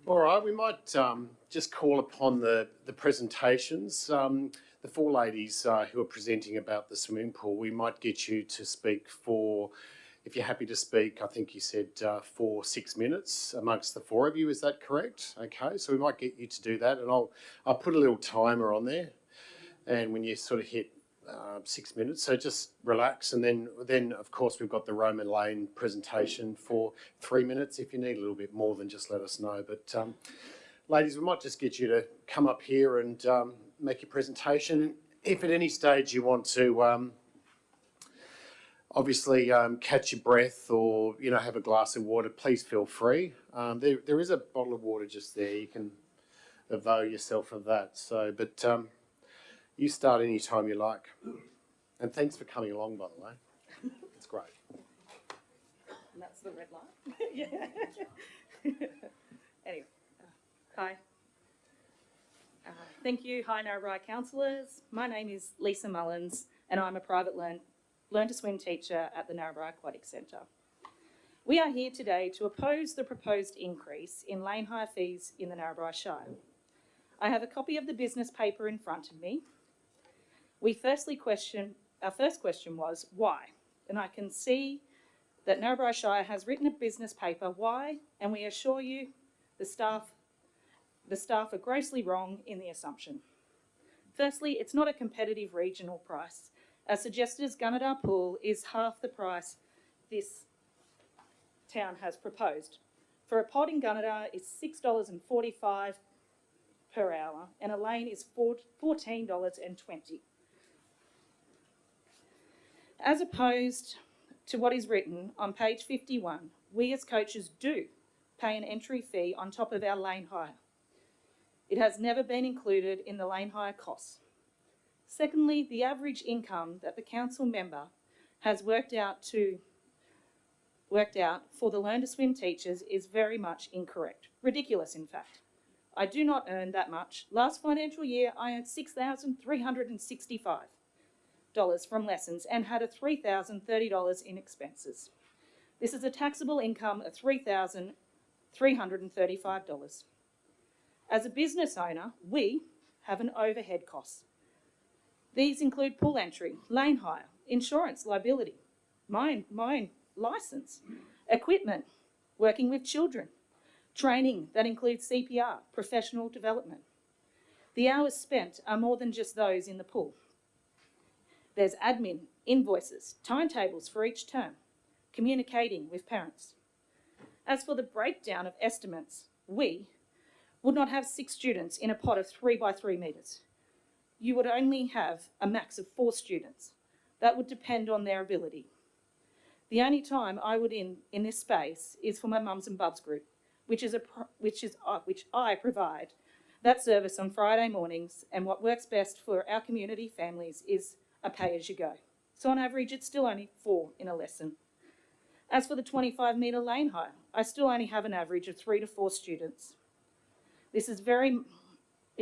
All right, we might just call upon the presentations. The four ladies who are presenting about the swimming pool, we might get you to speak for, if you're happy to speak, I think you said for 6 minutes amongst the four of you, is that correct? Okay, so we might get you to do that, and I'll put a little timer on there, and when you sort of hit 6 minutes, so just relax, and then of course we've got the Roman Lane presentation for 3 minutes. If you need a little bit more, then just let us know. But ladies, we might just get you to come up here and make your presentation. If at any stage you want to obviously catch your breath or have a glass of water, please feel free. There is a bottle of water just there. You can avail yourself of that. So, but you start any time you like. And thanks for coming along, by the way. It's great. And that's the red light. Yeah. Anyway, hi. Thank you. Hi, Narrabri councillors. My name is Lisa Mullins, and I'm a private learn to swim teacher at the Narrabri Aquatic Centre. We are here today to oppose the proposed increase in lane hire fees in the Narrabri Shire. I have a copy of the business paper in front of me. Our first question was why? And I can see that Narrabri Shire has written a business paper why, and we assure you the staff are grossly wrong in the assumption. Firstly, it's not a competitive regional price. As suggested, Gunnedah Pool is half the price this town has proposed. For a pod in Gunnedah is $6.45 per hour, and a lane is $14.20. As opposed to what is written on page 51, we as coaches do pay an entry fee on top of our lane hire. It has never been included in the lane hire costs. Secondly, the average income that the council member has worked out for the Learn to Swim teachers is very much incorrect. Ridiculous, in fact. I do not earn that much. Last financial year, I earned $6,365 from lessons and had a $3,030 in expenses. This is a taxable income of $3,335. As a business owner, we have an overhead cost. These include pool entry, lane hire, insurance, liability, mine licence, equipment, working with children, training that includes CPR, professional development. The hours spent are more than just those in the pool. There's admin, invoices, timetables for each term, communicating with parents. As for the breakdown of estimates, we would not have 6 students in a pod of 3 by 3 metres. You would only have a max of 4 students. That would depend on their ability. The only time I would in this space is for my mums and bubs group, which I provide that service on Friday mornings, and what works best for our community families is a pay-as-you-go. So on average, it's still only 4 in a lesson. As for the 25-metre lane hire, I still only have an average of 3 to 4 students. This is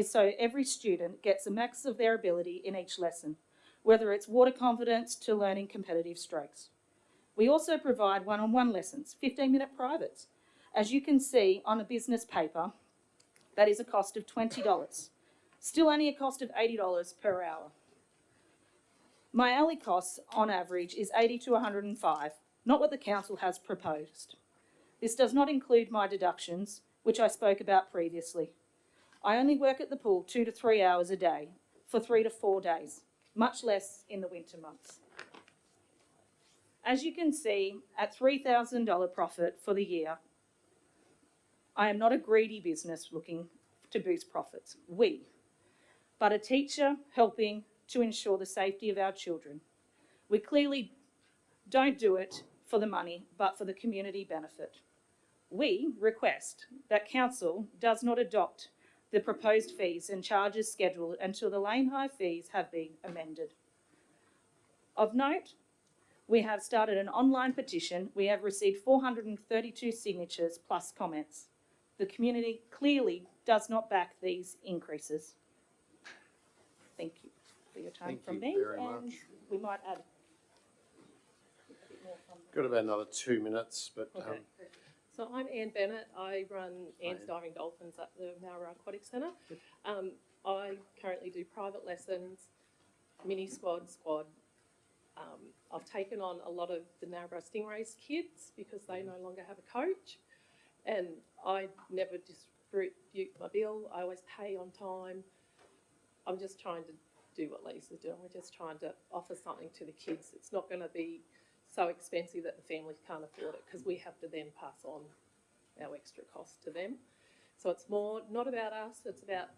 so every student gets a max of their ability in each lesson, whether it's water confidence to learning competitive strokes. We also provide one-on-one lessons, 15-minute privates. As you can see on a business paper, that is a cost of $20. Still only a cost of $80 per hour. My hourly costs on average is $80 to $105, not what the council has proposed. This does not include my deductions, which I spoke about previously. I only work at the pool 2 to 3 hours a day for 3 to 4 days, much less in the winter months. As you can see, at $3,000 profit for the year, I am not a greedy business looking to boost profits, but a teacher helping to ensure the safety of our children. We clearly don't do it for the money, but for the community benefit. We request that council does not adopt the proposed fees and charges schedule until the lane hire fees have been amended. Of note, we have started an online petition. We have received 432 signatures plus comments. The community clearly does not back these increases. Thank you for your time from me. Thank you very much. We might add a bit more from Got about another 2 minutes, but okay. So I'm Anne Bennett. I run Anne's Anne. Diving Dolphins at the Narrabri Aquatic Centre. I currently do private lessons, mini squad. I've taken on a lot of the Narrabri Stingrays kids because they no longer have a coach, and I never dispute my bill. I always pay on time. I'm just trying to do what Lisa's doing. We're just trying to offer something to the kids. It's not going to be so expensive that the families can't afford it, because we have to then pass on our extra cost to them. So it's more not about us, it's about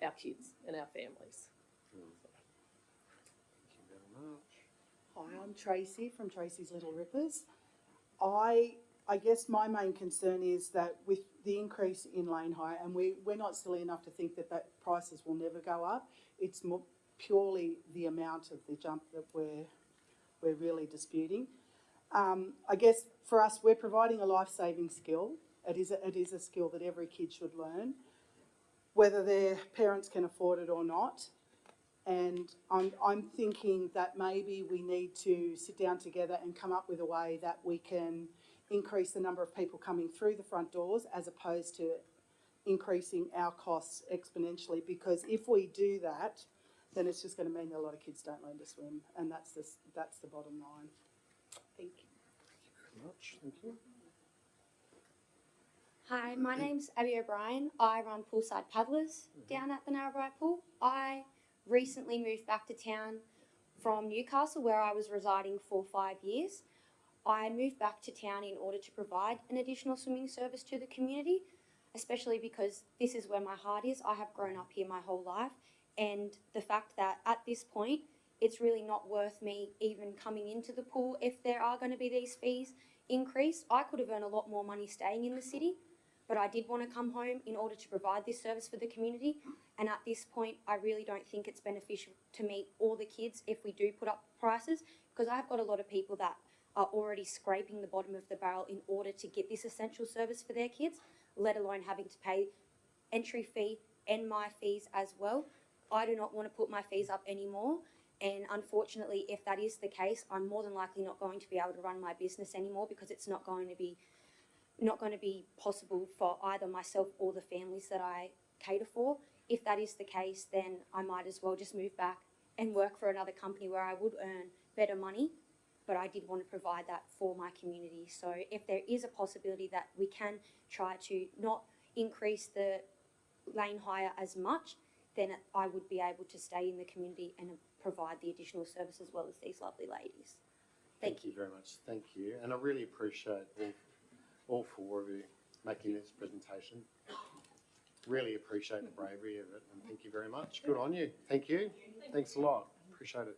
our kids and our families. Thank you very much. Hi, I'm Tracy from Tracy's Little Rippers. I guess my main concern is that with the increase in lane hire, and we're not silly enough to think that prices will never go up. It's more purely the amount of the jump that we're really disputing. I guess for us, we're providing a life-saving skill. It is a skill that every kid should learn, whether their parents can afford it or not. And I'm thinking that maybe we need to sit down together and come up with a way that we can increase the number of people coming through the front doors as opposed to increasing our costs exponentially. Because if we do that, then it's just going to mean that a lot of kids don't learn to swim, and that's the bottom line. Thank you. Thank you very much. Thank you. Hi, my name's Abby O'Brien. I run Poolside Paddlers down at the Narrabri Pool. I recently moved back to town from Newcastle, where I was residing for 5 years. I moved back to town in order to provide an additional swimming service to the community, especially because this is where my heart is. I have grown up here my whole life, and the fact that at this point it's really not worth me even coming into the pool if there are going to be these fees increased. I could have earned a lot more money staying in the city, but I did want to come home in order to provide this service for the community. And at this point, I really don't think it's beneficial to meet all the kids if we do put up prices, because I've got a lot of people that are already scraping the bottom of the barrel in order to get this essential service for their kids, let alone having to pay entry fee and my fees as well. I do not want to put my fees up anymore. And unfortunately, if that is the case, I'm more than likely not going to be able to run my business anymore, because it's not going to be possible for either myself or the families that I cater for. If that is the case, then I might as well just move back and work for another company where I would earn better money, but I did want to provide that for my community. So if there is a possibility that we can try to not increase the lane hire as much, then I would be able to stay in the community and provide the additional service as well as these lovely ladies. Thank you very much. Thank you. And I really appreciate all four of you making this presentation. Really appreciate the bravery of it, and thank you very much. Good on you. Thank you. Thanks a lot. Appreciate it.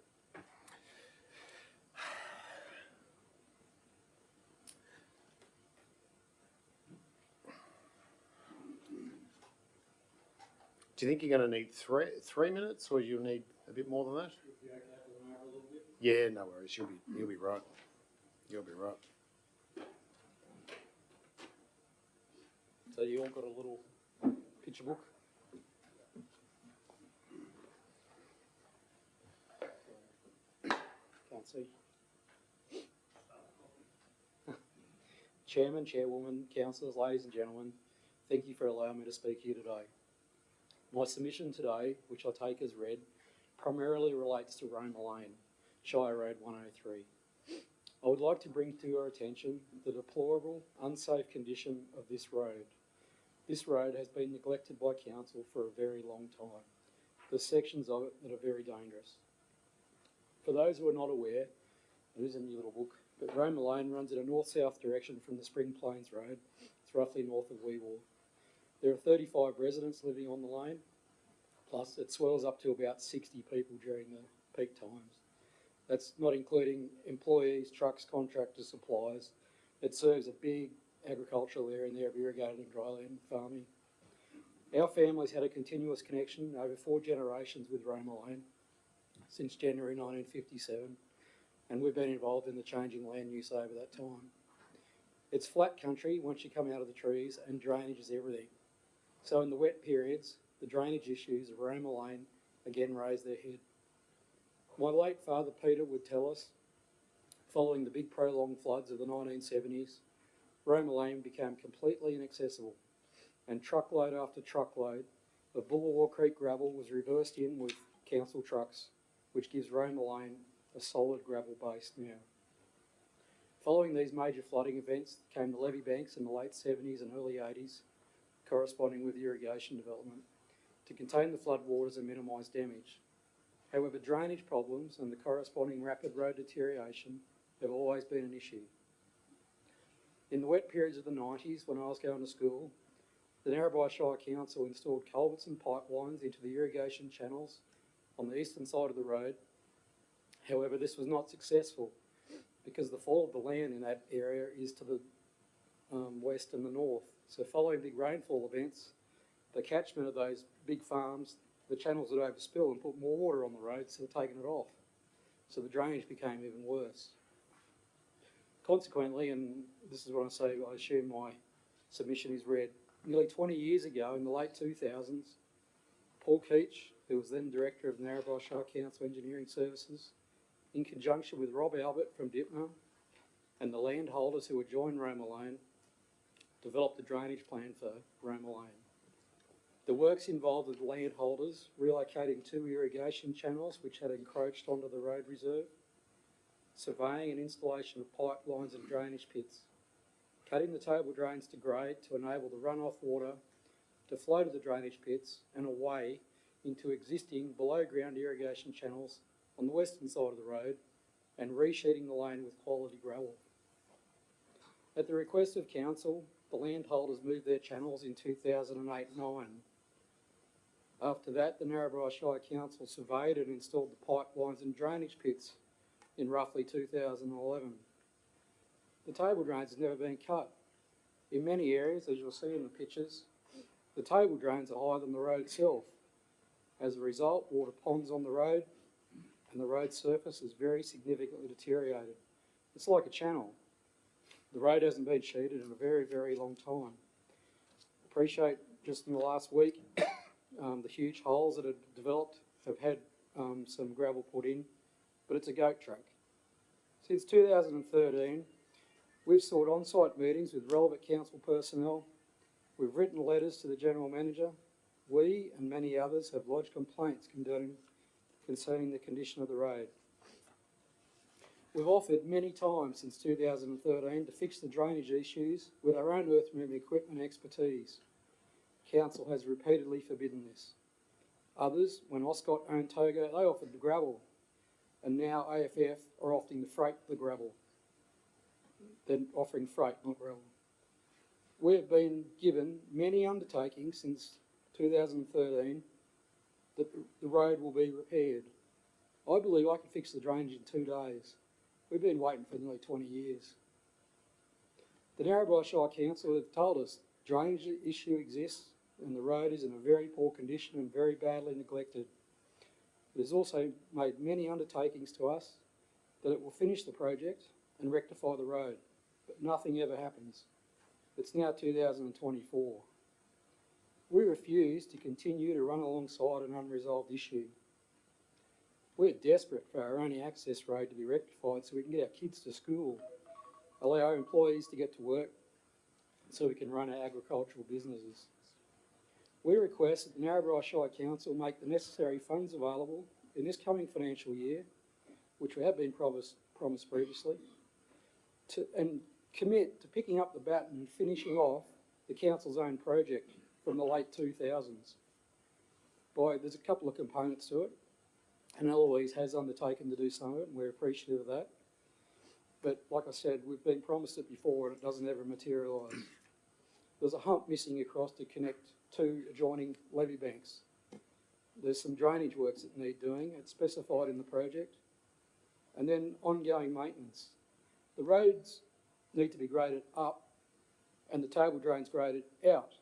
Do you think you're going to need three minutes, or you'll need a bit more than that? Yeah, no worries. You'll be right. You'll be right. So you all got a little picture book? Can't see. Chairman, Chairwoman, Councillors, ladies and gentlemen, thank you for allowing me to speak here today. My submission today, which I take as read, primarily relates to Roma Lane, Shire Road 103. I would like to bring to your attention the deplorable, unsafe condition of this road. This road has been neglected by council for a very long time. There's sections of it that are very dangerous. For those who are not aware, it is in your little book, but Roma Lane runs in a north-south direction from the Spring Plains Road. It's roughly north of Weewar. There are 35 residents living on the lane, plus it swells up to about 60 people during the peak times. That's not including employees, trucks, contractors, suppliers. It serves a big agricultural area there of irrigated and dryland farming. Our family's had a continuous connection over 4 generations with Roma Lane since January 1957, and we've been involved in the changing land use over that time. It's flat country once you come out of the trees, and drainage is everything. So in the wet periods, the drainage issues of Roma Lane again raise their head. My late father Peter would tell us, following the big prolonged floods of the 1970s, Roma Lane became completely inaccessible, and truckload after truckload of Bullawar Creek gravel was reversed in with council trucks, which gives Roma Lane a solid gravel base now. Following these major flooding events came the levee banks in the late 70s and early 80s, corresponding with irrigation development, to contain the flood waters and minimise damage. However, drainage problems and the corresponding rapid road deterioration have always been an issue. In the wet periods of the 90s, when I was going to school, the Narrabri Shire Council installed culverts and pipelines into the irrigation channels on the eastern side of the road. However, this was not successful because the fall of the land in that area is to the west and the north. So following big rainfall events, the catchment of those big farms, the channels would overspill and put more water on the road, so they're taking it off. So the drainage became even worse. Consequently, and this is what I say, I assume my submission is read, nearly 20 years ago in the late 2000s, Paul Keach, who was then Director of the Narrabri Shire Council Engineering Services, in conjunction with Rob Albert from Dipner and the landholders who adjoined Roma Lane, developed a drainage plan for Roma Lane. The works involved the landholders relocating 2 irrigation channels which had encroached onto the road reserve, surveying and installation of pipelines and drainage pits, cutting the table drains to grade to enable the runoff water to flow to the drainage pits and away into existing below-ground irrigation channels on the western side of the road, and resheeting the lane with quality gravel. At the request of council, the landholders moved their channels in 2008-9. After that, the Narrabri Shire Council surveyed and installed the pipelines and drainage pits in roughly 2011. The table drains have never been cut. In many areas, as you'll see in the pictures, the table drains are higher than the road itself. As a result, water ponds on the road and the road surface is very significantly deteriorated. It's like a channel. The road hasn't been sheeted in a very, very long time. Appreciate just in the last week, the huge holes that have developed have had some gravel put in, but it's a goat track. Since 2013, we've sought on-site meetings with relevant council personnel. We've written letters to the General Manager. We and many others have lodged complaints concerning the condition of the road. We've offered many times since 2013 to fix the drainage issues with our own earth moving equipment and expertise. Council has repeatedly forbidden this. Others, when Oscott owned Togo, they offered the gravel, and now AFF are offering to freight the gravel. They're offering freight, not gravel. We have been given many undertakings since 2013 that the road will be repaired. I believe I can fix the drainage in 2 days. We've been waiting for nearly 20 years. The Narrabri Shire Council have told us drainage issue exists and the road is in a very poor condition and very badly neglected. It has also made many undertakings to us that it will finish the project and rectify the road, but nothing ever happens. It's now 2024. We refuse to continue to run alongside an unresolved issue. We're desperate for our only access road to be rectified so we can get our kids to school, allow our employees to get to work, so we can run our agricultural businesses. We request that the Narrabri Shire Council make the necessary funds available in this coming financial year, which we have been promised previously, and commit to picking up the baton and finishing off the council's own project from the late 2000s. There's a couple of components to it, and Eloise has undertaken to do some of it, and we're appreciative of that. But like I said, we've been promised it before and it doesn't ever materialise. There's a hump missing across to connect 2 adjoining levee banks. There's some drainage works that need doing, it's specified in the project. And then ongoing maintenance. The roads need to be graded up and the table drains graded out,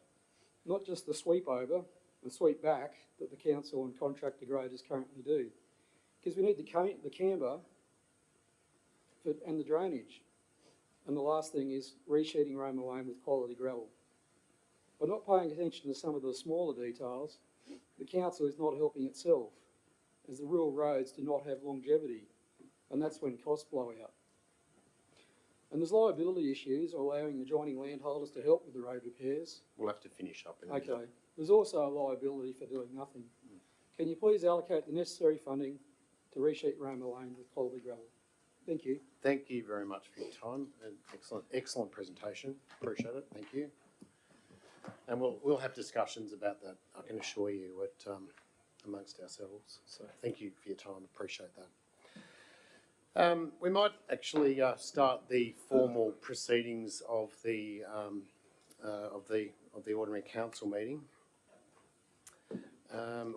not just the sweep over and sweep back that the council and contractor graders currently do. Because we need the camber and the drainage. And the last thing is resheeting Roma Lane with quality gravel. By not paying attention to some of the smaller details, the council is not helping itself, as the rural roads do not have longevity, and that's when costs blow out. And there's liability issues allowing adjoining landholders to help with the road repairs. We'll have to finish up in a minute. Okay. There's also a liability for doing nothing. Can you please allocate the necessary funding to resheet Roma Lane with quality gravel? Thank you. Thank you very much for your time and excellent presentation. Appreciate it. Thank you. And we'll have discussions about that, I can assure you, amongst ourselves. So thank you for your time. Appreciate that. We might actually start the formal proceedings of the ordinary council meeting.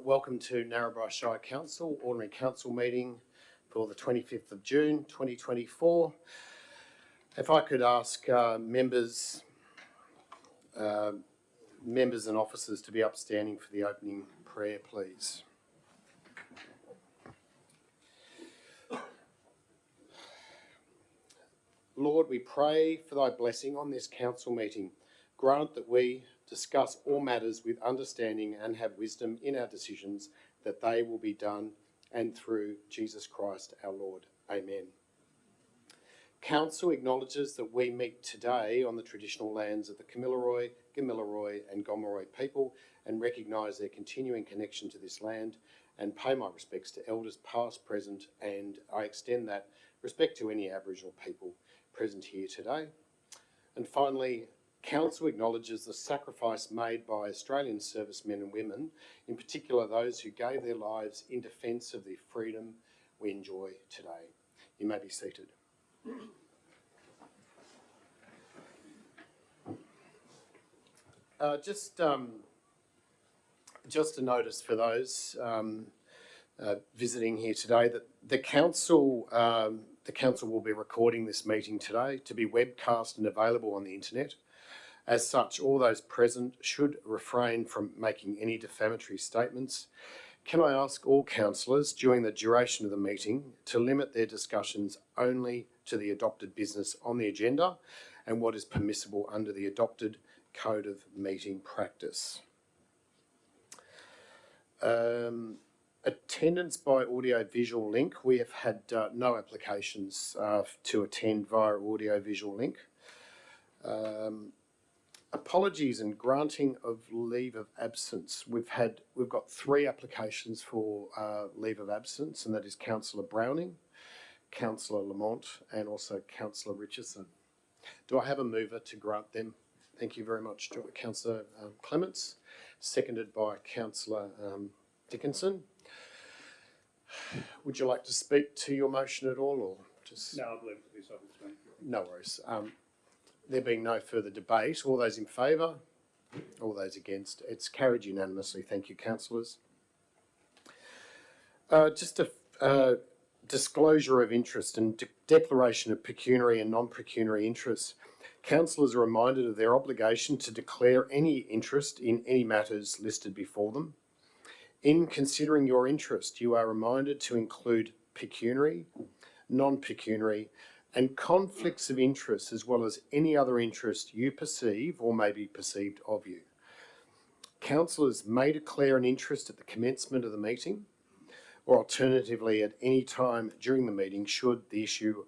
Welcome to Narrabri Shire Council ordinary council meeting for the 25th of June 2024. If I could ask members and officers to be upstanding for the opening prayer, please. Lord, we pray for thy blessing on this council meeting. Grant that we discuss all matters with understanding and have wisdom in our decisions, that they will be done and through Jesus Christ our Lord. Amen. Council acknowledges that we meet today on the traditional lands of the Kamilaroi, Gamilaroi and Gomeroi people and recognise their continuing connection to this land, and pay my respects to elders past, present, and I extend that respect to any Aboriginal people present here today. And finally, Council acknowledges the sacrifice made by Australian servicemen and women, in particular those who gave their lives in defence of the freedom we enjoy today. You may be seated. Just a notice for those visiting here today that the council will be recording this meeting today to be webcast and available on the internet. As such, all those present should refrain from making any defamatory statements. Can I ask all councillors during the duration of the meeting to limit their discussions only to the adopted business on the agenda and what is permissible under the adopted Code of Meeting Practice? Attendance by audio-visual link. We have had no applications to attend via audio-visual link. Apologies and granting of leave of absence. We've got 3 applications for leave of absence, and that is Councillor Browning, Councillor Lamont, and also Councillor Richardson. Do I have a mover to grant them? Thank you very much, Councillor Clements, seconded by Councillor Dickinson. Would you like to speak to your motion at all, or just? No, I've left this obviously. No worries. There being no further debate, all those in favour, all those against, it's carried unanimously. Thank you, councillors. Just a disclosure of interest and declaration of pecuniary and non-pecuniary interests. Councillors are reminded of their obligation to declare any interest in any matters listed before them. In considering your interest, you are reminded to include pecuniary, non-pecuniary, and conflicts of interest, as well as any other interest you perceive or may be perceived of you. Councillors may declare an interest at the commencement of the meeting, or alternatively at any time during the meeting should the issue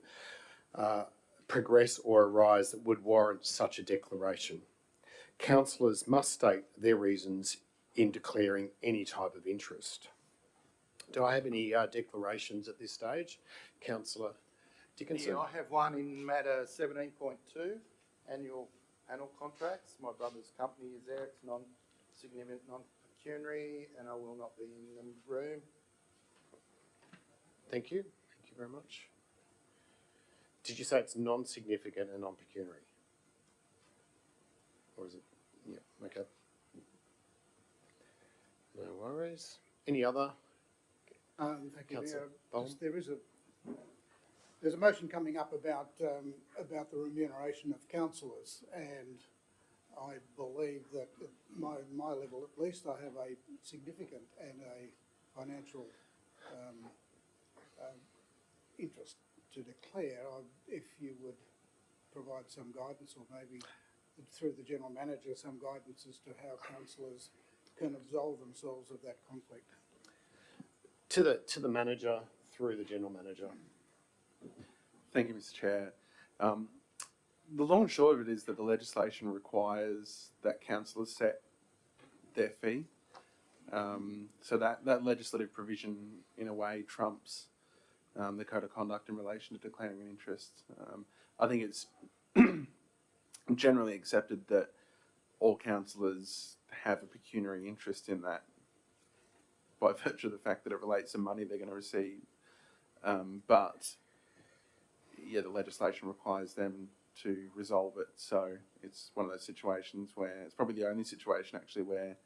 progress or arise that would warrant such a declaration. Councillors must state their reasons in declaring any type of interest. Do I have any declarations at this stage? Councillor Dickinson? Yeah, I have one in matter 17.2, annual panel contracts. My brother's company is there. It's non-significant, non-pecuniary, and I will not be in the room. Thank you. Thank you very much. Did you say it's non-significant and non-pecuniary? Or is it? Yeah, okay. No worries. Any other? Thank you. Councillor Bowen? There's a motion coming up about the remuneration of councillors, and I believe that at my level at least, I have a significant and a financial interest to declare. If you would provide some guidance, or maybe through the General Manager, some guidance as to how councillors can absolve themselves of that conflict. To the manager, through the General Manager. Thank you, Mr. Chair. the long and short of it is that the legislation requires that councillors set their fee. So that legislative provision, in a way, trumps the code of conduct in relation to declaring an interest. I think it's generally accepted that all councillors have a pecuniary interest in that by virtue of the fact that it relates to money they're going to receive. But yeah, the legislation requires them to resolve it. So it's one of those situations where it's probably the only situation actually where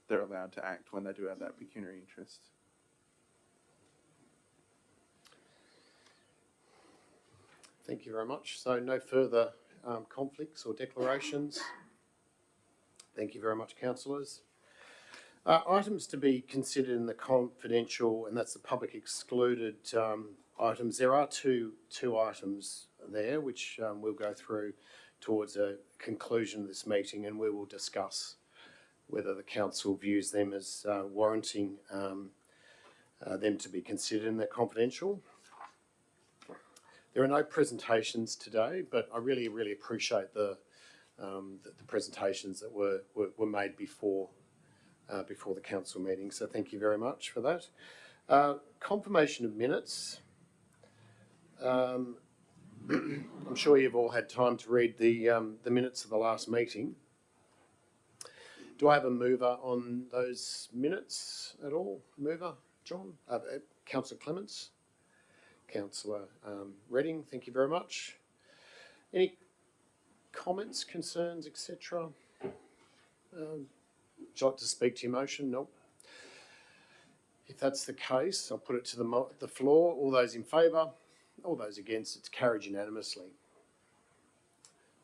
they're allowed to act when they do have that pecuniary interest. Thank you very much. So no further conflicts or declarations. Thank you very much, councillors. Items to be considered in the confidential, and that's the public excluded items. There are two items there which we'll go through towards a conclusion of this meeting, and we will discuss whether the council views them as warranting them to be considered in the confidential. There are no presentations today, but I really appreciate the presentations that were made before the council meeting. So thank you very much for that. Confirmation of minutes. I'm sure you've all had time to read the minutes of the last meeting. Do I have a mover on those minutes at all? Mover, John? Councillor Clements? Councillor Redding, thank you very much. Any comments, concerns, etc.? Would you like to speak to your motion? Nope. If that's the case, I'll put it to the floor. All those in favour? All those against? It's carried unanimously.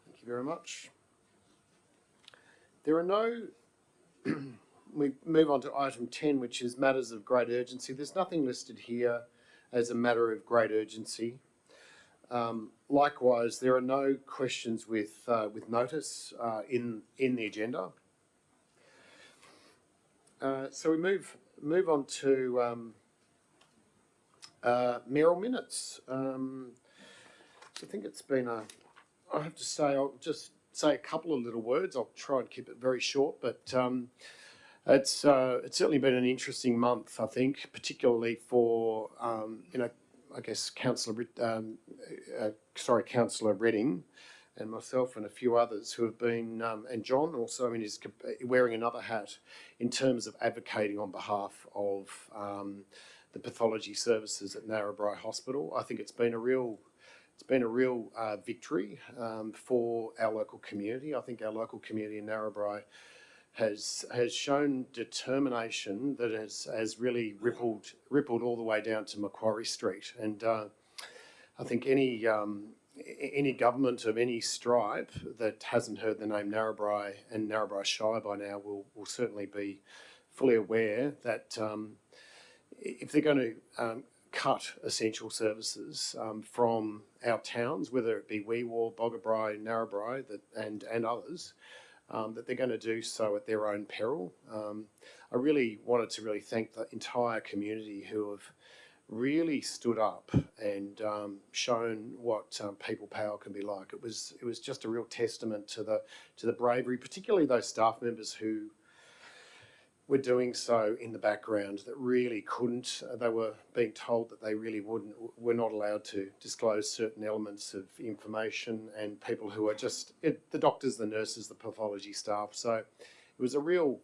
Thank you very much. There are no... We move on to item 10, which is matters of great urgency. There's nothing listed here as a matter of great urgency. Likewise, there are no questions with notice in the agenda. So we move on to mayoral minutes. So I think it's been I have to say, I'll just say a couple of little words. I'll try and keep it very short, but it's certainly been an interesting month, I think, particularly for I guess Councillor Redding and myself and a few others who have been, and John also in his wearing another hat in terms of advocating on behalf of the pathology services at Narrabri Hospital. I think it's been a real victory for our local community. I think our local community in Narrabri has shown determination that has really rippled all the way down to Macquarie Street, and I think any government of any stripe that hasn't heard the name Narrabri and Narrabri Shire by now will certainly be fully aware that if they're going to cut essential services from our towns, whether it be Weewar, Boggabri, Narrabri and others, that they're going to do so at their own peril. I really wanted to thank the entire community who have really stood up and shown what people power can be like. It was just a real testament to the bravery, particularly those staff members who were doing so in the background that really couldn't. They were being told that they really were not allowed to disclose certain elements of information, and people who are just the doctors, the nurses, the pathology staff. So it was a real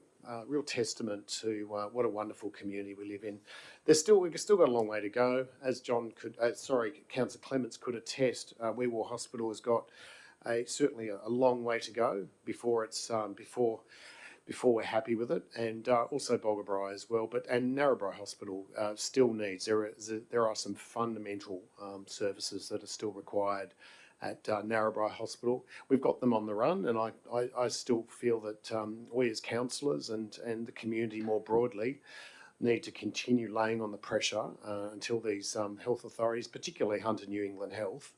testament to what a wonderful community we live in. We've still got a long way to go, as Councillor Clements could attest. Weewar Hospital has got certainly a long way to go before it's before we're happy with it, and also Boggabri as well. And Narrabri Hospital still needs. There are some fundamental services that are still required at Narrabri Hospital. We've got them on the run, and I still feel that we as councillors and the community more broadly need to continue laying on the pressure until these health authorities, particularly Hunter New England Health,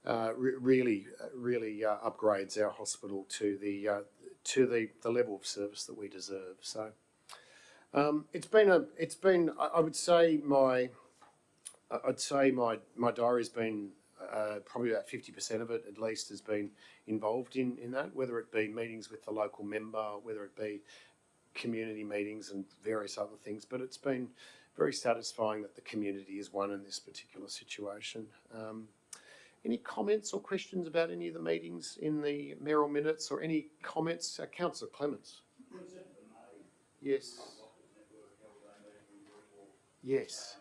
really upgrades our hospital to the level of service that we deserve. So it's been I would say my diary's been probably about 50% of it at least has been involved in that, whether it be meetings with the local member, whether it be community meetings and various other things. But it's been very satisfying that the community is won in this particular situation. Any comments or questions about any of the meetings in the mayoral minutes, or any comments? Councillor Clements. Yes. Yes.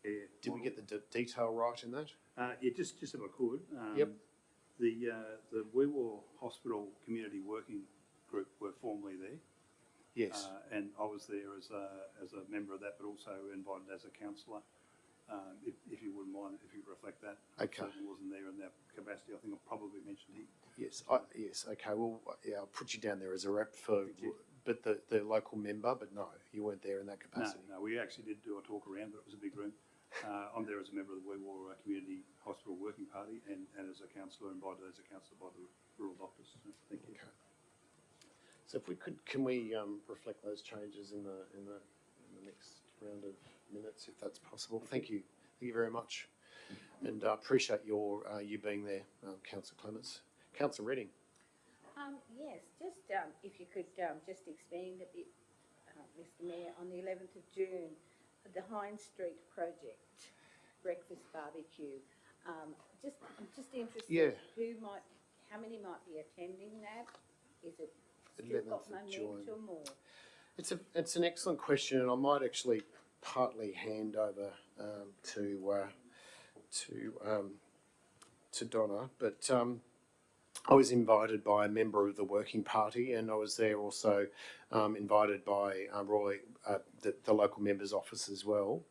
Yeah. Did we get the detail right in that? Yeah, just if I could. Yep. The Wee-Waa Hospital Community Working Group were formerly there. Yes. And I was there as a member of that, but also invited as a councillor. If you wouldn't mind, if you reflect that. Okay. I certainly wasn't there in that capacity. I think I probably mentioned it. Yes. Yes. Okay. Well, yeah, I'll put you down there as a rep for, but the local member. But no, you weren't there in that capacity. No, we actually did do a talk around, but it was a big room. I'm there as a member of the Wee-Waa Community Hospital Working Party, and as a councillor, invited as a councillor by the rural doctors. So thank you. Okay. So if we could, can we reflect those changes in the next round of minutes, if that's possible? Thank you. Thank you very much, and I appreciate your you being there, Councillor Clements. Councillor Redding. Yes, just if you could just expand a bit, Mr. Mayor, on the 11th of June, the Hines Street project, breakfast barbecue. I'm just interested. Yeah. How many might be attending that? Is it still 11th got of momentum or? It's an excellent question, and I might actually partly hand over to Donna, but I was invited by a member of the Working Party, and I was there also invited by Roy, the local member's office as well.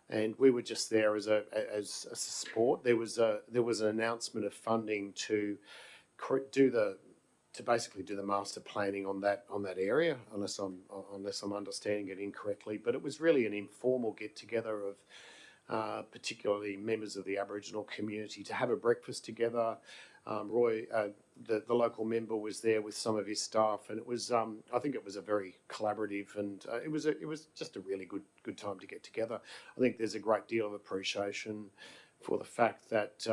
And we were just there as a support. There was an announcement of funding to basically do the master planning on that area, unless I'm understanding it incorrectly. But it was really an informal get together of particularly members of the Aboriginal community to have a breakfast together. Roy, the local member, was there with some of his staff, and it was I think it was a very collaborative, and it was just a really good time to get together. I think there's a great deal of appreciation for the fact that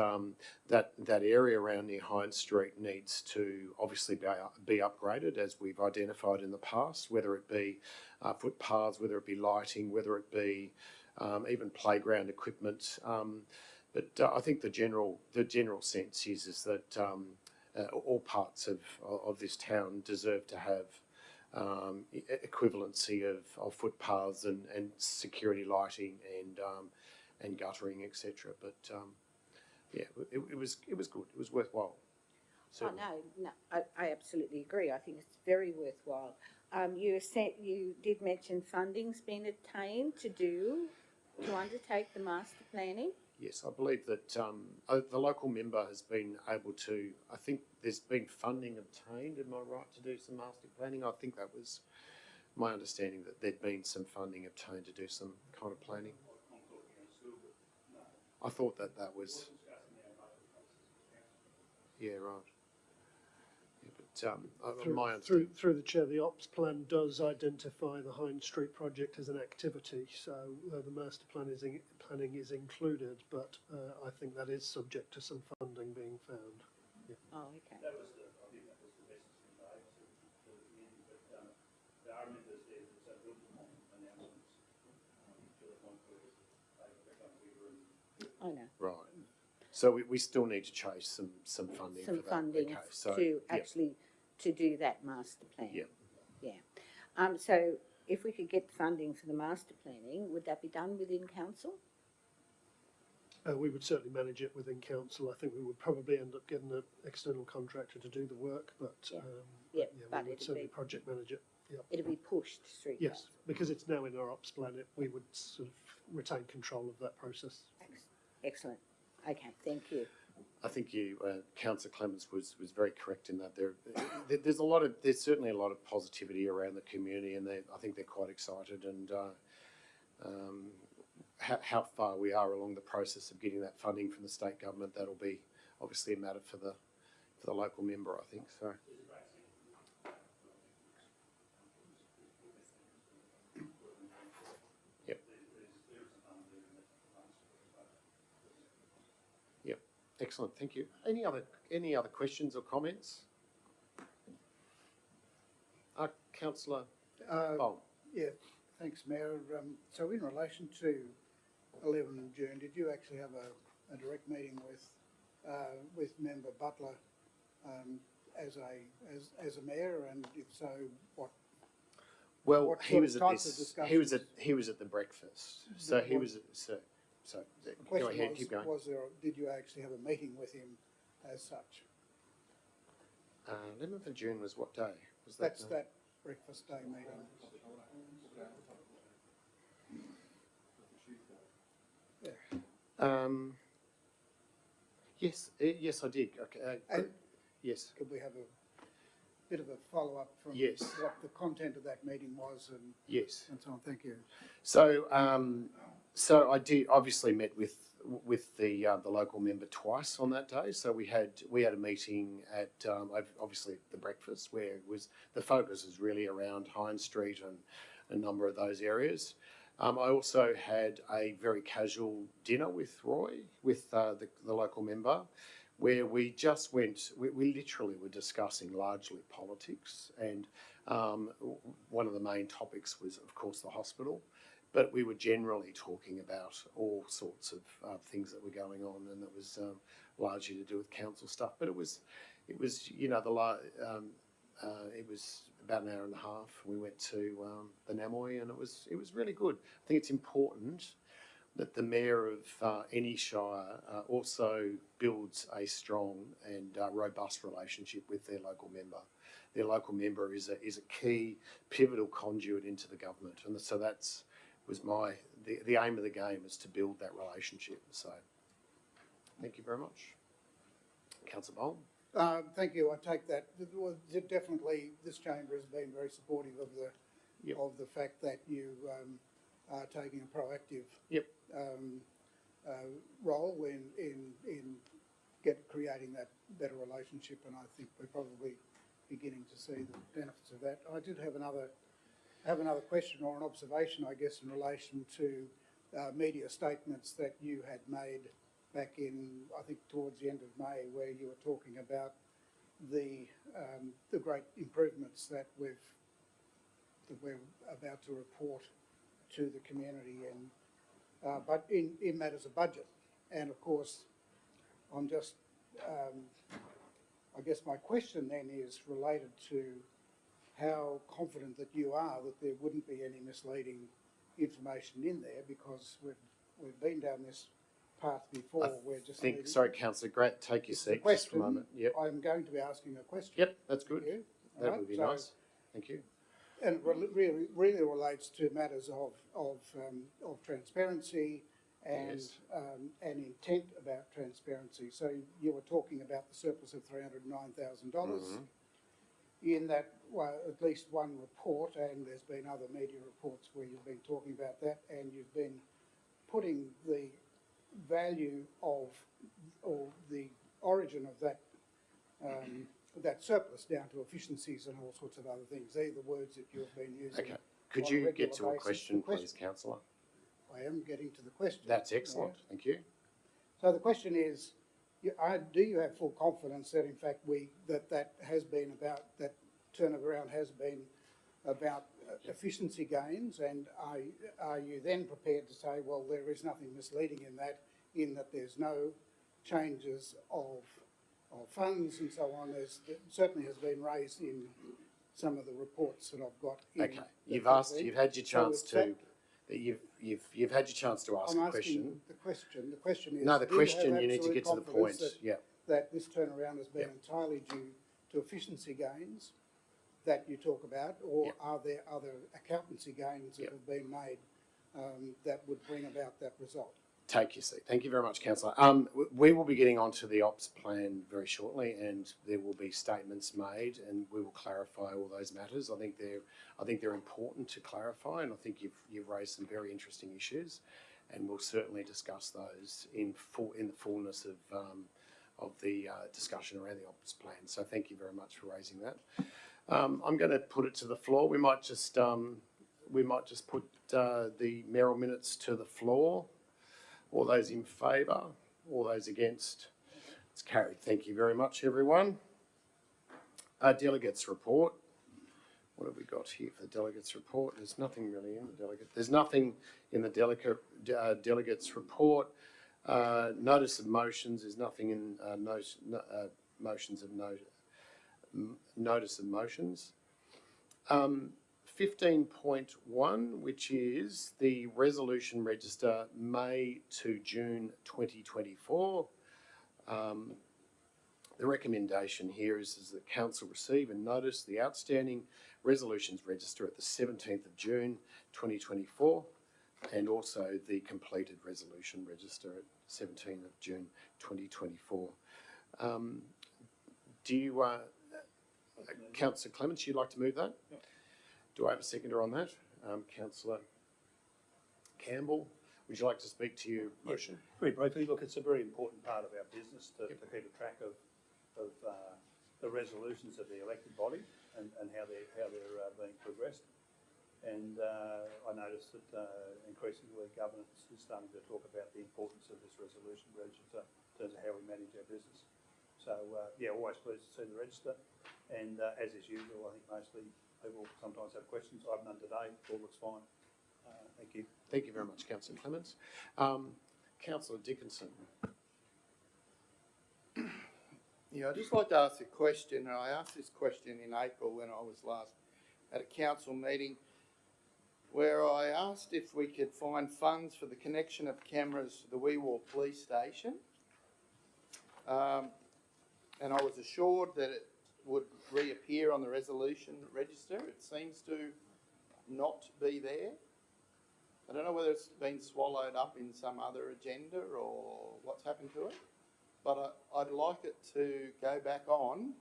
that area around near Hines Street needs to obviously be upgraded, as we've identified in the past, whether it be footpaths, whether it be lighting, whether it be even playground equipment. But I think the general sense is that all parts of this town deserve to have equivalency of footpaths and security lighting and guttering, etc. But yeah, it was good. It was worthwhile. Oh, no, I absolutely agree. I think it's very worthwhile. You did mention funding's been obtained to undertake the master planning. Yes, I believe that the local member has been able to, I think there's been funding obtained, am I right, to do some master planning? I think that was my understanding, that there'd been some funding obtained to do some kind of planning. I thought that was... Yeah, right. But through the chair, the ops plan does identify the Hines Street project as an activity, so the master planning is included, but I think that is subject to some funding being found. Yeah. Oh, okay. I think that was the message conveyed to the community, but there are members there that will come announcements to the point where they become bigger and... I know. Right. So we still need to chase some funding for that. Funding okay, so, to actually to do that master plan. Yeah. Yeah. So if we could get funding for the master planning, would that be done within council? We would certainly manage it within council. I think we would probably end up getting an external contractor to do the work, but Yeah, we would certainly project manage it. Yeah. It'll be pushed through. Yes, because it's now in our ops plan, we would sort of retain control of that process. Excellent. Okay, thank you. I think Councillor Clements was very correct in that there's certainly a lot of positivity around the community, and I think they're quite excited, and how far we are along the process of getting that funding from the state government, that'll be obviously a matter for the local member, I think. So. Excellent, thank you. Any other questions or comments? Councillor Bolt. Yeah, thanks, Mayor. So in relation to 11 June, did you actually have a direct meeting with Member Butler as a mayor, and if so, what? Well, What he sort was of at types of this. discussions? He was at the breakfast. So he was. So The go question ahead. was, Keep going. did you actually have a meeting with him as such? 11th of June was what day? Was that? That's that breakfast day meeting. Yes. Yes, I did. Okay. And Yes. could we have a bit of a follow-up from Yes. what the content of that meeting was Yes. and so on? Thank you. So, so I did obviously met with the local member twice on that day. So we had a meeting at obviously the breakfast where it was the focus is really around Hines Street and a number of those areas. I also had a very casual dinner with Roy, with the local member, where we just went. We literally were discussing largely politics, and one of the main topics was, of course, the hospital. But we were generally talking about all sorts of things that were going on, and it was largely to do with council stuff. But it was it was about an hour and a half. We went to the Namoy, and it was really good. I think it's important that the mayor of any shire also builds a strong and robust relationship with their local member. Their local member is a key pivotal conduit into the government, and so that's was the aim of the game is to build that relationship. So thank you very much. Councillor Bolt. Thank you. I take that. Well, definitely, this chamber has been very supportive of the fact that you are taking a proactive role in creating that better relationship, and I think we're probably beginning to see the benefits of that. I did have another question or an observation, I guess, in relation to media statements that you had made back in, I think, towards the end of May, where you were talking about the great improvements that we're about to report to the community, and but in matters of budget. And of course, I'm just, I guess my question then is related to how confident that you are that there wouldn't be any misleading information in there, because we've been down this path before. We're just Sorry, Councillor, great. Take your seat just for a moment. Yep. I'm going to be asking a question. Yep, that's good. That would be So, nice. Thank you. and it really relates to matters of transparency and Yes. and intent about transparency. So you were talking about the surplus of $309,000. In that, well, at least one report, and there's been other media reports where you've been talking about that, and you've been putting the value of, or the origin of that that surplus down to efficiencies and all sorts of other things. These are the words that you've been using. Okay. Could on a you regular get to a basis. question, please, Councillor? I am getting to the question. That's excellent. Yeah. Thank you. So the question is, do you have full confidence that in fact that has been about, that turnaround has been about efficiency gains, and are you then prepared to say, well, there is nothing misleading in that there's no changes of funds and so on, as it certainly has been raised in some of the reports that I've got. Okay. You've had your chance to. You've had your chance to ask a question. The question is. No, the do you question, have you need to absolute get to the point. confidence Yeah. that this turnaround has been entirely due to efficiency gains that you talk about, or are there other accountancy gains that have been made that would bring about that result? Take your seat. Thank you very much, Councillor. We will be getting onto the ops plan very shortly, and there will be statements made, and we will clarify all those matters. I think they're important to clarify, and I think you've raised some very interesting issues, and we'll certainly discuss those in the fullness of the discussion around the ops plan. So thank you very much for raising that. I'm going to put it to the floor. We might just put the mayoral minutes to the floor. All those in favour? All those against? It's carried. Thank you very much, everyone. Delegates report. What have we got here for the delegates report? There's nothing really in the delegate. There's nothing in the delegates report. Notice of motions. There's nothing in motions of notice of motions. 15.1, which is the resolution register May to June 2024. The recommendation here is that Council receive and notice the outstanding resolutions register at the 17th of June 2024 and also the completed resolution register at 17th of June 2024. Do you, Councillor Clements, you'd like to move that? Yep. Do I have a seconder on that? Councillor Campbell, would you like to speak to your motion? Very briefly, look, it's a very important part of our business to keep a track of the resolutions of the elected body and how they're being progressed. And I noticed that increasingly governance is starting to talk about the importance of this resolution register in terms of how we manage our business. So yeah, always pleased to see the register. And as is usual, I think mostly people sometimes have questions. I have none today. All looks fine. Thank you. Thank you very much, Councillor Clements. Councillor Dickinson. Yeah, I'd just like to ask a question, and I asked this question in April when I was last at a council meeting, where I asked if we could find funds for the connection of cameras to the Weewar police station. And I was assured that it would reappear on the resolution register. It seems to not be there. I don't know whether it's been swallowed up in some other agenda or what's happened to it, but I'd like it to go back on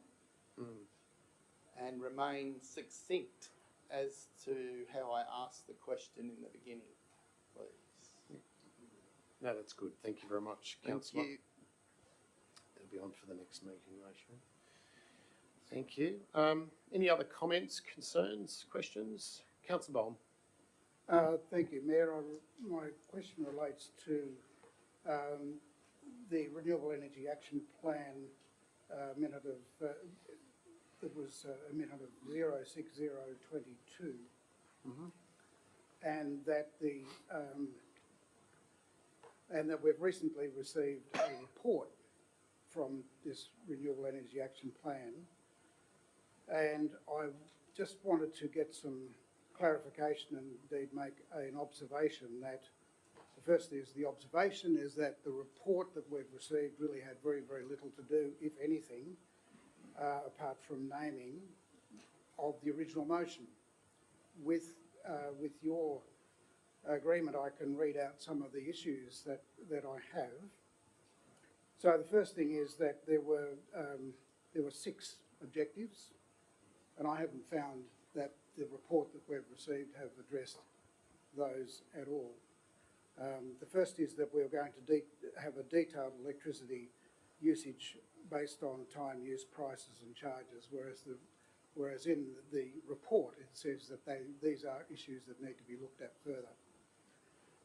and remain succinct as to how I asked the question in the beginning, please. No, that's good. Thank you very much, Thank Councillor. you. It'll be on for the next meeting, Rachel. Thank you. Any other comments, concerns, questions? Councillor Bohm. Thank you, Mayor. My question relates to the Renewable Energy Action Plan minute of, it was a minute of 06022, and that we've recently received a report from this Renewable Energy Action Plan, and I just wanted to get some clarification and indeed make an observation that the first is the observation is that the report that we've received really had very, very little to do, if anything, apart from naming of the original motion. With your agreement, I can read out some of the issues that I have. So the first thing is that there were 6 objectives, and I haven't found that the report that we've received have addressed those at all. The first is that we're going to have a detailed electricity usage based on time use prices and charges, whereas in the report it says that these are issues that need to be looked at further.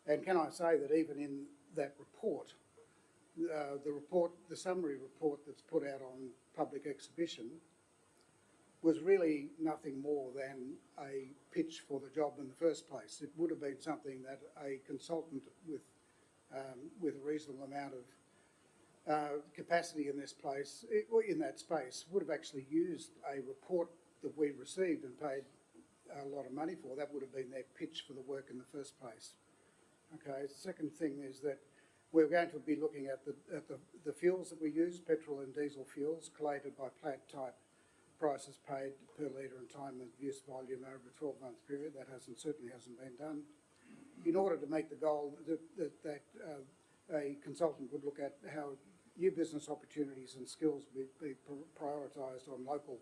And can I say that even in that report, the summary report that's put out on public exhibition was really nothing more than a pitch for the job in the first place. It would have been something that a consultant with a reasonable amount of capacity in this place, in that space, would have actually used a report that we received and paid a lot of money for. That would have been their pitch for the work in the first place. Okay, the second thing is that we're going to be looking at the fuels that we use, petrol and diesel fuels, collated by plant type, prices paid per litre and time of use volume over a 12-month period. That certainly hasn't been done. In order to make the goal that a consultant would look at how new business opportunities and skills be prioritised on local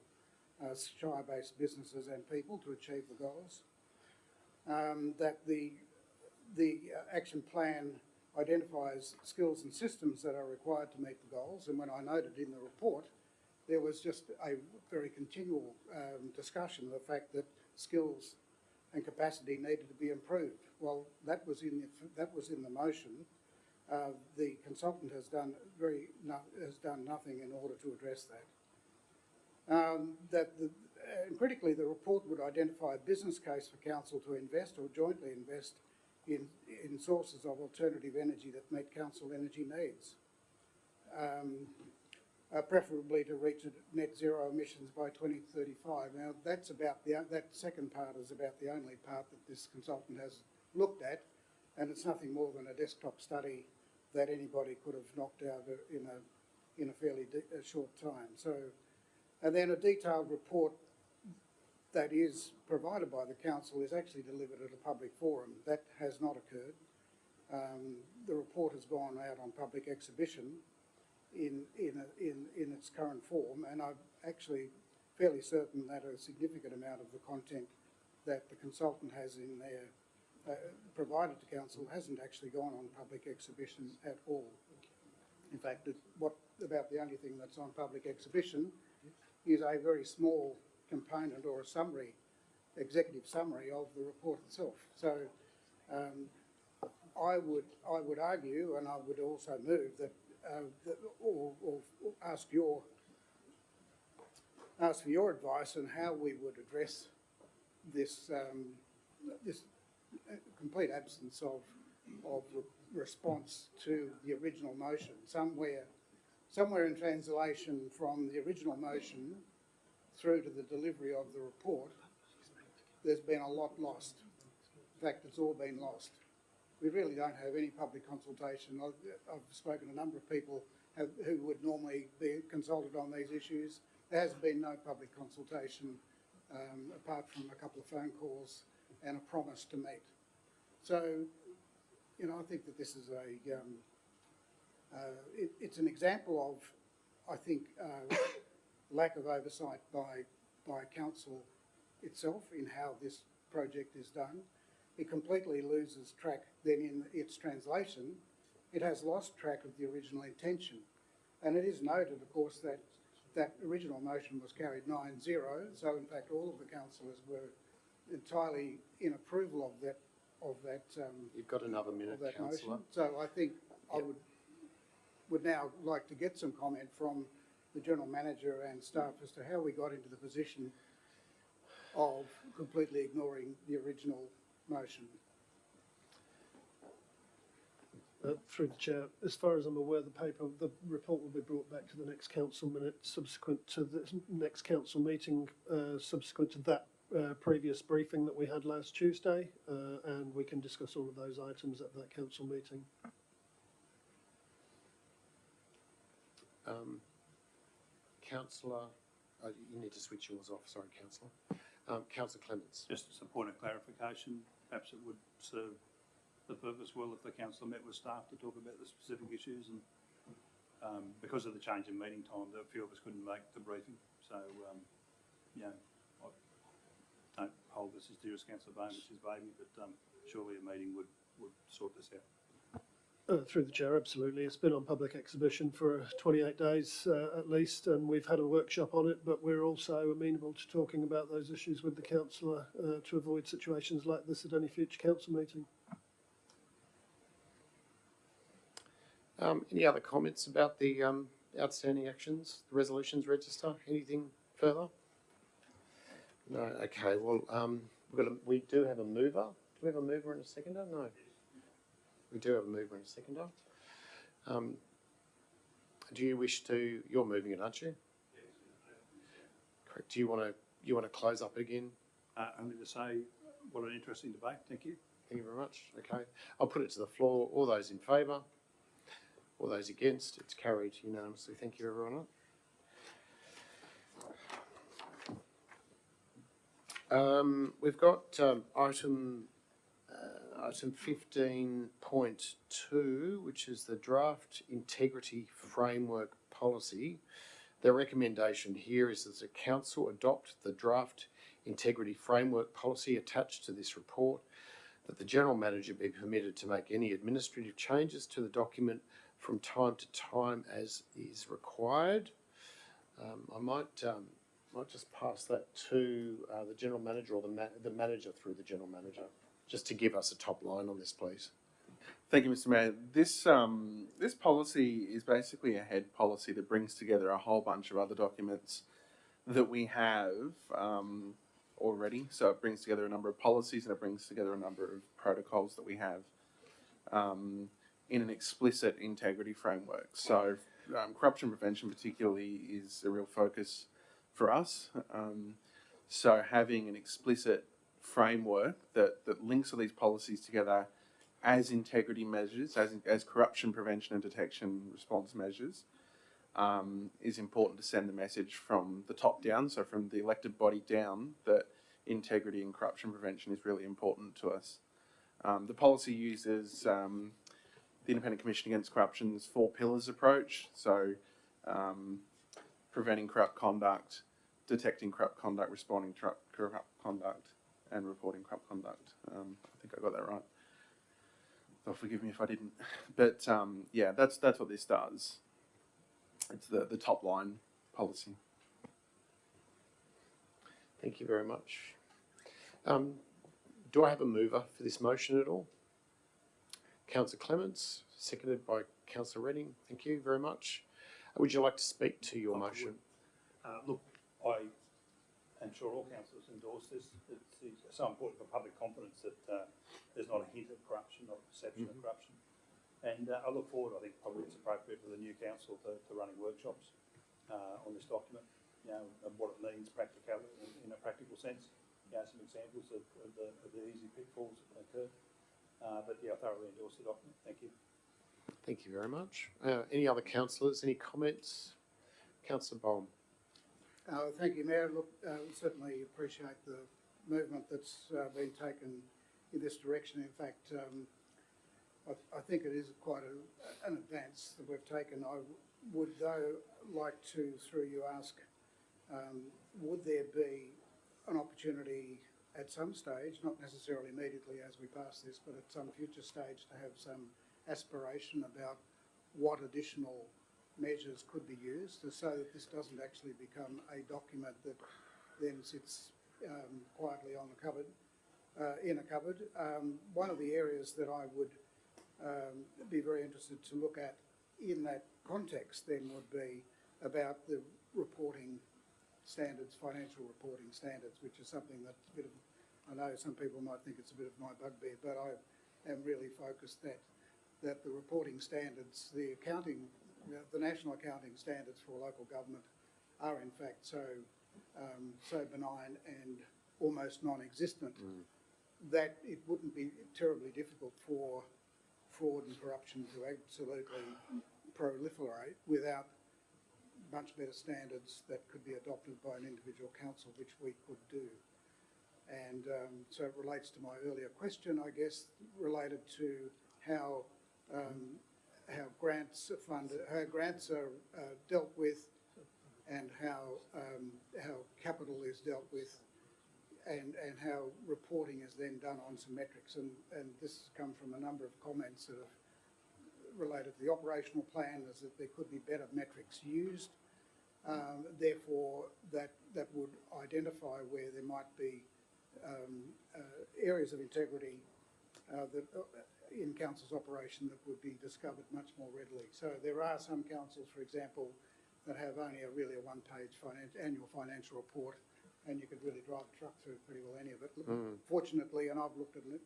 Shire-based businesses and people to achieve the goals. That the action plan identifies skills and systems that are required to meet the goals, and when I noted in the report, there was just a very continual discussion of the fact that skills and capacity needed to be improved. Well, that was in the motion, the consultant has done nothing in order to address that. And critically, the report would identify a business case for council to invest or jointly invest in sources of alternative energy that meet council energy needs. Preferably to reach net zero emissions by 2035. Now, that second part is about the only part that this consultant has looked at, and it's nothing more than a desktop study that anybody could have knocked out in a fairly short time. So, and then a detailed report that is provided by the council is actually delivered at a public forum. That has not occurred. The report has gone out on public exhibition in its current form, and I'm actually fairly certain that a significant amount of the content that the consultant has in there provided to council hasn't actually gone on public exhibition at all. In fact, about the only thing that's on public exhibition is a very small component or a summary, executive summary of the report itself. So I would argue, and I would also move that, or ask for your advice on how we would address this this complete absence of response to the original motion. Somewhere in translation from the original motion through to the delivery of the report, there's been a lot lost. In fact, it's all been lost. We really don't have any public consultation. I've spoken to a number of people who would normally be consulted on these issues. There has been no public consultation apart from a couple of phone calls and a promise to meet. So, you know, I think that this is it's an example of, I think, lack of oversight by council itself in how this project is done. It completely loses track then in its translation. It has lost track of the original intention. And it is noted, of course, that that original motion was carried 9-0. So in fact, all of the councillors were entirely in approval of that. You've got another minute, councillor. So I think I would now like to get some comment from the General Manager and staff as to how we got into the position of completely ignoring the original motion. Through the chair, as far as I'm aware, the report will be brought back to the next council minute subsequent to the next council meeting, subsequent to that previous briefing that we had last Tuesday, and we can discuss all of those items at that council meeting. Councillor, you need to switch yours off. Sorry, Councillor. Councillor Clements. Just as a point of clarification, perhaps it would serve the purpose well if the council met with staff to talk about the specific issues, and because of the change in meeting time, a few of us couldn't make the briefing. So, you know, I don't hold this as dear as Councillor Bone, it's his baby, but surely a meeting would sort this out. Through the chair, absolutely. It's been on public exhibition for 28 days at least, and we've had a workshop on it, but we're also amenable to talking about those issues with the councillor to avoid situations like this at any future council meeting. Any other comments about the outstanding actions, the resolutions register? Anything further? No. Okay. Well, we do have a mover. Do we have a mover and a seconder? No. We do have a mover and a seconder. Do you wish to? You're moving it, aren't you? Yes. Correct. Do you want to close up again? Only to say, what an interesting debate. Thank you. Thank you very much. Okay. I'll put it to the floor. All those in favour? All those against? It's carried unanimously. Thank you, everyone. We've got item 15.2, which is the draft integrity framework policy. The recommendation here is that the council adopt the draft integrity framework policy attached to this report, that the General Manager be permitted to make any administrative changes to the document from time to time as is required. I might just pass that to the General Manager or the Manager through the General Manager, just to give us a top line on this, please. Thank you, Mr. Mayor. This policy is basically a head policy that brings together a whole bunch of other documents that we have already. So it brings together a number of policies and it brings together a number of protocols that we have in an explicit integrity framework. So corruption prevention particularly is a real focus for us. So having an explicit framework that links all these policies together as integrity measures, as corruption prevention and detection response measures, is important to send the message from the top down, so from the elected body down, that integrity and corruption prevention is really important to us. The policy uses the Independent Commission Against Corruption's 4 pillars approach, so preventing corrupt conduct, detecting corrupt conduct, responding to corrupt conduct, and reporting corrupt conduct. I think I got that right. So forgive me if I didn't. But yeah, that's what this does. It's the top line policy. Thank you very much. Do I have a mover for this motion at all? Councillor Clements, seconded by Councillor Redding. Thank you very much. Would you like to speak to your motion? Look, I am sure all councillors endorse this. It's so important for public confidence that there's not a hint of corruption, not a perception of corruption. And I look forward, I think probably it's appropriate for the new council to running workshops on this document, you know, and what it means practically in a practical sense. You know, some examples of the easy pitfalls that can occur. But yeah, I thoroughly endorse the document. Thank you. Thank you very much. Any other councillors? Any comments? Councillor Bohm. Thank you, Mayor. Look, certainly appreciate the movement that's been taken in this direction. In fact, I think it is quite an advance that we've taken. I would, though, like to, through you, ask, would there be an opportunity at some stage, not necessarily immediately as we pass this, but at some future stage to have some aspiration about what additional measures could be used so that this doesn't actually become a document that then sits quietly on the cupboard, in a cupboard. One of the areas that I would be very interested to look at in that context then would be about the reporting standards, financial reporting standards, which is something that I know some people might think it's a bit of my bugbear, but I am really focused that the reporting standards, the national accounting standards for local government are in fact so benign and almost non-existent that it wouldn't be terribly difficult for fraud and corruption to absolutely proliferate without much better standards that could be adopted by an individual council, which we could do. And so it relates to my earlier question, I guess, related to how grants are funded, how grants are dealt with, and how capital is dealt with, and how reporting is then done on some metrics. And this has come from a number of comments that have related to the operational plan, is that there could be better metrics used. Therefore, that would identify where there might be areas of integrity that in council's operation that would be discovered much more readily. So there are some councils, for example, that have only a one-page annual financial report, and you could really drive a truck through pretty well any of it. Fortunately, and I've looked at it,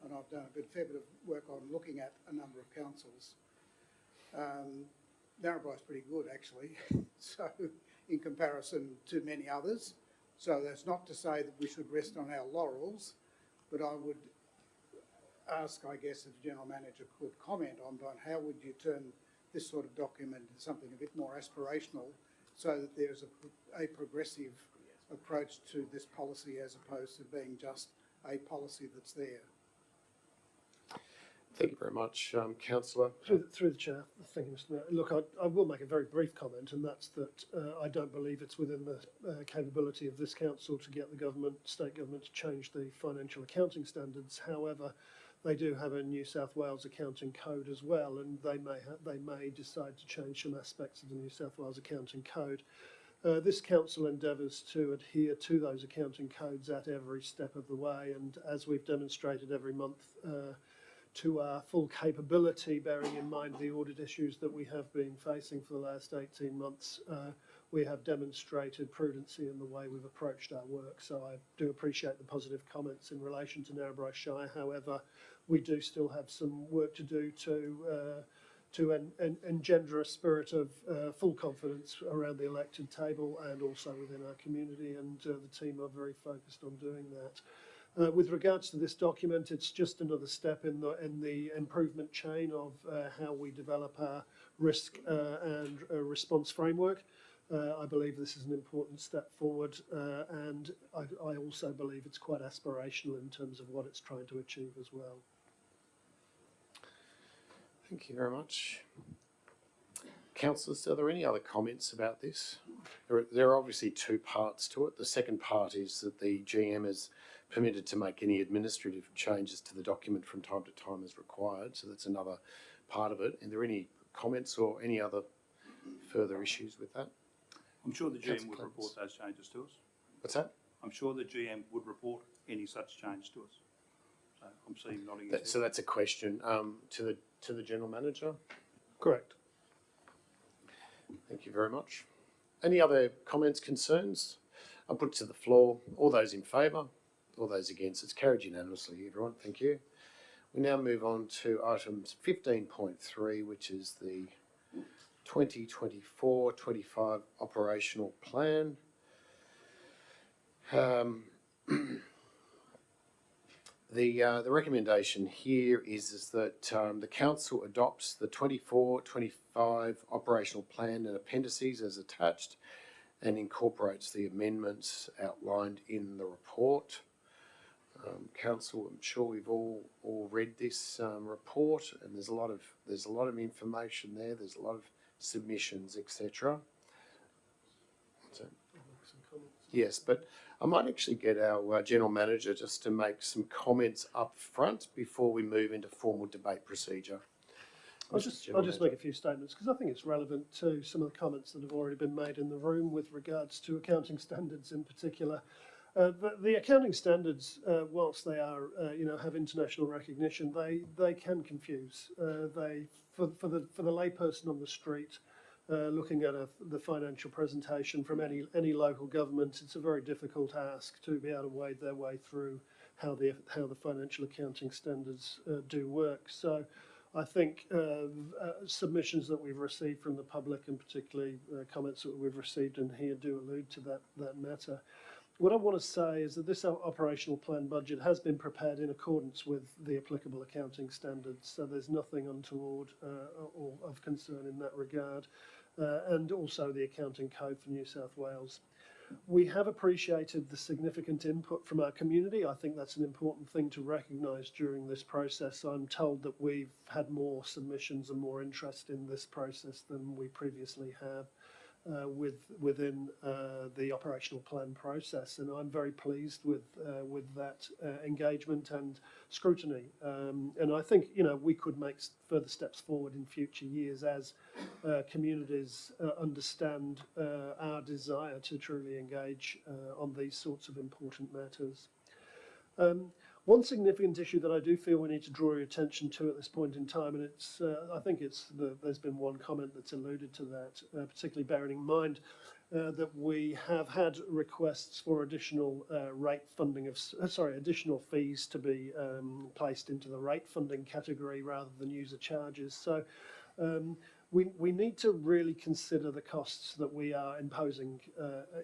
and I've done a fair bit of work on looking at a number of councils. Narrabri's pretty good, actually, so in comparison to many others. So that's not to say that we should rest on our laurels, but I would ask, I guess, if the General Manager could comment on how would you turn this sort of document into something a bit more aspirational so that there's a progressive approach to this policy as opposed to being just a policy that's there. Thank you very much, Councillor. Through the chair, thank you, Mr. Mayor. Look, I will make a very brief comment, and that's that I don't believe it's within the capability of this council to get the state government to change the financial accounting standards. However, they do have a New South Wales accounting code as well, and they may decide to change some aspects of the New South Wales accounting code. This council endeavours to adhere to those accounting codes at every step of the way, and as we've demonstrated every month, to our full capability, bearing in mind the audit issues that we have been facing for the last 18 months, we have demonstrated prudency in the way we've approached our work. So I do appreciate the positive comments in relation to Narrabri Shire. However, we do still have some work to do to engender a spirit of full confidence around the elected table and also within our community, and the team are very focused on doing that. With regards to this document, it's just another step in the improvement chain of how we develop our risk and response framework. I believe this is an important step forward, and I also believe it's quite aspirational in terms of what it's trying to achieve as well. Thank you very much. Councillors, are there any other comments about this? There are obviously two parts to it. The second part is that the GM is permitted to make any administrative changes to the document from time to time as required, so that's another part of it. Are there any comments or any other further issues with that? I'm sure the GM would report those changes to us. What's that? I'm sure the GM would report any such change to us. So I'm seeing nodding. So that's a question to the General Manager? Correct. Thank you very much. Any other comments, concerns? I'll put it to the floor. All those in favour? All those against? It's carried unanimously, everyone. Thank you. We now move on to item 15.3, which is the 2024-25 operational plan. The recommendation here is that the council adopts the 24-25 operational plan and appendices as attached and incorporates the amendments outlined in the report. Council, I'm sure we've all read this report, and there's a lot of information there. There's a lot of submissions, etc. So, yes, but I might actually get our General Manager just to make some comments up front before we move into formal debate procedure. I'll just make a few statements because I think it's relevant to some of the comments that have already been made in the room with regards to accounting standards in particular. The accounting standards, whilst they are, have international recognition, they can confuse. For the layperson on the street, looking at the financial presentation from any local government, it's a very difficult ask to be able to wade their way through how the financial accounting standards do work. So I think submissions that we've received from the public, and particularly comments that we've received in here, do allude to that matter. What I want to say is that this operational plan budget has been prepared in accordance with the applicable accounting standards, so there's nothing untoward or of concern in that regard, and also the accounting code for New South Wales. We have appreciated the significant input from our community. I think that's an important thing to recognise during this process. I'm told that we've had more submissions and more interest in this process than we previously have. Within the operational plan process, and I'm very pleased with that engagement and scrutiny. And I think we could make further steps forward in future years as communities understand our desire to truly engage on these sorts of important matters. One significant issue that I do feel we need to draw your attention to at this point in time, and I think there's been one comment that's alluded to that, particularly bearing in mind that we have had requests for additional additional fees to be placed into the rate funding category rather than user charges. So we need to really consider the costs that we are imposing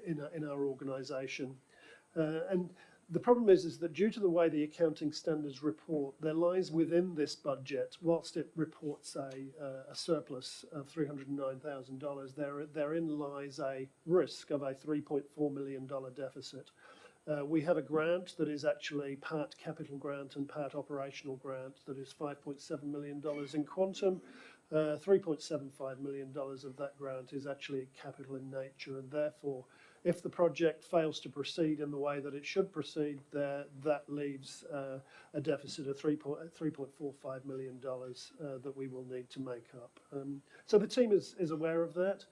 in our organisation, and the problem is that due to the way the accounting standards report, there lies within this budget, whilst it reports a surplus of $309,000, therein lies a risk of a $3.4 million deficit. We have a grant that is actually part capital grant and part operational grant that is $5.7 million in quantum. $3.75 million of that grant is actually capital in nature, and therefore if the project fails to proceed in the way that it should proceed, that leaves a deficit of $3.45 million that we will need to make up. So the team is aware of that.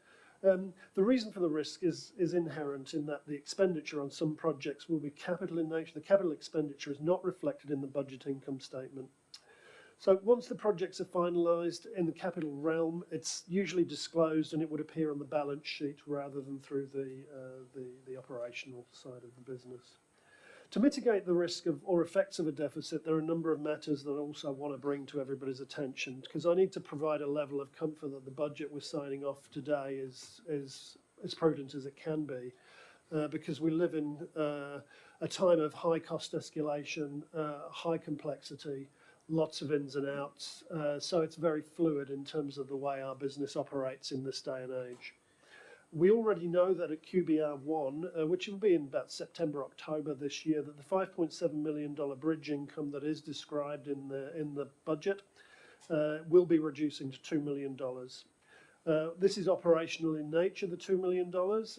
The reason for the risk is inherent in that the expenditure on some projects will be capital in nature. The capital expenditure is not reflected in the budget income statement. So once the projects are finalised in the capital realm, it's usually disclosed and it would appear on the balance sheet rather than through the operational side of the business. To mitigate the risk of or effects of a deficit, there are a number of matters that I also want to bring to everybody's attention, because I need to provide a level of comfort that the budget we're signing off today is as prudent as it can be, because we live in a time of high cost escalation, high complexity, lots of ins and outs, so it's very fluid in terms of the way our business operates in this day and age. We already know that at QBR1, which will be in about September, October this year, that the $5.7 million bridge income that is described in the budget will be reducing to $2 million. This is operational in nature, the $2 million,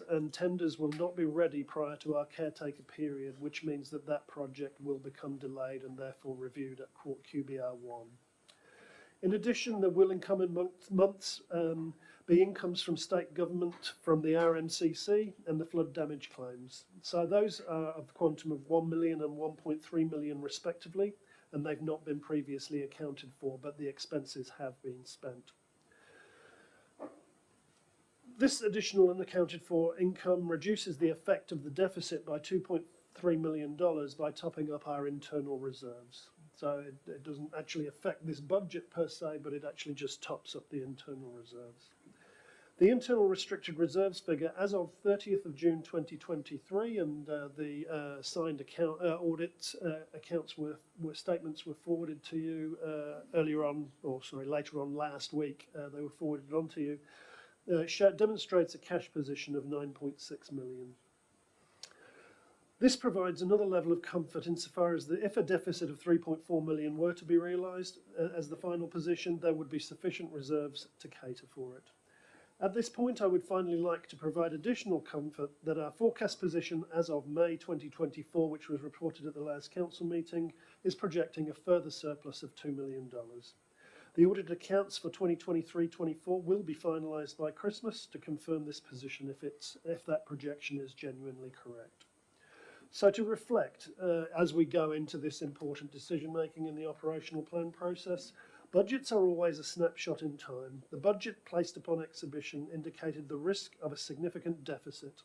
and tenders will not be ready prior to our caretaker period, which means that that project will become delayed and therefore reviewed at QBR1. In addition, there will in coming months be incomes from state government, from the RMCC and the flood damage claims. So those are of the quantum of 1 million and 1.3 million respectively, and they've not been previously accounted for, but the expenses have been spent. This additional unaccounted for income reduces the effect of the deficit by $2.3 million by topping up our internal reserves. So it doesn't actually affect this budget per se, but it actually just tops up the internal reserves. The internal restricted reserves figure as of 30th of June 2023, and the signed account audit accounts statements were forwarded to you later on last week. They were forwarded on to you. Demonstrates a cash position of 9.6 million. This provides another level of comfort insofar as if a deficit of 3.4 million were to be realised as the final position, there would be sufficient reserves to cater for it. At this point, I would finally like to provide additional comfort that our forecast position as of May 2024, which was reported at the last council meeting, is projecting a further surplus of $2 million. The audited accounts for 2023-24 will be finalised by Christmas to confirm this position if that projection is genuinely correct. So to reflect, as we go into this important decision making in the operational plan process, budgets are always a snapshot in time. The budget placed upon exhibition indicated the risk of a significant deficit.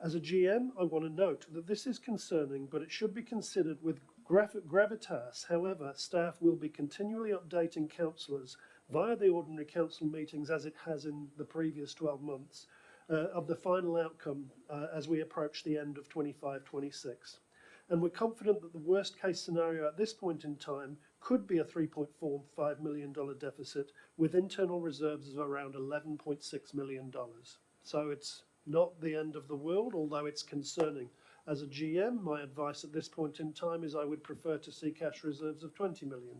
As a GM, I want to note that this is concerning, but it should be considered with gravitas. However, staff will be continually updating councillors via the ordinary council meetings, as it has in the previous 12 months, of the final outcome as we approach the end of 25-26. And we're confident that the worst case scenario at this point in time could be a $3.45 million deficit with internal reserves of around $11.6 million. So it's not the end of the world, although it's concerning. As a GM, my advice at this point in time is I would prefer to see cash reserves of $20 million.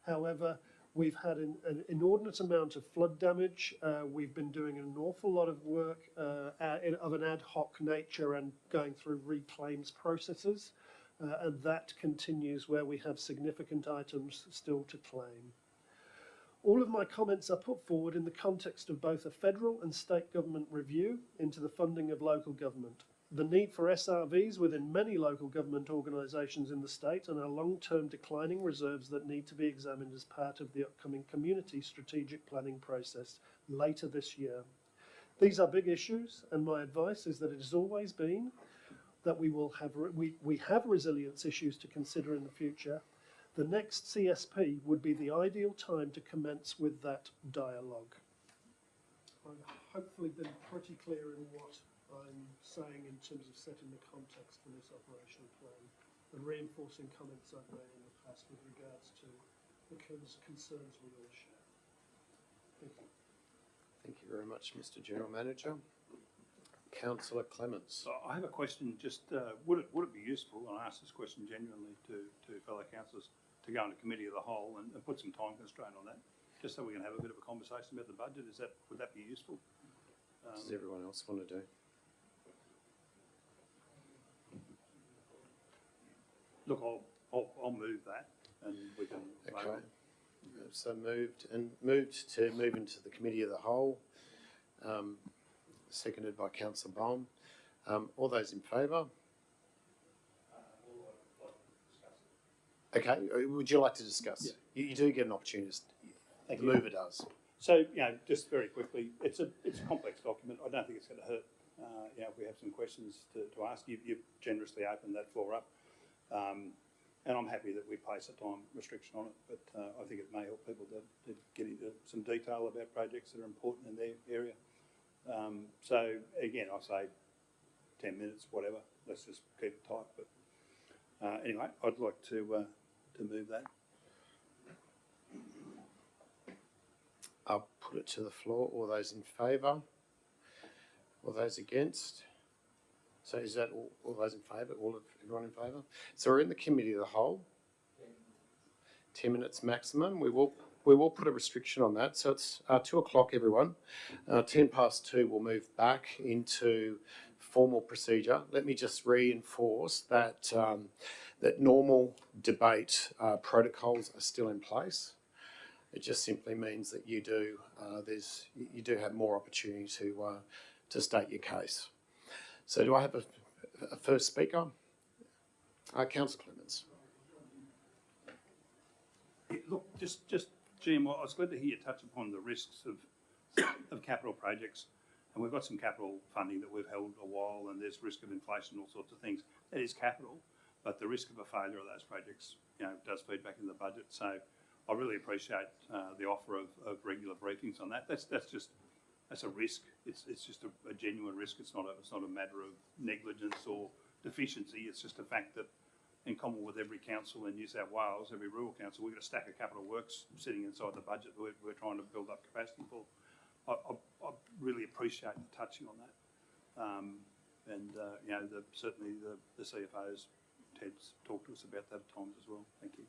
However, we've had an inordinate amount of flood damage. We've been doing an awful lot of work of an ad hoc nature and going through reclaims processes, and that continues where we have significant items still to claim. All of my comments are put forward in the context of both a federal and state government review into the funding of local government, the need for SRVs within many local government organisations in the state, and our long-term declining reserves that need to be examined as part of the upcoming community strategic planning process later this year. These are big issues, and my advice is that it has always been that we have resilience issues to consider in the future. The next CSP would be the ideal time to commence with that dialogue. I've hopefully been pretty clear in what I'm saying in terms of setting the context for this operational plan and reinforcing comments I've made in the past with regards to the concerns we all share. Thank you. Thank you very much, Mr. General Manager. Councillor Clements. So I have a question. Just would it be useful, and I ask this question genuinely to fellow councillors, to go into committee of the whole and put some time constraint on that, just so we can have a bit of a conversation about the budget? Would that be useful? Does everyone else want to do? Look, I'll move that, and we can. Okay. So moved to move into the committee of the whole. Seconded by Councillor Baum. All those in favour? Okay, would you like to discuss? You do get an opportunity. Thank The you. mover does. So, just very quickly, it's a complex document. I don't think it's going to hurt, if we have some questions to ask. You've generously opened that floor up. And I'm happy that we place a time restriction on it, but I think it may help people to get into some detail about projects that are important in their area. So again, I say 10 minutes, whatever. Let's just keep it tight. But anyway, I'd like to move that. I'll put it to the floor. All those in favour? All those against? So is that all those in favour? Everyone in favour? So we're in the committee of the whole. 10 minutes maximum. We will put a restriction on that. So it's 2 o'clock, everyone. 2 we'll move back into formal procedure. Let me just reinforce that that normal debate protocols are still in place. It just simply means that you do have more opportunity to state your case. So do I have a first speaker? Councillor Clements. Yeah, look, just Jim, I was glad to hear you touch upon the risks of capital projects. And we've got some capital funding that we've held a while, and there's risk of inflation, all sorts of things. That is capital, but the risk of a failure of those projects, does feed back in the budget. So I really appreciate the offer of regular briefings on that. That's a risk. It's just a genuine risk. It's not a matter of negligence or deficiency. It's just a fact that, in common with every council in New South Wales, every rural council, we've got a stack of capital works sitting inside the budget that we're trying to build up capacity for. I really appreciate the touching on that. Certainly the CFOs, Ted's talked to us about that at times as well. Thank you.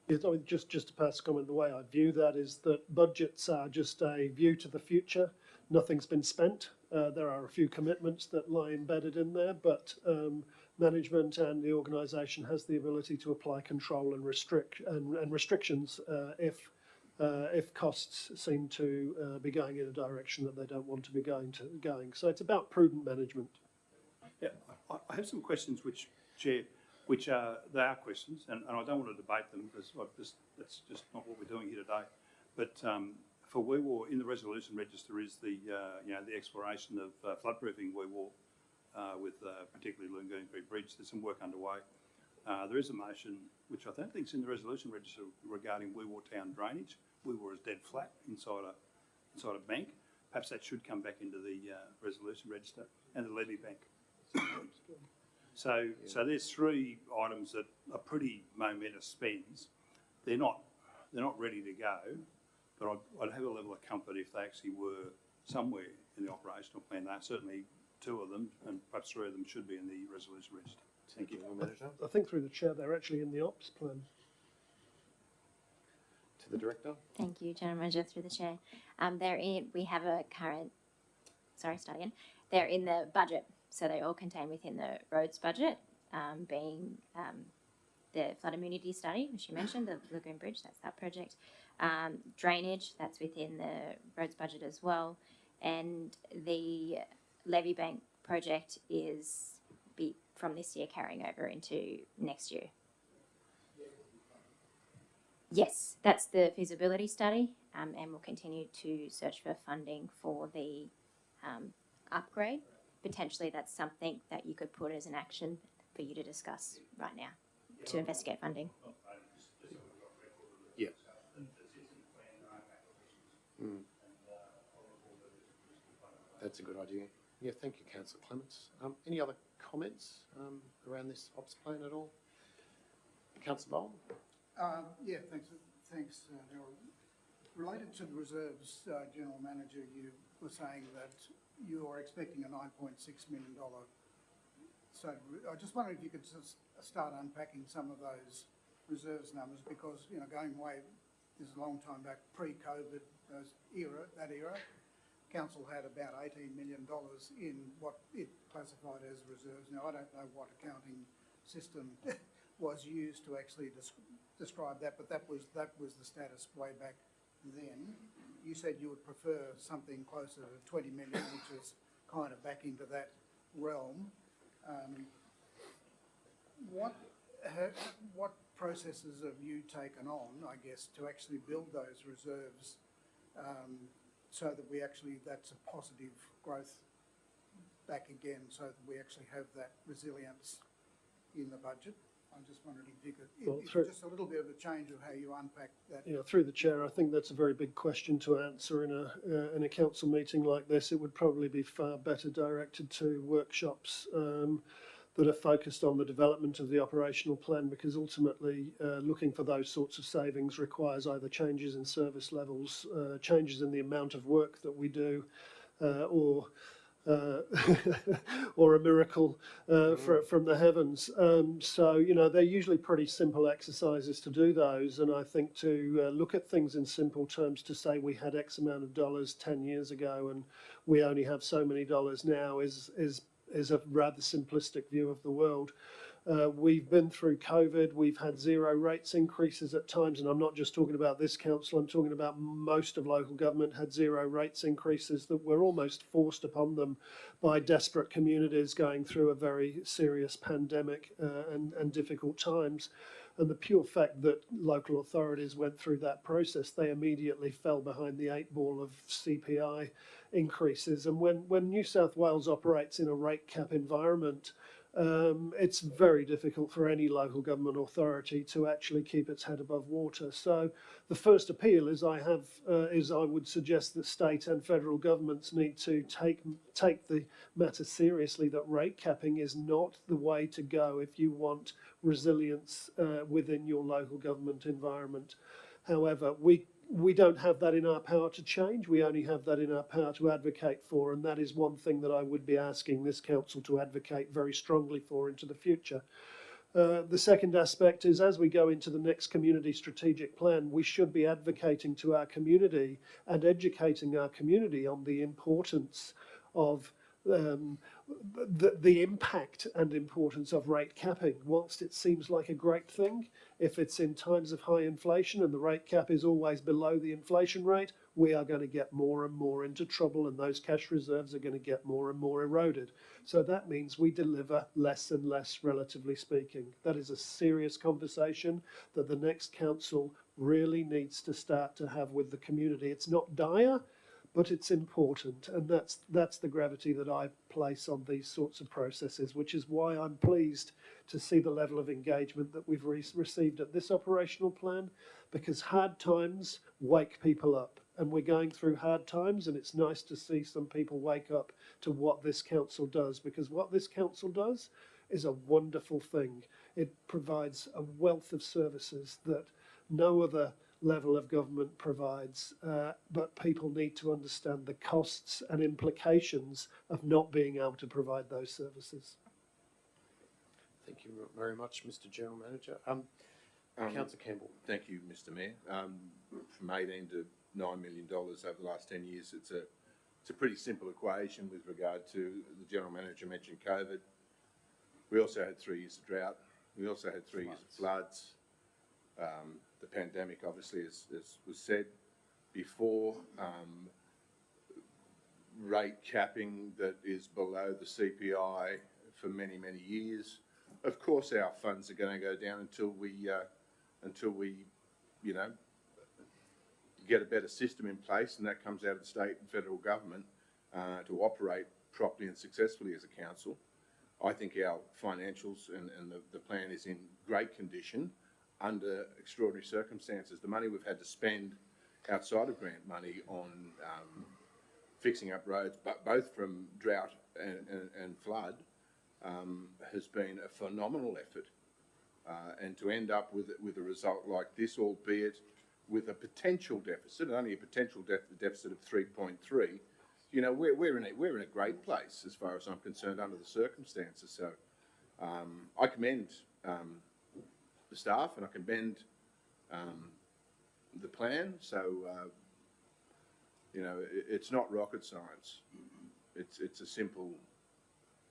Yes, I mean, just to pass a comment, the way I view that is that budgets are just a view to the future. Nothing's been spent. There are a few commitments that lie embedded in there, but management and the organisation has the ability to apply control and restrictions if costs seem to be going in a direction that they don't want to be going. So it's about prudent management. Yeah, I have some questions, Chair, they are questions, and I don't want to debate them because that's just not what we're doing here today. But for Wee Waa, in the resolution register is the exploration of floodproofing Wee Waa with particularly Loongoonbury Bridge. There's some work underway. There is a motion which I don't think is in the resolution register regarding Wee Waa town drainage. Wee Waa is dead flat inside a bank. Perhaps that should come back into the resolution register, and the levy bank. So there's 3 items that are pretty momentous spends. They're not ready to go, but I'd have a level of comfort if they actually were somewhere in the operational plan. They're certainly 2 of them, and perhaps 3 of them should be in the resolution register. Thank you. I think through the chair, they're actually in the ops plan. To the director. Thank you, General Manager, through the chair. We have a current. Sorry, start again. They're in the budget. So they all contain within the roads budget, being the flood immunity study, which you mentioned, the Lagoon Bridge, that's that project. Drainage, that's within the roads budget as well. And the levy bank project is from this year carrying over into next year. Yes, that's the feasibility study, and we'll continue to search for funding for the upgrade. Potentially that's something that you could put as an action for you to discuss right now to investigate funding. Yeah. That's a good idea. Yeah, thank you, Councillor Clements. Any other comments around this ops plan at all? Councillor Bowen? Yeah, thanks, Harold. Related to the reserves, General Manager, you were saying that you are expecting a $9.6 million. So I just wondered if you could just start unpacking some of those reserves numbers, because going way, this is a long time back, pre-COVID, that era, council had about $18 million in what it classified as reserves. Now I don't know what accounting system was used to actually describe that, but that was the status way back then. You said you would prefer something closer to 20 million, which is kind of back into that realm. What processes have you taken on, I guess, to actually build those reserves so that we actually, that's a positive growth back again, so that we actually have that resilience in the budget? I'm just wondering if you could, Well, just a little bit of a change of how you unpack that. Yeah, through the chair, I think that's a very big question to answer in a council meeting like this. It would probably be far better directed to workshops that are focused on the development of the operational plan, because ultimately looking for those sorts of savings requires either changes in service levels, changes in the amount of work that we do, or or a miracle from the heavens. So, you know, they're usually pretty simple exercises to do those. And I think to look at things in simple terms, to say we had X amount of dollars 10 years ago and we only have so many dollars now is a rather simplistic view of the world. We've been through COVID, we've had zero rates increases at times, and I'm not just talking about this council, I'm talking about most of local government had zero rates increases that were almost forced upon them by desperate communities going through a very serious pandemic and difficult times. And the pure fact that local authorities went through that process, they immediately fell behind the 8 ball of CPI increases. And when New South Wales operates in a rate cap environment, it's very difficult for any local government authority to actually keep its head above water. So the first appeal is I would suggest that state and federal governments need to take the matter seriously, that rate capping is not the way to go if you want resilience within your local government environment. However, we don't have that in our power to change. We only have that in our power to advocate for, and that is one thing that I would be asking this council to advocate very strongly for into the future. The second aspect is, as we go into the next community strategic plan, we should be advocating to our community and educating our community on the importance of the impact and importance of rate capping. Whilst it seems like a great thing, if it's in times of high inflation and the rate cap is always below the inflation rate, we are going to get more and more into trouble, and those cash reserves are going to get more and more eroded. So that means we deliver less and less, relatively speaking. That is a serious conversation that the next council really needs to start to have with the community. It's not dire, but it's important, and that's the gravity that I place on these sorts of processes, which is why I'm pleased to see the level of engagement that we've received at this operational plan, because hard times wake people up, and we're going through hard times, and it's nice to see some people wake up to what this council does, because what this council does is a wonderful thing. It provides a wealth of services that no other level of government provides, but people need to understand the costs and implications of not being able to provide those services. Thank you very much, Mr. General Manager. Councillor Campbell. Thank you, Mr. Mayor. From 18 to $9 million over the last 10 years, it's a pretty simple equation with regard to the General Manager mentioned COVID. We also had 3 years of drought. We also had 3 years of floods. The pandemic, obviously, as was said before, rate capping that is below the CPI for many, many years. Of course, our funds are going to go down until we, you know, get a better system in place, and that comes out of the state and federal government to operate properly and successfully as a council. I think our financials and the plan is in great condition under extraordinary circumstances. The money we've had to spend outside of grant money on fixing up roads, but both from drought and flood, has been a phenomenal effort. And to end up with a result like this, albeit with a potential deficit, only a potential deficit of 3.3, you know, we're in a great place as far as I'm concerned under the circumstances. So I commend the staff, and I commend the plan. So you know, it's not rocket science. It's a simple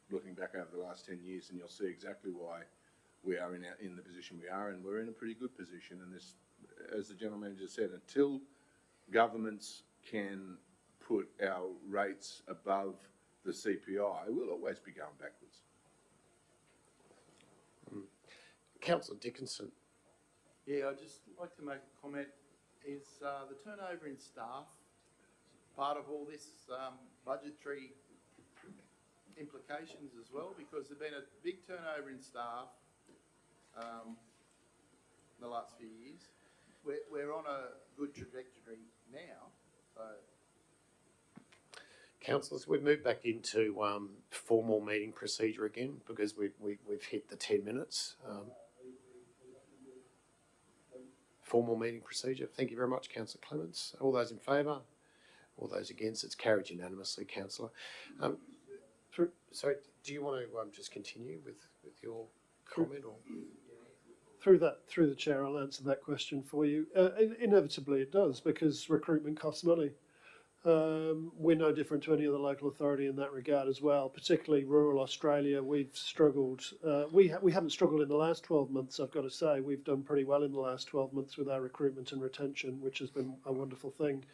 looking back over the last 10 years, and you'll see exactly why we are in the position we are, and we're in a pretty good position. And this, as the General Manager said, until governments can put our rates above the CPI, we'll always be going backwards. Councillor Dickinson. Yeah, I'd just like to make a comment. Is the turnover in staff part of all this budgetary implications as well? Because there's been a big turnover in staff the last few years. We're on a good trajectory now, so. Councillors, we've moved back into formal meeting procedure again because we've hit the 10 minutes. Formal meeting procedure. Thank you very much, Councillor Clements. All those in favour? All those against? It's carried unanimously, Councillor. Sorry, do you want to just continue with your comment? Or? Through the chair, I'll answer that question for you. Inevitably it does, because recruitment costs money. We're no different to any other local authority in that regard as well, particularly rural Australia. We've struggled. We haven't struggled in the last 12 months, I've got to say. We've done pretty well in the last 12 months with our recruitment and retention, which has been a wonderful thing.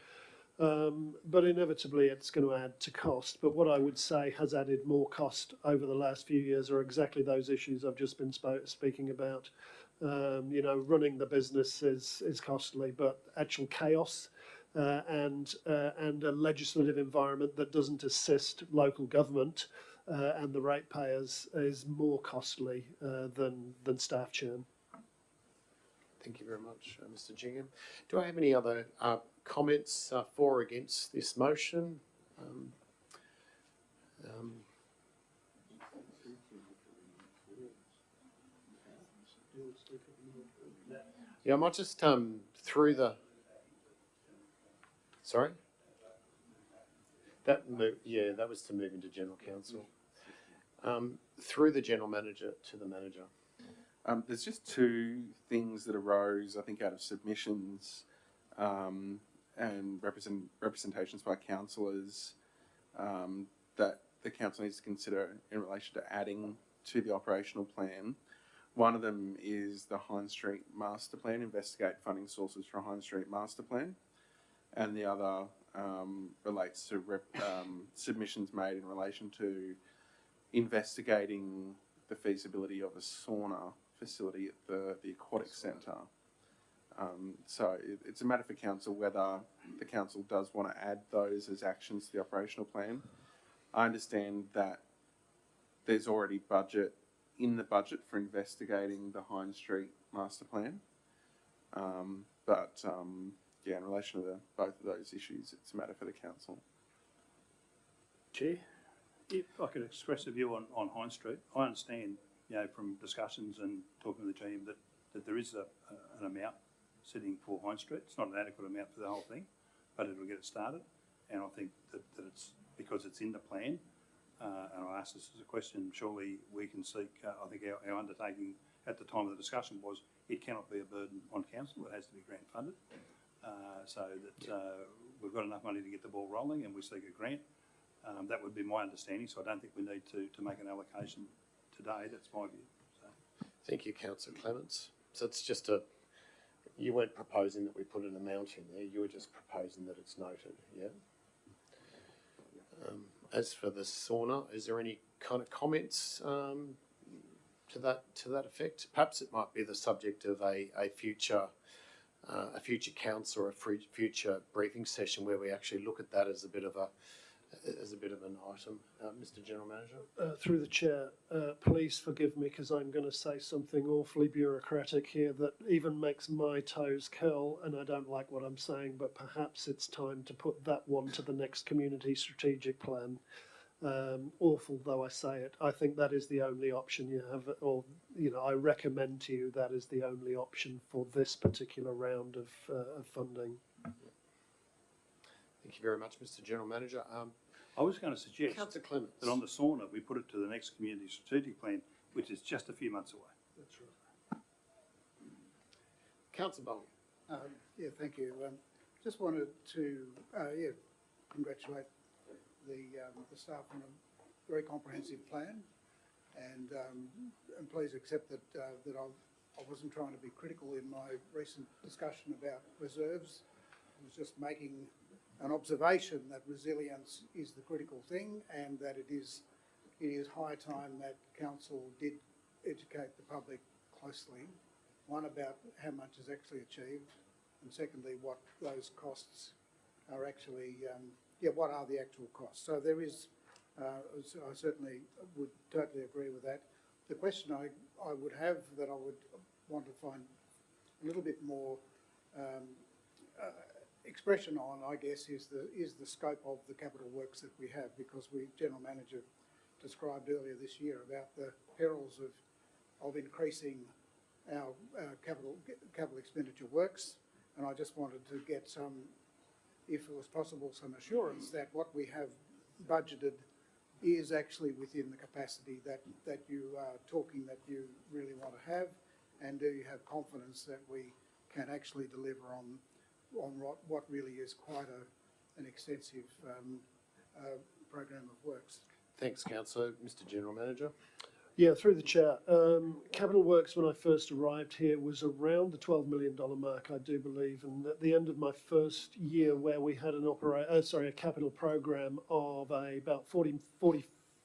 But inevitably it's going to add to cost. But what I would say has added more cost over the last few years are exactly those issues I've just been speaking about. You know, running the business is costly, but actual chaos and a legislative environment that doesn't assist local government and the ratepayers is more costly than staff churn. Thank you very much, Mr. Gingham. Do I have any other comments for or against this motion? Yeah, I might just through the. Sorry. That was to move into general counsel. Through the general manager to the manager. There's just two things that arose, I think, out of submissions and representations by councillors that the council needs to consider in relation to adding to the operational plan. One of them is the Hine Street Master Plan, investigate funding sources for a Hine Street Master Plan. And the other relates to submissions made in relation to investigating the feasibility of a sauna facility at the aquatic centre. So it's a matter for council whether the council does want to add those as actions to the operational plan. I understand that there's already budget in the budget for investigating the Hine Street Master Plan. Yeah, in relation to both of those issues, it's a matter for the council. Chair, if I could express a view on Hine Street, I understand, you know, from discussions and talking to the team that there is an amount sitting for Hine Street. It's not an adequate amount for the whole thing, but it'll get it started. And I think that it's because it's in the plan. And I asked this as a question, surely we can seek, I think our undertaking at the time of the discussion was it cannot be a burden on council, it has to be grant funded. So that we've got enough money to get the ball rolling and we seek a grant. That would be my understanding, so I don't think we need to make an allocation today, that's my view. So. Thank you, Councillor Clements. So it's just you weren't proposing that we put an amount in there, you were just proposing that it's noted, yeah? As for the sauna, is there any kind of comments to that effect? Perhaps it might be the subject of a future council or a future briefing session where we actually look at that as a bit of an item. Mr. General Manager. Through the chair, please forgive me because I'm going to say something awfully bureaucratic here that even makes my toes curl, and I don't like what I'm saying, but perhaps it's time to put that one to the next community strategic plan. Awful though I say it, I think that is the only option you have, or I recommend to you that is the only option for this particular round of funding. Thank you very much, Mr. General Manager. I was going to suggest Councillor Clements. that on the sauna we put it to the next community strategic plan, which is just a few months away. That's right. Councillor Bowen. Yeah, thank you. Just wanted to congratulate the staff on a very comprehensive plan, and please accept that I wasn't trying to be critical in my recent discussion about reserves. I was just making an observation that resilience is the critical thing, and that it is high time that council did educate the public closely One, about how much is actually achieved, and secondly, what those costs are actually, what are the actual costs? So there is, I certainly would totally agree with that. The question I would have that I would want to find a little bit more expression on, I guess, is the scope of the capital works that we have, because General Manager described earlier this year about the perils of increasing our capital expenditure works, and I just wanted to get some, if it was possible, some assurance that what we have budgeted is actually within the capacity that you are talking that you really want to have, and do you have confidence that we can actually deliver on what really is quite an extensive program of works. Thanks, Councillor. Mr. General Manager. Yeah, through the chair. Capital Works, when I first arrived here, was around the $12 million mark, I do believe. And at the end of my first year, where we had a capital program of about $40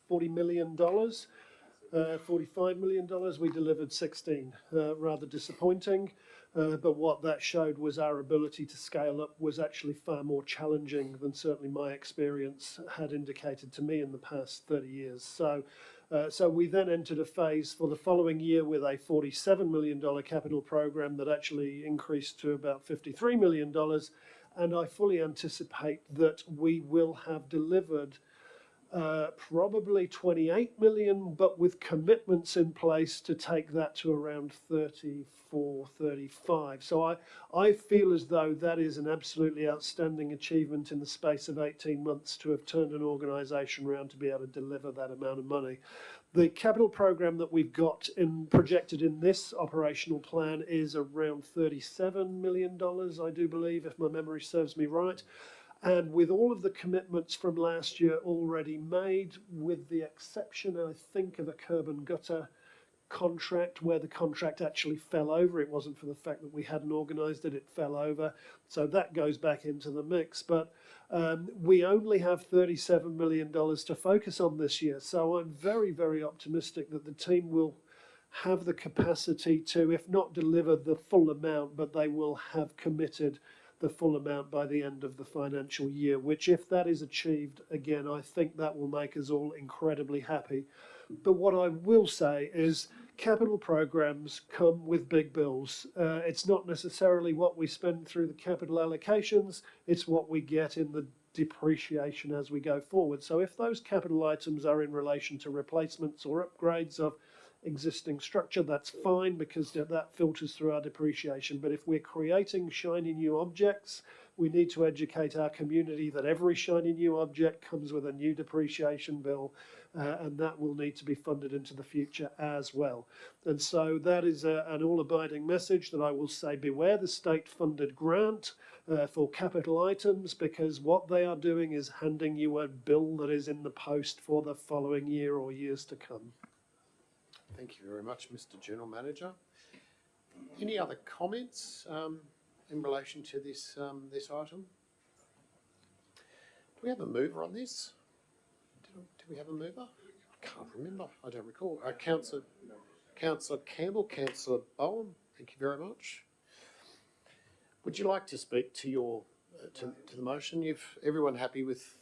million, $45 million, we delivered 16. Rather disappointing. But what that showed was our ability to scale up was actually far more challenging than certainly my experience had indicated to me in the past 30 years. So we then entered a phase for the following year with a $47 million capital program that actually increased to about $53 million. And I fully anticipate that we will have delivered probably 28 million, but with commitments in place to take that to around 34, 35. So I feel as though that is an absolutely outstanding achievement in the space of 18 months to have turned an organisation around to be able to deliver that amount of money. The capital program that we've got projected in this operational plan is around $37 million, I do believe, if my memory serves me right. And with all of the commitments from last year already made, with the exception, I think, of a curb and gutter contract where the contract actually fell over. It wasn't for the fact that we hadn't organised it, it fell over. So that goes back into the mix. But we only have $37 million to focus on this year. So I'm very, very optimistic that the team will have the capacity to, if not deliver the full amount, but they will have committed the full amount by the end of the financial year, which, if that is achieved, again, I think that will make us all incredibly happy. But what I will say is capital programs come with big bills. It's not necessarily what we spend through the capital allocations, it's what we get in the depreciation as we go forward. So if those capital items are in relation to replacements or upgrades of existing structure, that's fine, because that filters through our depreciation. But if we're creating shiny new objects, we need to educate our community that every shiny new object comes with a new depreciation bill, and that will need to be funded into the future as well. And so that is an all-abiding message that I will say, beware the state-funded grant for capital items, because what they are doing is handing you a bill that is in the post for the following year or years to come. Thank you very much, Mr. General Manager. Any other comments in relation to this this item? Do we have a mover on this? Do we have a mover? I can't remember. I don't recall. Councillor Campbell, Councillor Bowen. Thank you very much. Would you like to speak to your to the motion? Everyone happy with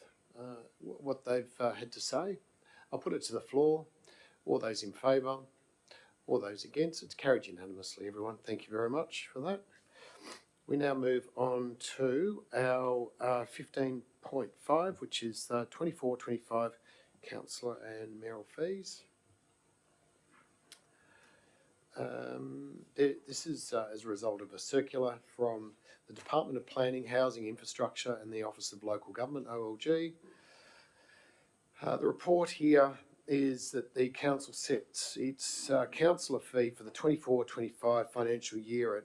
what they've had to say? I'll put it to the floor. All those in favour? All those against? It's carried unanimously, everyone. Thank you very much for that. We now move on to our 15.5, which is 24-25 councillor and mayoral fees. This is as a result of a circular from the Department of Planning, Housing, Infrastructure and the Office of Local Government, OLG. The report here is that the council sets its councillor fee for the 24-25 financial year at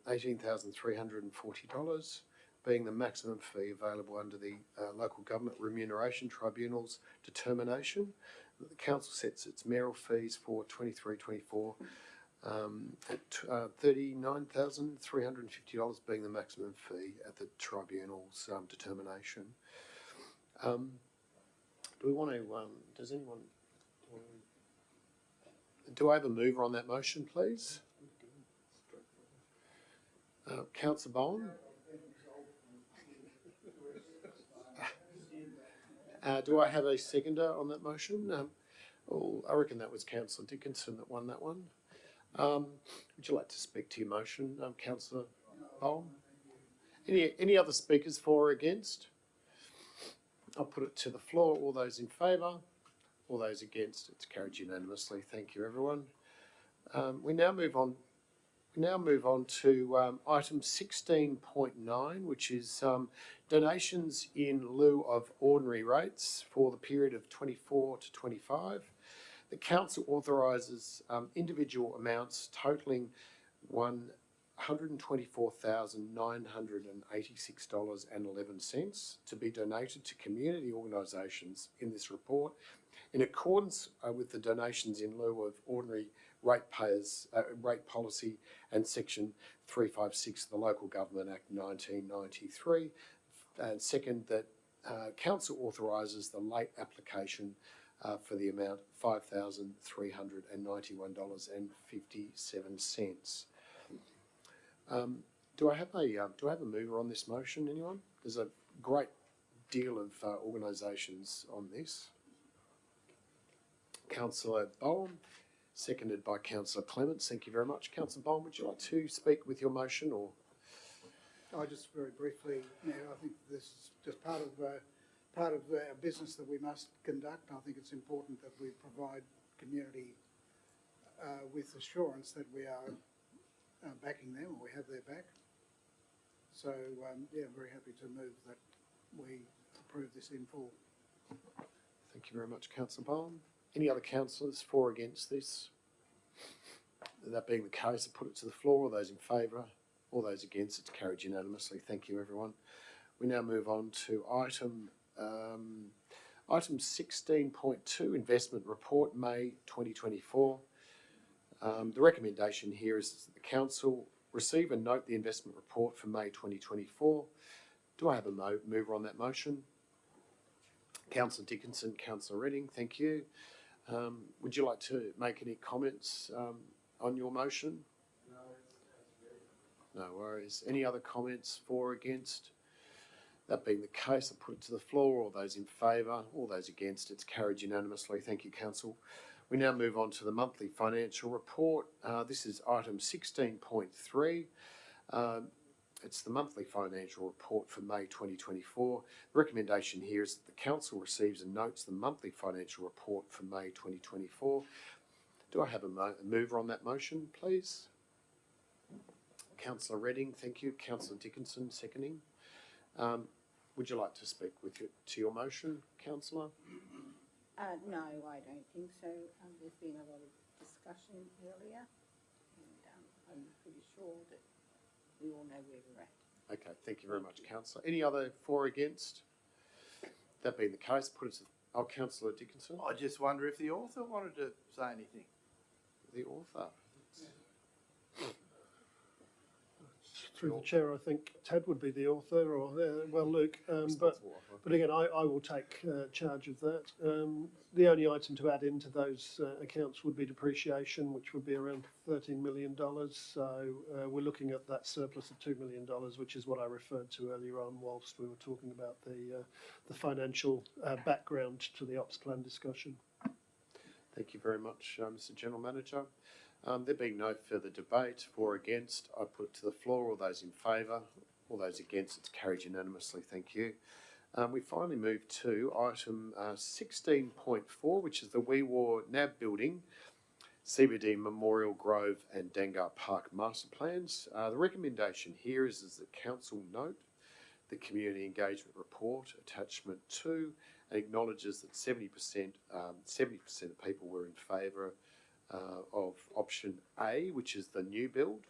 $18,340, being the maximum fee available under the Local Government Remuneration Tribunal's determination. The council sets its mayoral fees for 23-24 at $39,350, being the maximum fee at the tribunal's determination. Do we want to? Does anyone? Do I have a mover on that motion, please? Councillor Bowen? Do I have a seconder on that motion? I reckon that was Councillor Dickinson that won that one. Would you like to speak to your motion, Councillor Bowen? Any other speakers for or against? I'll put it to the floor. All those in favour? All those against? It's carried unanimously. Thank you, everyone. We now move on to item 16.9, which is donations in lieu of ordinary rates for the period of 24 to 25. The council authorises individual amounts totalling $124,986.11 to be donated to community organisations in this report, in accordance with the donations in lieu of ordinary ratepayers rate policy and section 356 of the Local Government Act 1993. And second, that council authorises the late application for the amount $5,391.57. Do I have a mover on this motion? Anyone? There's a great deal of organisations on this. Councillor Bowen, seconded by Councillor Clements. Thank you very much. Councillor Bowen, would you like to speak with your motion, or? I just very briefly, Mayor, I think this is just part of our business that we must conduct. I think it's important that we provide community with assurance that we are backing them, or we have their back. So, yeah, I'm very happy to move that we approve this in full. Thank you very much, Councillor Bowen. Any other councillors for or against this? That being the case, I put it to the floor. All those in favour? All those against? It's carried unanimously. Thank you, everyone. We now move on to item 16.2, Investment Report, May 2024. The recommendation here is that the council receive and note the investment report for May 2024. Do I have a mover on that motion? Councillor Dickinson, Councillor Redding, thank you. Would you like to make any comments on your motion? No worries. Any other comments for or against? That being the case, I put it to the floor. All those in favour, all those against, it's carried unanimously. Thank you, Council. We now move on to the monthly financial report. This is item 16.3. It's the monthly financial report for May 2024. The recommendation here is that the council receives and notes the monthly financial report for May 2024. Do I have a mover on that motion, please? Councillor Redding, thank you. Councillor Dickinson, seconding. Would you like to speak to your motion, Councillor? No, I don't think so. There's been a lot of discussion earlier, and I'm pretty sure that we all know where we're at. Okay, thank you very much, Councillor. Any other for or against? That being the case, put it to Councillor Dickinson. I just wonder if the author wanted to say anything. The author. Through the chair, I think Ted would be the author, or Luke. But again, I will take charge of that. The only item to add into those accounts would be depreciation, which would be around $13 million. So we're looking at that surplus of $2 million, which is what I referred to earlier on, whilst we were talking about the financial background to the ops plan discussion. Thank you very much, Mr. General Manager. There being no further debate, for or against, I put it to the floor. All those in favour, all those against, it's carried unanimously. Thank you. We finally move to item 16.4, which is the Wee Waa NAB building, CBD Memorial Grove and Dangar Park master plans. The recommendation here is that council note the community engagement report attachment 2 and acknowledges that 70% of people were in favour of option A, which is the new build,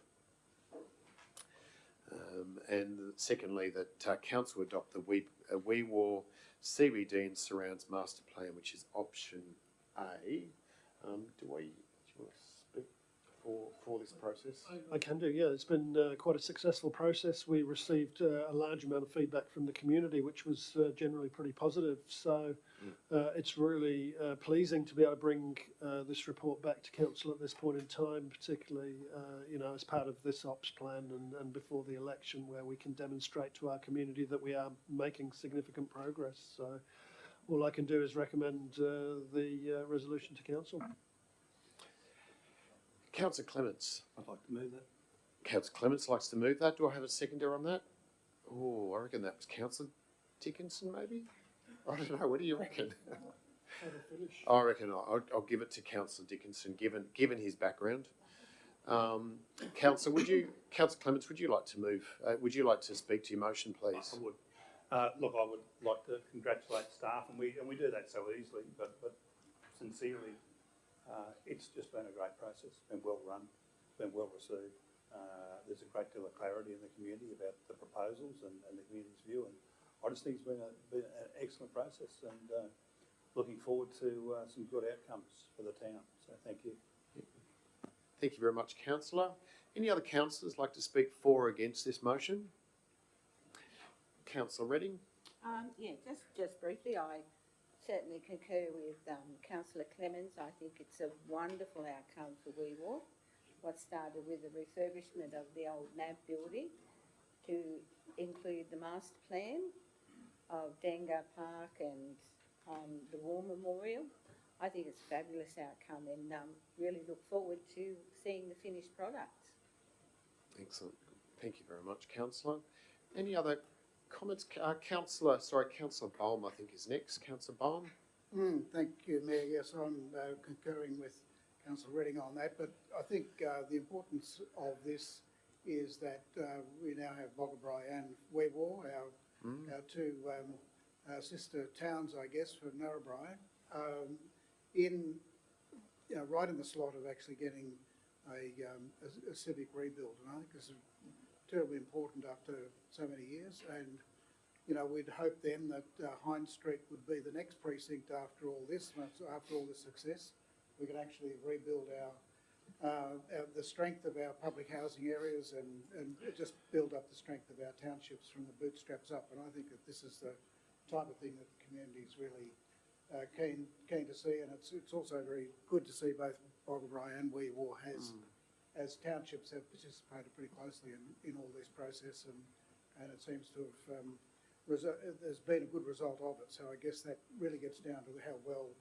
and secondly that council adopt the Wee Waa CBD and surrounds master plan, which is option A. Do you want to speak for this process? I can do, yeah. It's been quite a successful process. We received a large amount of feedback from the community, which was generally pretty positive. So it's really pleasing to be able to bring this report back to council at this point in time, particularly as part of this ops plan and before the election, where we can demonstrate to our community that we are making significant progress. So all I can do is recommend the resolution to council. Councillor Clements. I'd like to move that. Councillor Clements likes to move that. Do I have a seconder on that? Oh, I reckon that was Councillor Dickinson, maybe? I don't know. What do you reckon? I reckon I'll give it to Councillor Dickinson, given his background. Councillor Clements, would you like to move? Would you like to speak to your motion, please? I would. Look, I would like to congratulate staff, and we do that so easily, but sincerely, it's just been a great process, been well run, been well received. There's a great deal of clarity in the community about the proposals and the community's view, and I just think it's been an excellent process, and looking forward to some good outcomes for the town. So thank you. Thank you very much, Councillor. Any other councillors like to speak for or against this motion? Councillor Redding. Yeah, just briefly, I certainly concur with Councillor Clemens. I think it's a wonderful outcome for Wee Waa. What started with the refurbishment of the old NAB building to include the master plan of Dangar Park and the War Memorial. I think it's a fabulous outcome, and really look forward to seeing the finished product. Excellent. Thank you very much, Councillor. Any other comments? Councillor Baum, I think, is next. Councillor Baum. Thank you, Mayor. Yes, I'm concurring with Councillor Redding on that, but I think the importance of this is that we now have Boggabri and Wee Waa, our two sister towns, I guess, for Narrabri, right in the slot of actually getting a civic rebuild, and I think this is terribly important after so many years. And we'd hope then that Hines Street would be the next precinct after all this success. We can actually rebuild the strength of our public housing areas and just build up the strength of our townships from the bootstraps up. And I think that this is the type of thing that the community is really keen to see, and it's also very good to see both Boggabri and Wee Waa as townships have participated pretty closely in all this process, and it seems to have there's been a good result of it. So I guess that really gets down to how well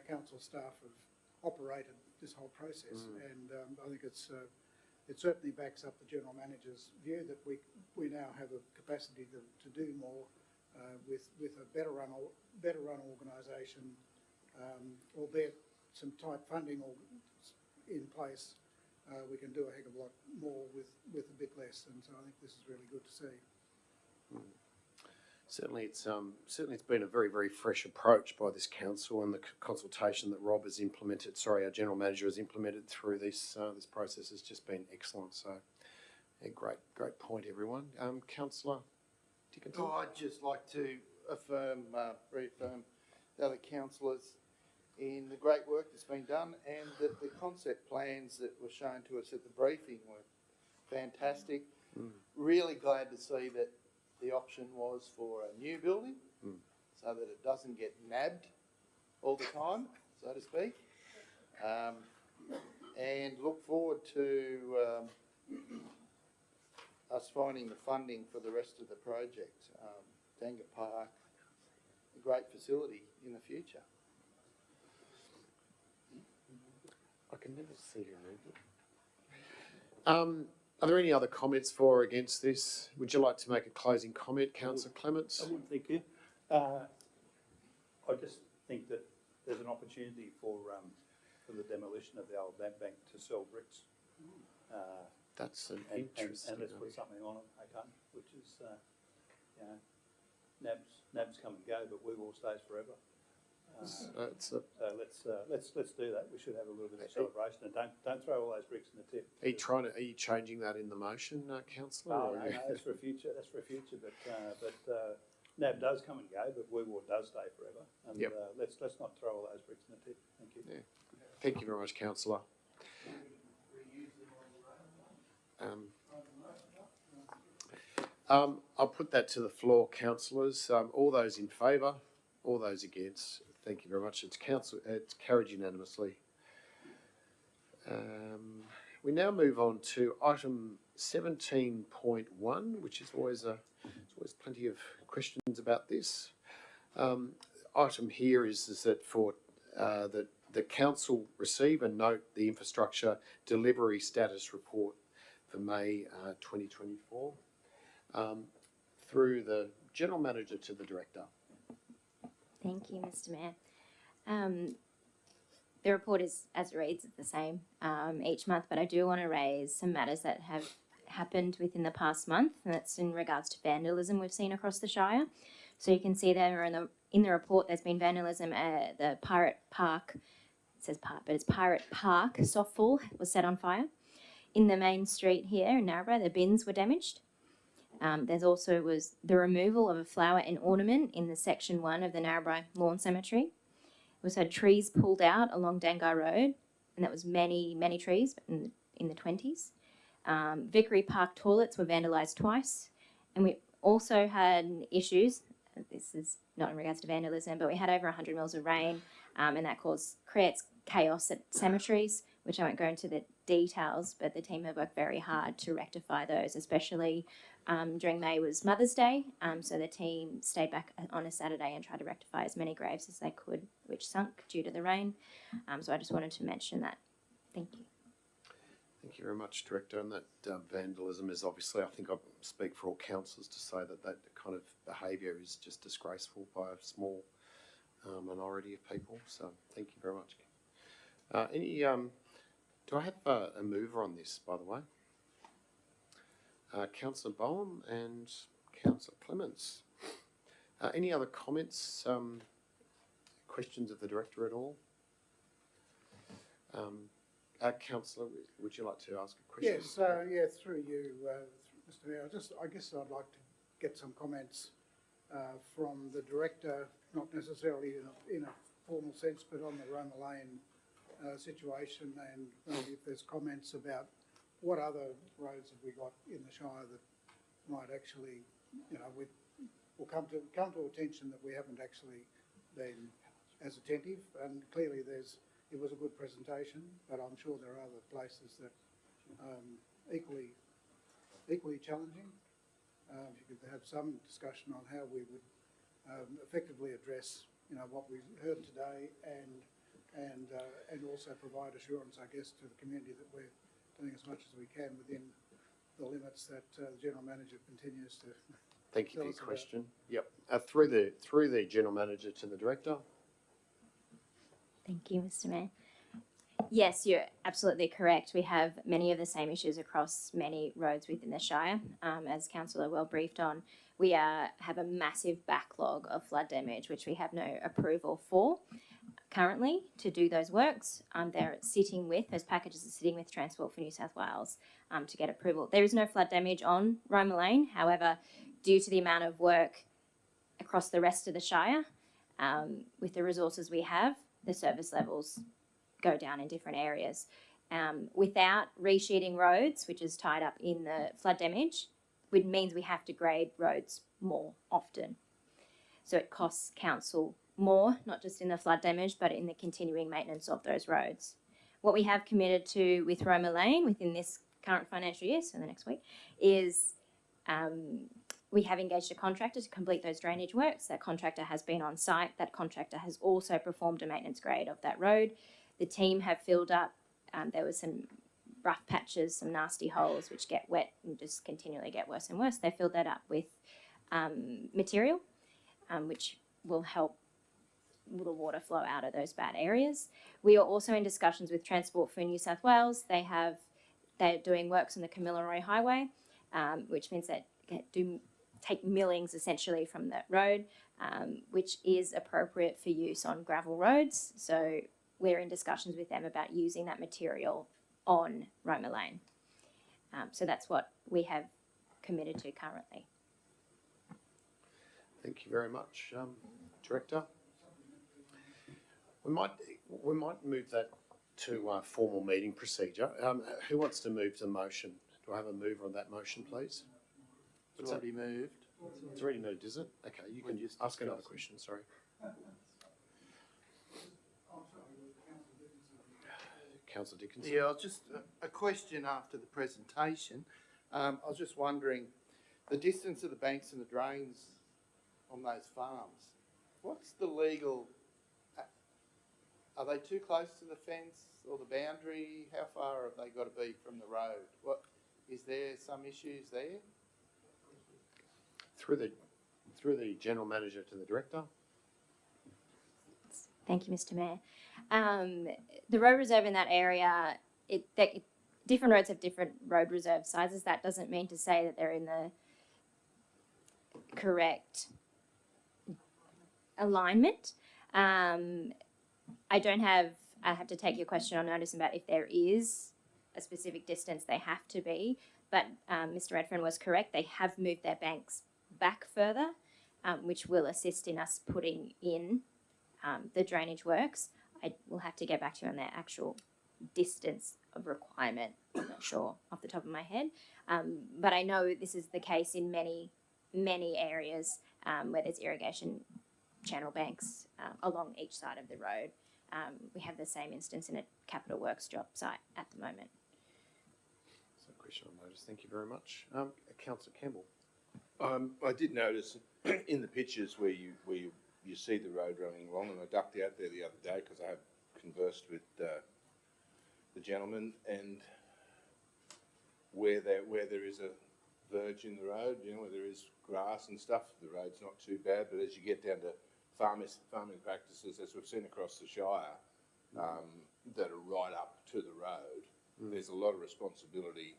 council staff have operated this whole process, and I think it certainly backs up the General Manager's view that we now have a capacity to do more with a better run organisation, albeit some tight funding in place. We can do a heck of a lot more with a bit less, and so I think this is really good to see. Certainly, it's been a very, very fresh approach by this council, and the consultation that Rob has implemented. Our General Manager has implemented through this process has just been excellent. So, a great point, everyone. Councillor Dickinson. I'd just like to reaffirm the other councillors in the great work that's been done, and that the concept plans that were shown to us at the briefing were fantastic. Really glad to see that the option was for a new building, so that it doesn't get nabbed all the time, so to speak. And look forward to us finding the funding for the rest of the project. Dangar Park, a great facility in the future. I can never see you move. Are there any other comments for or against this? Would you like to make a closing comment, Councillor Clements? I would, thank you. I just think that there's an opportunity for the demolition of the old land bank to sell bricks. That's an and interesting. let's put something on it, okay? Which is, NABs come and go, but Wee Waa stays forever. So let's do that. We should have a little bit of celebration, and don't throw all those bricks in the tip. Are you changing that in the motion, Councillor? No, that's for a future. That's for a future. But NAB does come and go, but Wee Waa does stay forever. And let's not throw all those bricks in the tip. Thank you. Yeah. Thank you very much, Councillor. I'll put that to the floor, councillors. All those in favour, all those against. Thank you very much. It's carried unanimously. We now move on to item 17.1, which is always plenty of questions about this. Item here is that for that the council receive and note the infrastructure delivery status report for May 2024 through the General Manager to the Director. Thank you, Mr. Mayor. The report is, as it reads, the same each month, but I do want to raise some matters that have happened within the past month, and that's in regards to vandalism we've seen across the Shire. So you can see there in the report there's been vandalism at the Pirate Park, it says park, but it's Pirate Park softball was set on fire. In the main street here in Narrabri, the bins were damaged. There's also was the removal of a flower and ornament in the section 1 of the Narrabri Lawn Cemetery. We also had trees pulled out along Dangai Road, and that was many trees in the 20s. Vickery Park toilets were vandalised twice, and we also had issues. This is not in regards to vandalism, but we had over 100 mils of rain, and that creates chaos at cemeteries, which I won't go into the details, but the team have worked very hard to rectify those, especially during May was Mother's Day, so the team stayed back on a Saturday and tried to rectify as many graves as they could, which sunk due to the rain. So I just wanted to mention that. Thank you. Thank you very much, Director. And that vandalism is obviously, I think I speak for all councillors to say that kind of behaviour is just disgraceful by a small minority of people. So thank you very much. Do I have a mover on this, by the way? Councillor Bowen and Councillor Clements. Any other comments, questions of the Director at all? Councillor, would you like to ask a question? Yes, through you, Mr. Mayor. I guess I'd like to get some comments from the Director, not necessarily in a formal sense, but on the Roma Lane situation, and maybe if there's comments about what other roads have we got in the Shire that might actually, will come to attention that we haven't actually been as attentive. And clearly it was a good presentation, but I'm sure there are other places that equally challenging. If you could have some discussion on how we would effectively address, what we heard today, and also provide assurance, I guess, to the community that we're doing as much as we can within the limits that the General Manager continues to. Thank you for your question. Yep. Through the General Manager to the Director. Thank you, Mr. Mayor. Yes, you're absolutely correct. We have many of the same issues across many roads within the Shire. As Councillor well briefed on, we have a massive backlog of flood damage, which we have no approval for currently to do those works. Those packages are sitting with Transport for New South Wales to get approval. There is no flood damage on Roma Lane. However, due to the amount of work across the rest of the Shire, with the resources we have, the service levels go down in different areas. Without resheeting roads, which is tied up in the flood damage, which means we have to grade roads more often. So it costs council more, not just in the flood damage, but in the continuing maintenance of those roads. What we have committed to with Roma Lane within this current financial year, so the next week, is we have engaged a contractor to complete those drainage works. That contractor has been on site. That contractor has also performed a maintenance grade of that road. The team have filled up. There was some rough patches, some nasty holes which get wet and just continually get worse and worse. They filled that up with material, which will help the water flow out of those bad areas. We are also in discussions with Transport for New South Wales. They're doing works on the Kamilaroi Highway, which means that do take millings essentially from that road, which is appropriate for use on gravel roads. So we're in discussions with them about using that material on Roma Lane. So that's what we have committed to currently. Thank you very much, Director. We might move that to formal meeting procedure. Who wants to move the motion Do I have a mover on that motion, please? It's already moved. It's already moved, is it? Okay, you can just ask another discuss. question, sorry. Councillor Dickinson? Yeah, I was just, a question after the presentation. I was just wondering, the distance of the banks and the drains on those farms, what's the legal, are they too close to the fence or the boundary? How far have they got to be from the road? What, is there some issues there? Through the General Manager to the Director. Thank you, Mr. Mayor. The road reserve in that area, different roads have different road reserve sizes. That doesn't mean to say that they're in the correct alignment. I have to take your question on notice about if there is a specific distance they have to be, but Mr. Redfern was correct. They have moved their banks back further, which will assist in us putting in the drainage works. I will have to get back to you on their actual distance of requirement. I'm not sure off the top of my head, but I know this is the case in many areas where there's irrigation channel banks along each side of the road. We have the same instance in a capital works job site at the moment. So question on notice, thank you very much. Councillor Campbell. I did notice in the pictures where you see the road running along, and I ducked out there the other day because I have conversed with the gentleman, and where there is a verge in the road, where there is grass and stuff, the road's not too bad, but as you get down to farming practices, as we've seen across the Shire, that are right up to the road, there's a lot of responsibility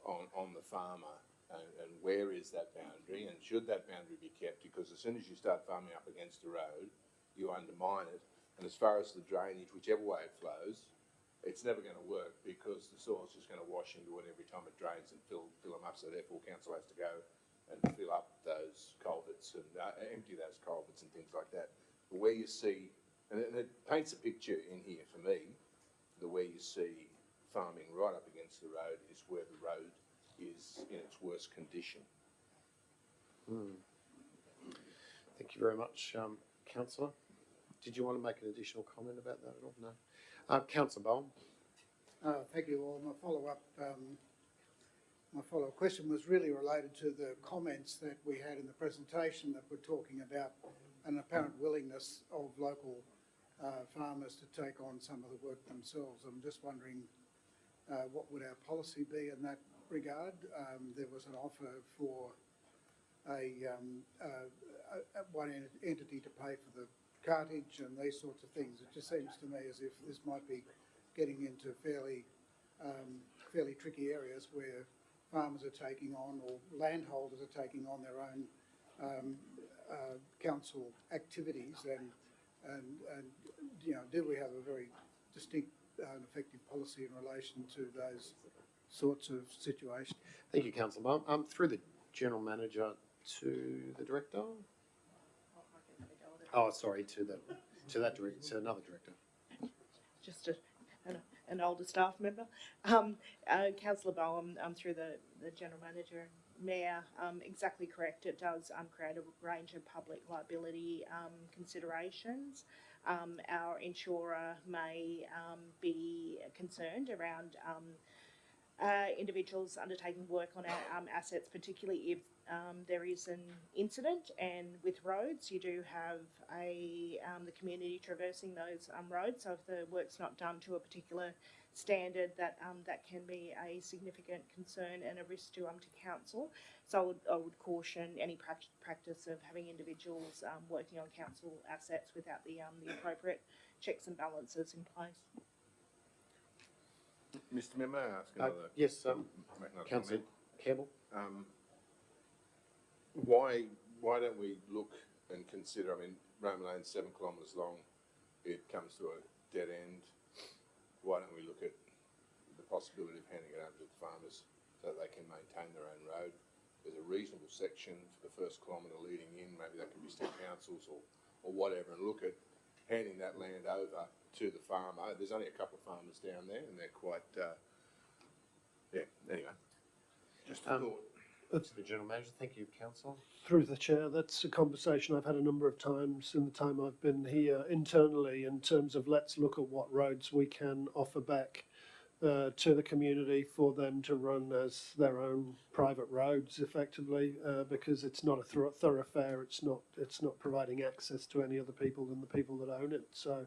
on the farmer. And where is that boundary, and should that boundary be kept? Because as soon as you start farming up against the road, you undermine it. And as far as the drainage, whichever way it flows, it's never going to work because the soil's just going to wash into it every time it drains and fill them up. So therefore, council has to go and fill up those culverts and empty those culverts and things like that. But where you see, and it paints a picture in here for me, where you see farming right up against the road is where the road is in its worst condition. Thank you very much, Councillor. Did you want to make an additional comment about that at all? No. Councillor Bowen. Thank you all. My follow-up question was really related to the comments that we had in the presentation that were talking about an apparent willingness of local farmers to take on some of the work themselves. I'm just wondering what would our policy be in that regard. There was an offer for one entity to pay for the cartage and these sorts of things. It just seems to me as if this might be getting into fairly tricky areas where farmers are taking on, or landholders are taking on, their own council activities, and do we have a very distinct and effective policy in relation to those sorts of situations? Thank you, Councillor Bowen. Through the General Manager to the Director. Oh, sorry, to another Director. Just an older staff member. Councillor Bowen, through the General Manager, Mayor, exactly correct. It does create a range of public liability considerations. Our insurer may be concerned around individuals undertaking work on our assets, particularly if there is an incident. And with roads, you do have the community traversing those roads. So if the work's not done to a particular standard, that can be a significant concern and a risk to council. So I would caution any practice of having individuals working on council assets without the appropriate checks and balances in place. Mr. Mayor, may I ask another? Yes, make another Councillor comment? Campbell. Why don't we look and consider? I mean, Roma Lane's 7 kilometres long. It comes to a dead end. Why don't we look at the possibility of handing it over to the farmers so that they can maintain their own road? There's a reasonable section for the first kilometre leading in. Maybe that can be still councils or whatever, and look at handing that land over to the farmer. There's only a couple of farmers down there, and they're quite, anyway. Just a thought. To the General Manager. Thank you, Councillor. Through the chair, that's a conversation I've had a number of times in the time I've been here internally in terms of let's look at what roads we can offer back to the community for them to run as their own private roads effectively, because it's not a thoroughfare, it's not providing access to any other people than the people that own it. So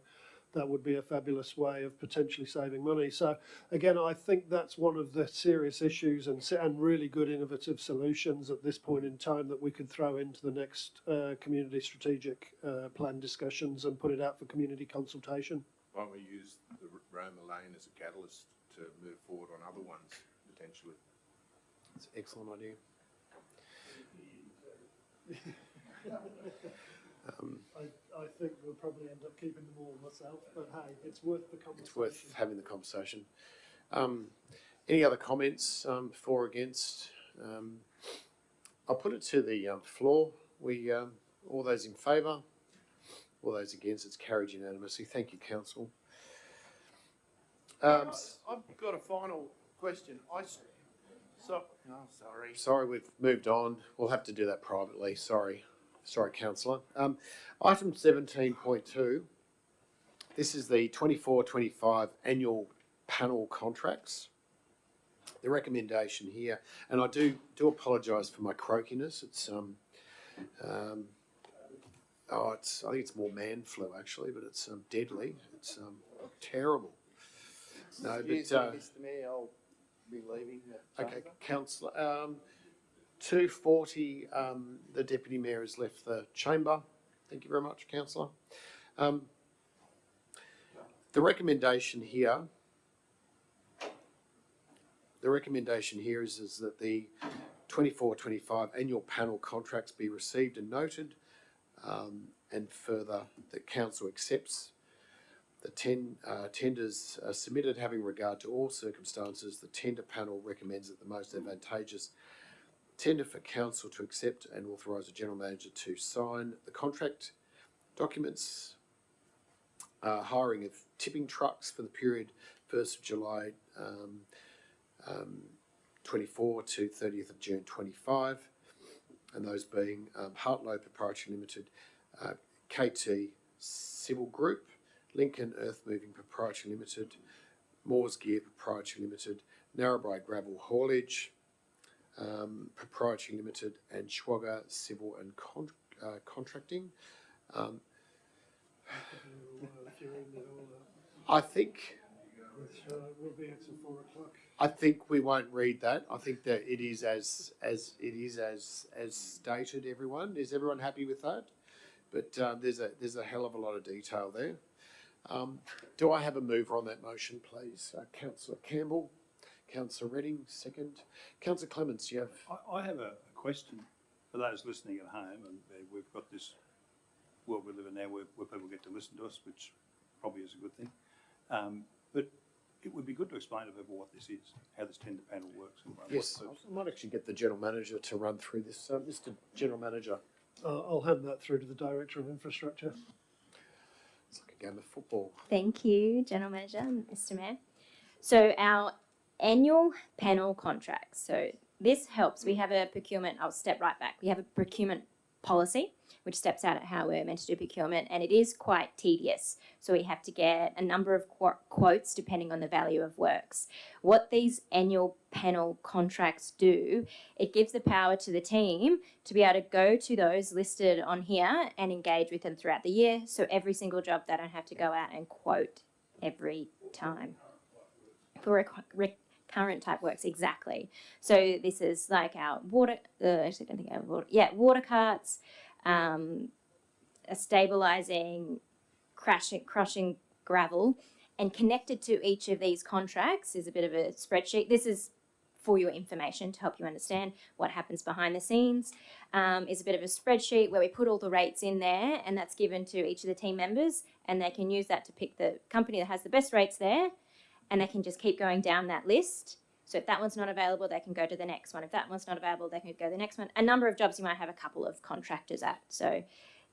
that would be a fabulous way of potentially saving money. So again, I think that's one of the serious issues and really good innovative solutions at this point in time that we could throw into the next community strategic plan discussions and put it out for community consultation. Why don't we use the Roma Lane as a catalyst to move forward on other ones, potentially? It's an excellent idea. I think we'll probably end up keeping them all myself, but hey, it's worth the conversation. It's worth having the conversation. Any other comments for or against? I'll put it to the floor. All those in favour? All those against? It's carried unanimously. Thank you, Council. I've got a final question. Sorry, we've moved on. We'll have to do that privately. Sorry, Councillor. Item 17.2. This is the 24-25 annual panel contracts. The recommendation here, and I do apologise for my croakiness. It's I think it's more man flu actually, but it's deadly. It's terrible. No, but Mr. Mayor, I'll be leaving the okay, chamber. Councillor. 2:40. The Deputy Mayor has left the chamber. Thank you very much, Councillor. The recommendation here. The recommendation here is that the 24-25 annual panel contracts be received and noted, and further that Council accepts the tenders submitted having regard to all circumstances. The tender panel recommends that the most advantageous tender for Council to accept and authorise the General Manager to sign the contract documents. Hiring of tipping trucks for the period 1st of July 24 to 30th of June 25, and those being Hartlow Proprietary Limited, KT Civil Group, Lincoln Earth Moving Proprietary Limited, Moores Gear Proprietary Limited, Narrabri Gravel Haulage Proprietary Limited, and Schwager Civil and Contracting. I think we'll be at 4 o'clock. I think we won't read that. I think that it is as stated. Everyone, is everyone happy with that? But there's a hell of a lot of detail there. Do I have a mover on that motion, please? Councillor Campbell, Councillor Redding, second. Councillor Clements, you have. I have a question for those listening at home, and we've got this world we live in now where people get to listen to us, which probably is a good thing. But it would be good to explain to people what this is, how this tender panel works. And Yes, I might actually get the General Manager to run through this. Mr. General Manager. I'll hand that through to the Director of Infrastructure. It's like a game of football. Thank you, General Manager and Mr. Mayor. So our annual panel contracts. So this helps. We have a procurement. I'll step right back. We have a procurement policy which steps out at how we're meant to do procurement, and it is quite tedious. So we have to get a number of quotes depending on the value of works. What these annual panel contracts do, it gives the power to the team to be able to go to those listed on here and engage with them throughout the year. So every single job, they don't have to go out and quote every time. For current type works, exactly. So this is like our water, actually I don't think I have water, water carts, stabilising, crushing gravel, and connected to each of these contracts is a bit of a spreadsheet. This is for your information to help you understand what happens behind the scenes. Is a bit of a spreadsheet where we put all the rates in there, and that's given to each of the team members, and they can use that to pick the company that has the best rates there, and they can just keep going down that list. So if that one's not available, they can go to the next one. If that one's not available, they can go to the next one. A number of jobs you might have a couple of contractors at. So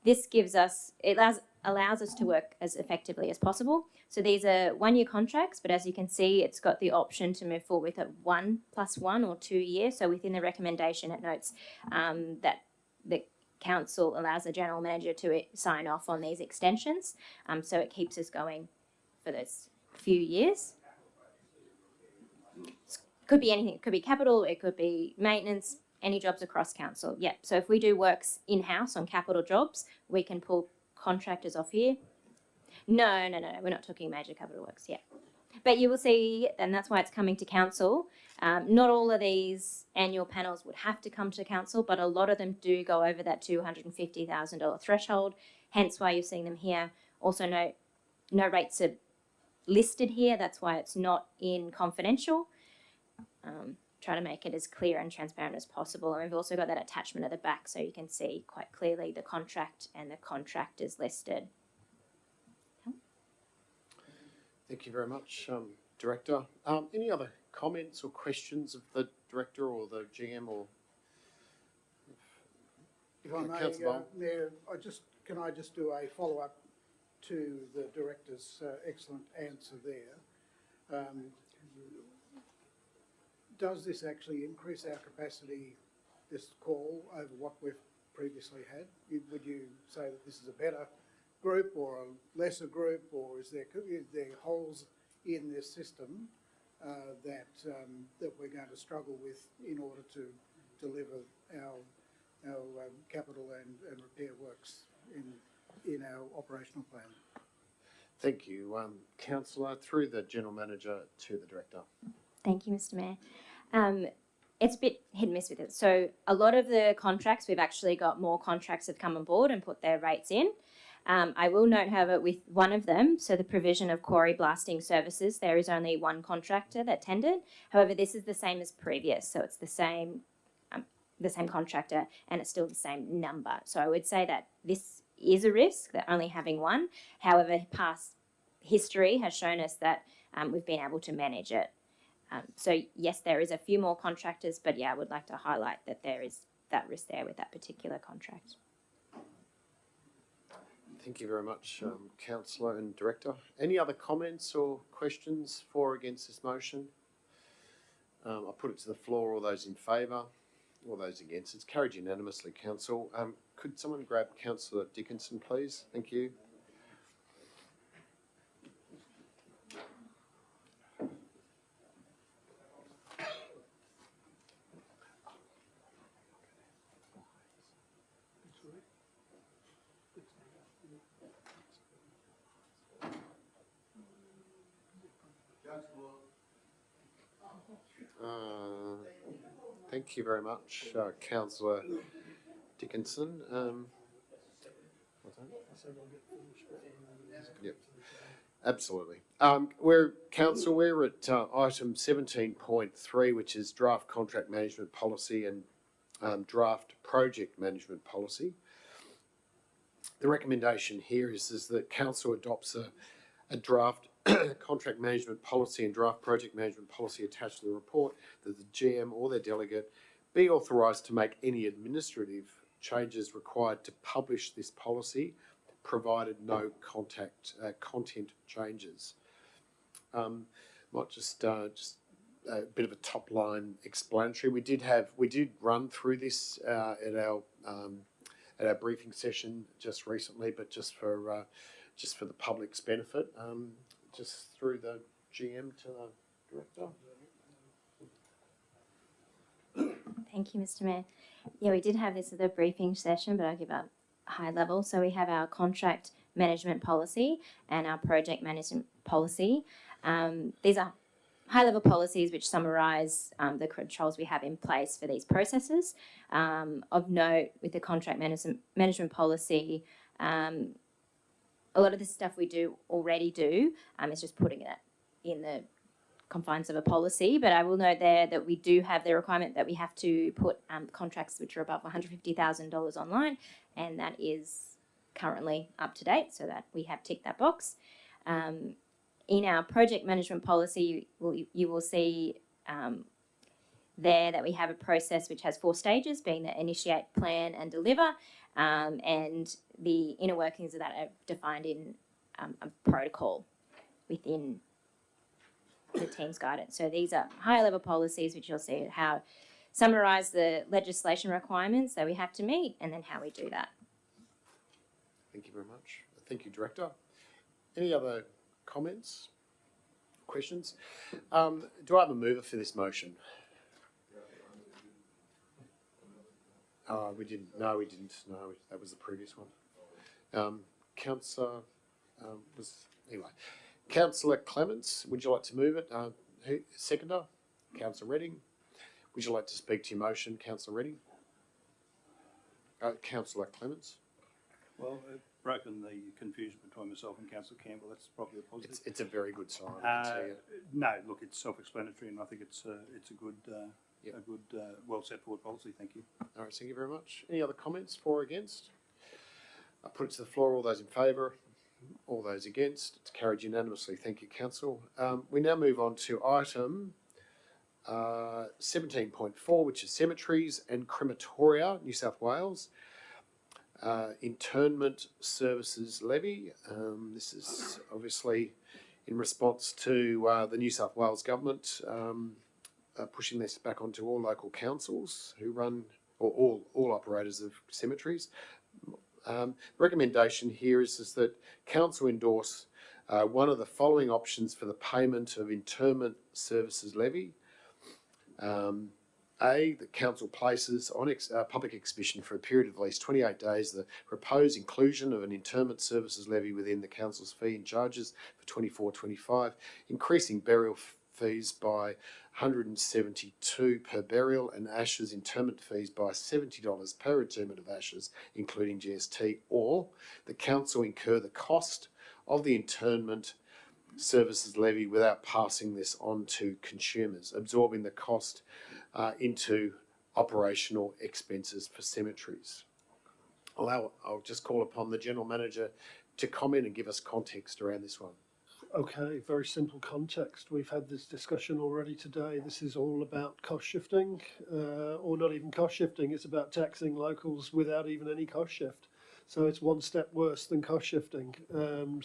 this gives us, it allows us to work as effectively as possible. So these are 1-year contracts, but as you can see, it's got the option to move forward with a 1+1 or 2 year. So within the recommendation, it notes that the council allows the general manager to sign off on these extensions. So it keeps us going for those few years. Could be anything. It could be capital, it could be maintenance, any jobs across council. Yeah, so if we do works in-house on capital jobs, we can pull contractors off here. No, we're not talking major capital works yet. But you will see, and that's why it's coming to council. Not all of these annual panels would have to come to council, but a lot of them do go over that $250,000 threshold, hence why you're seeing them here. Also note, no rates are listed here, that's why it's not in confidential. Try to make it as clear and transparent as possible. And we've also got that attachment at the back so you can see quite clearly the contract and the contractors listed. Thank you very much, Director. Any other comments or questions of the Director or the GM or? If I may, Councillor Bolt. Mayor, can I just do a follow-up to the Director's excellent answer there? Does this actually increase our capacity, this call, over what we've previously had? Would you say that this is a better group or a lesser group, or is there holes in this system that we're going to struggle with in order to deliver our capital and repair works in our operational plan? Thank you, Councillor. Through the General Manager to the Director. Thank you, Mr. Mayor. It's a bit hit and miss with it. So a lot of the contracts, we've actually got more contracts that have come on board and put their rates in. I will note, however, with one of them, so the provision of quarry blasting services, there is only one contractor that tendered. However, this is the same as previous, so it's the same contractor and it's still the same number. So I would say that this is a risk, that only having one. However, past history has shown us that we've been able to manage it. So yes, there is a few more contractors, but yeah, I would like to highlight that there is that risk there with that particular contract. Thank you very much, Councillor and Director. Any other comments or questions for or against this motion? I'll put it to the floor. All those in favour? All those against? It's carried unanimously, Council. Could someone grab Councillor Dickinson, please? Thank you. Thank you very much, Councillor Dickinson. Yep, absolutely. We're at item 17.3, which is draft contract management policy and draft project management policy. The recommendation here is that Council adopts a draft contract management policy and draft project management policy attached to the report, that the GM or their delegate be authorised to make any administrative changes required to publish this policy, provided no content changes. Might just a bit of a top line explanatory. We did run through this at our briefing session just recently, but just for the public's benefit. Just through the GM to the Director. Thank you, Mr. Mayor. Yeah, we did have this at the briefing session, but I'll give a high level. So we have our contract management policy and our project management policy. These are high level policies which summarise the controls we have in place for these processes. Of note, with the contract management policy, a lot of the stuff we already do is just putting it in the confines of a policy. But I will note there that we do have the requirement that we have to put contracts which are above $150,000 online, and that is currently up to date, so that we have ticked that box. In our project management policy, you will see there that we have a process which has 4 stages, being the initiate, plan and deliver. and the inner workings of that are defined in a protocol within the team's guidance. So these are higher level policies, which you'll see how summarise the legislation requirements that we have to meet, and then how we do that. Thank you very much. Thank you, Director. Any other comments, questions? Do I have a mover for this motion? We didn't. No, we didn't. No, that was the previous one. Councillor anyway. Councillor Clements, would you like to move it? Seconder? Councillor Redding. Would you like to speak to your motion, Councillor Redding? Councillor Clements. Well, broken the confusion between myself and Councillor Campbell. That's probably a positive. It's a very good sign. I can tell you. No, look, it's self-explanatory, and I think it's a good, well set forward policy. Thank you. All right, thank you very much. Any other comments for or against? I'll put it to the floor. All those in favour? All those against? It's carried unanimously. Thank you, Council. We now move on to item 17.4, which is cemeteries and crematoria, New South Wales. Internment Services Levy. This is obviously in response to the New South Wales government pushing this back onto all local councils who run, or all operators of cemeteries. The recommendation here is that council endorse one of the following options for the payment of Internment Services Levy. A, the council places on public exhibition for a period of at least 28 days the proposed inclusion of an interment services levy within the council's fee and charges for 24-25, increasing burial fees by $172 per burial and ashes interment fees by $70 per interment of ashes, including GST, or the council incur the cost of the internment services levy without passing this on to consumers, absorbing the cost into operational expenses for cemeteries. I'll just call upon the General Manager to comment and give us context around this one. Okay, very simple context. We've had this discussion already today. This is all about cost shifting, or not even cost shifting. It's about taxing locals without even any cost shift. So it's one step worse than cost shifting. I'm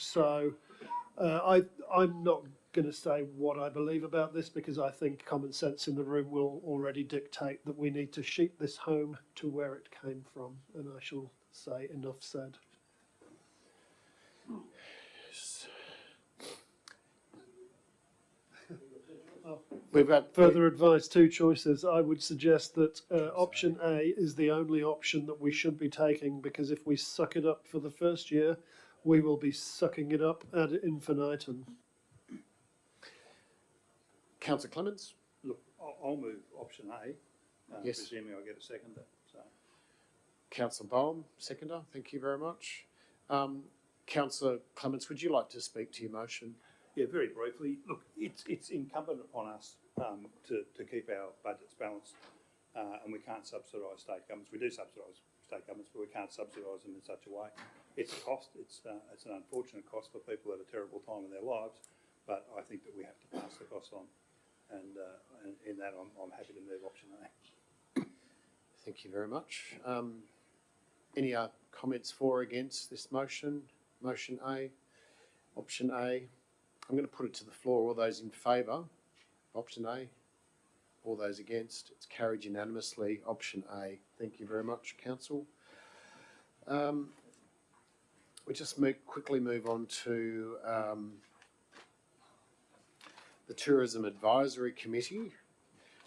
not going to say what I believe about this, because I think common sense in the room will already dictate that we need to sheet this home to where it came from, and I shall say enough said. We've got further advice, two choices. I would suggest that option A is the only option that we should be taking, because if we suck it up for the first year, we will be sucking it up ad infinitum. Councillor Clements? Look, I'll move option A, yes. Presuming I get a seconder. So. Councillor Bohm, seconder. Thank you very much. Councillor Clements, would you like to speak to your motion? Yeah, very briefly. Look, it's incumbent upon us to keep our budgets balanced, and we can't subsidise state governments. We do subsidise state governments, but we can't subsidise them in such a way. It's a cost. It's an unfortunate cost for people at a terrible time in their lives, but I think that we have to pass the cost on, and in that I'm happy to move option A. Thank you very much. Any comments for or against this motion? Motion A, option A. I'm going to put it to the floor. All those in favour, option A. All those against, it's carried unanimously. Option A. Thank you very much, Council. We just quickly move on to the Tourism Advisory Committee.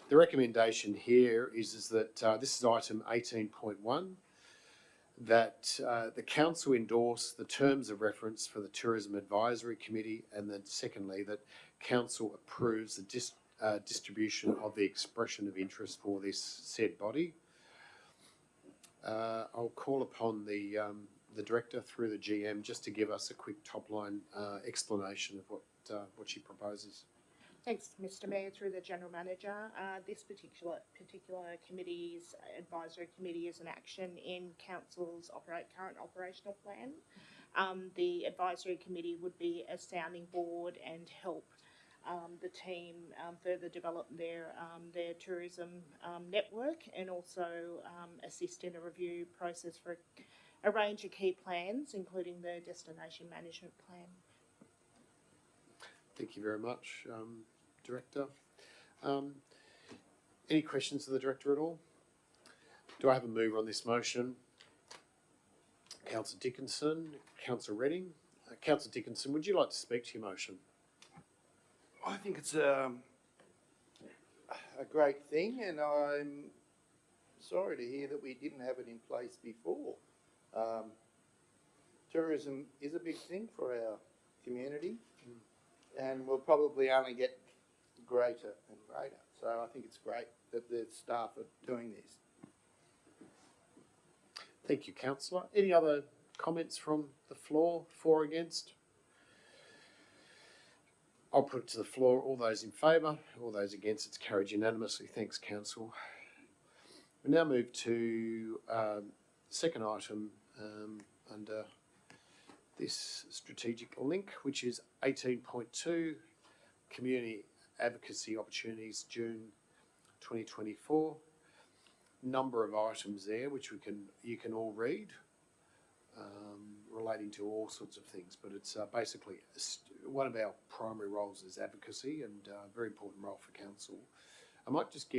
The recommendation here is that this is item 18.1, that the Council endorse the terms of reference for the Tourism Advisory Committee, and then secondly, that Council approves the distribution of the expression of interest for this said body. I'll call upon the Director through the GM just to give us a quick top-line explanation of what she proposes. Thanks, Mr. Mayor. Through the General Manager, this particular committee's advisory committee is an action in Council's current operational plan. The advisory committee would be a sounding board and help the team further develop their tourism network and also assist in a review process for a range of key plans, including the destination management plan. Thank you very much, Director. Any questions of the Director at all? Do I have a mover on this motion? Councillor Dickinson, Councillor Redding. Councillor Dickinson, would you like to speak to your motion? I think it's a great thing, and I'm sorry to hear that we didn't have it in place before. Tourism is a big thing for our community, and will probably only get greater and greater. So I think it's great that the staff are doing this. Thank you, Councillor. Any other comments from the floor, for or against? I'll put it to the floor. All those in favour, all those against, it's carried unanimously. Thanks, Council. We now move to the second item under this strategic link, which is 18.2, Community Advocacy Opportunities, June 2024. Number of items there, which you can all read, relating to all sorts of things. But it's basically one of our primary roles is advocacy, and a very important role for council. I might just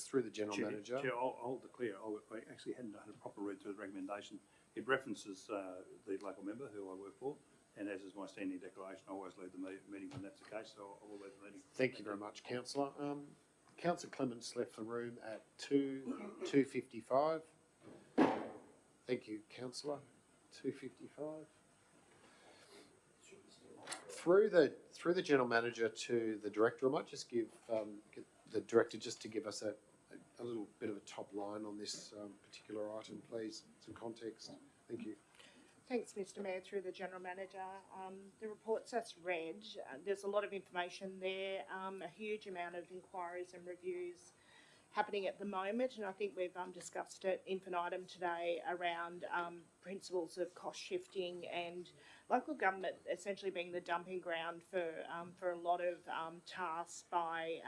through the General Manager. Chair, I'll declare. I actually hadn't done a proper read through the recommendation. It references the local member who I work for, and as is my standing declaration, I always lead the meeting when that's the case. So I will lead the meeting. Thank you very much, Councillor. Councillor Clements left the room at 2:55. Thank you, Councillor. 2:55. Through the General Manager to the Director, I might just give get the Director just to give us a little bit of a top line on this particular item, please. Some context. Thank you. Thanks, Mr. Mayor. Through the General Manager, the report's as read. There's a lot of information there, a huge amount of inquiries and reviews happening at the moment, and I think we've discussed it infinitum today around principles of cost shifting and local government essentially being the dumping ground for a lot of tasks by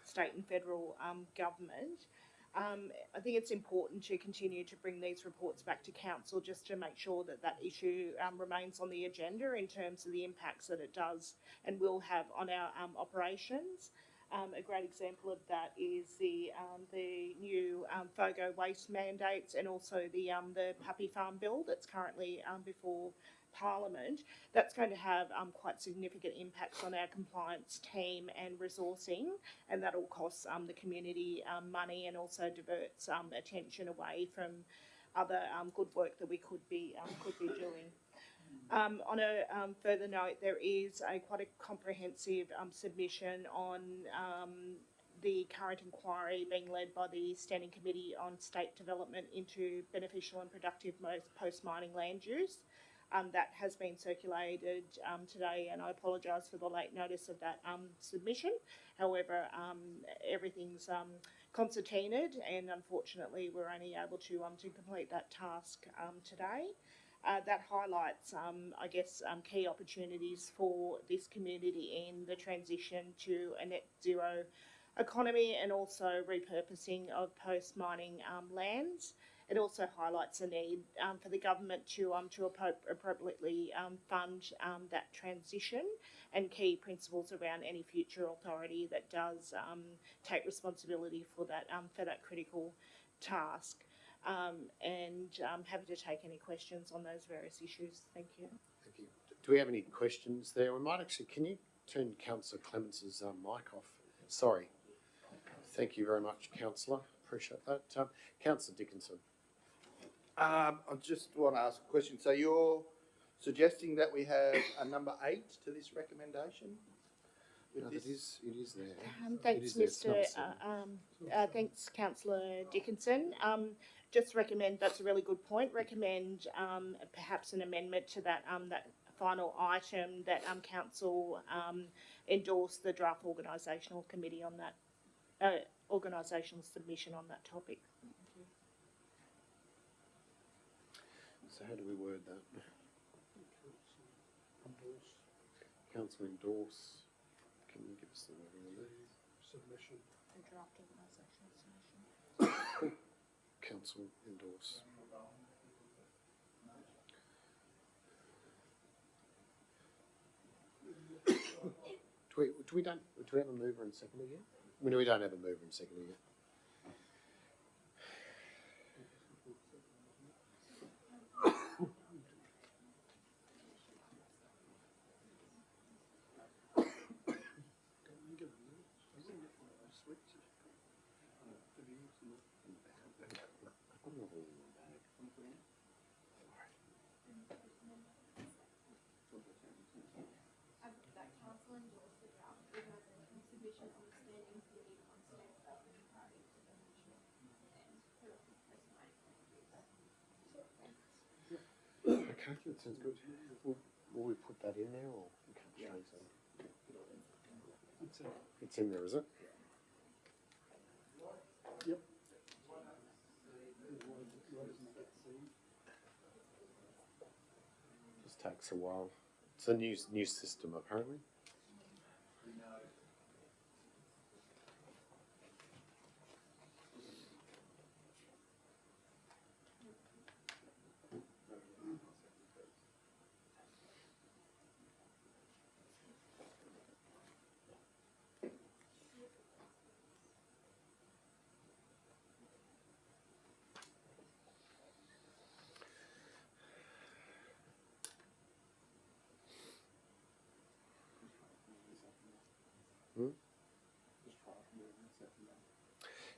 state and federal government. I think it's important to continue to bring these reports back to council just to make sure that that issue remains on the agenda in terms of the impacts that it does and will have on our operations. A great example of that is the new FOGO waste mandates and also the puppy farm bill that's currently before Parliament. That's going to have quite significant impacts on our compliance team and resourcing, and that'll cost the community money and also diverts attention away from other good work that we could be doing. On a further note, there is quite a comprehensive submission on the current inquiry being led by the Standing Committee on State Development into beneficial and productive post-mining land use. That has been circulated today, and I apologise for the late notice of that submission. However, everything's concertinaed, and unfortunately we're only able to complete that task today. That highlights, key opportunities for this community in the transition to a net zero economy and also repurposing of post-mining lands. It also highlights the need for the government to appropriately fund that transition and key principles around any future authority that does take responsibility for that critical task. Happy to take any questions on those various issues. Thank you. Thank you. Do we have any questions there? We might actually, can you turn Councillor Clements' mic off? Sorry. Thank you very much, Councillor. Appreciate that. Councillor Dickinson. I just want to ask a question. So you're suggesting that we have a number 8 to this recommendation? No, it is there. Thanks, thanks, Councillor Dickinson. Just recommend, that's a really good point, recommend perhaps an amendment to that that final item that council endorse the draft organisational committee on that, organisational submission on that topic. So how do we word that? council endorse? Can you give us the wording on that? Submission. The draft organisational submission. Council endorse. Do we have a mover and seconder yet? We don't have a mover and seconder yet. Okay, that sounds good. Will we put that in there, or we can't change that? It's in there, is it? Yep. Just takes a while. It's a new system, apparently.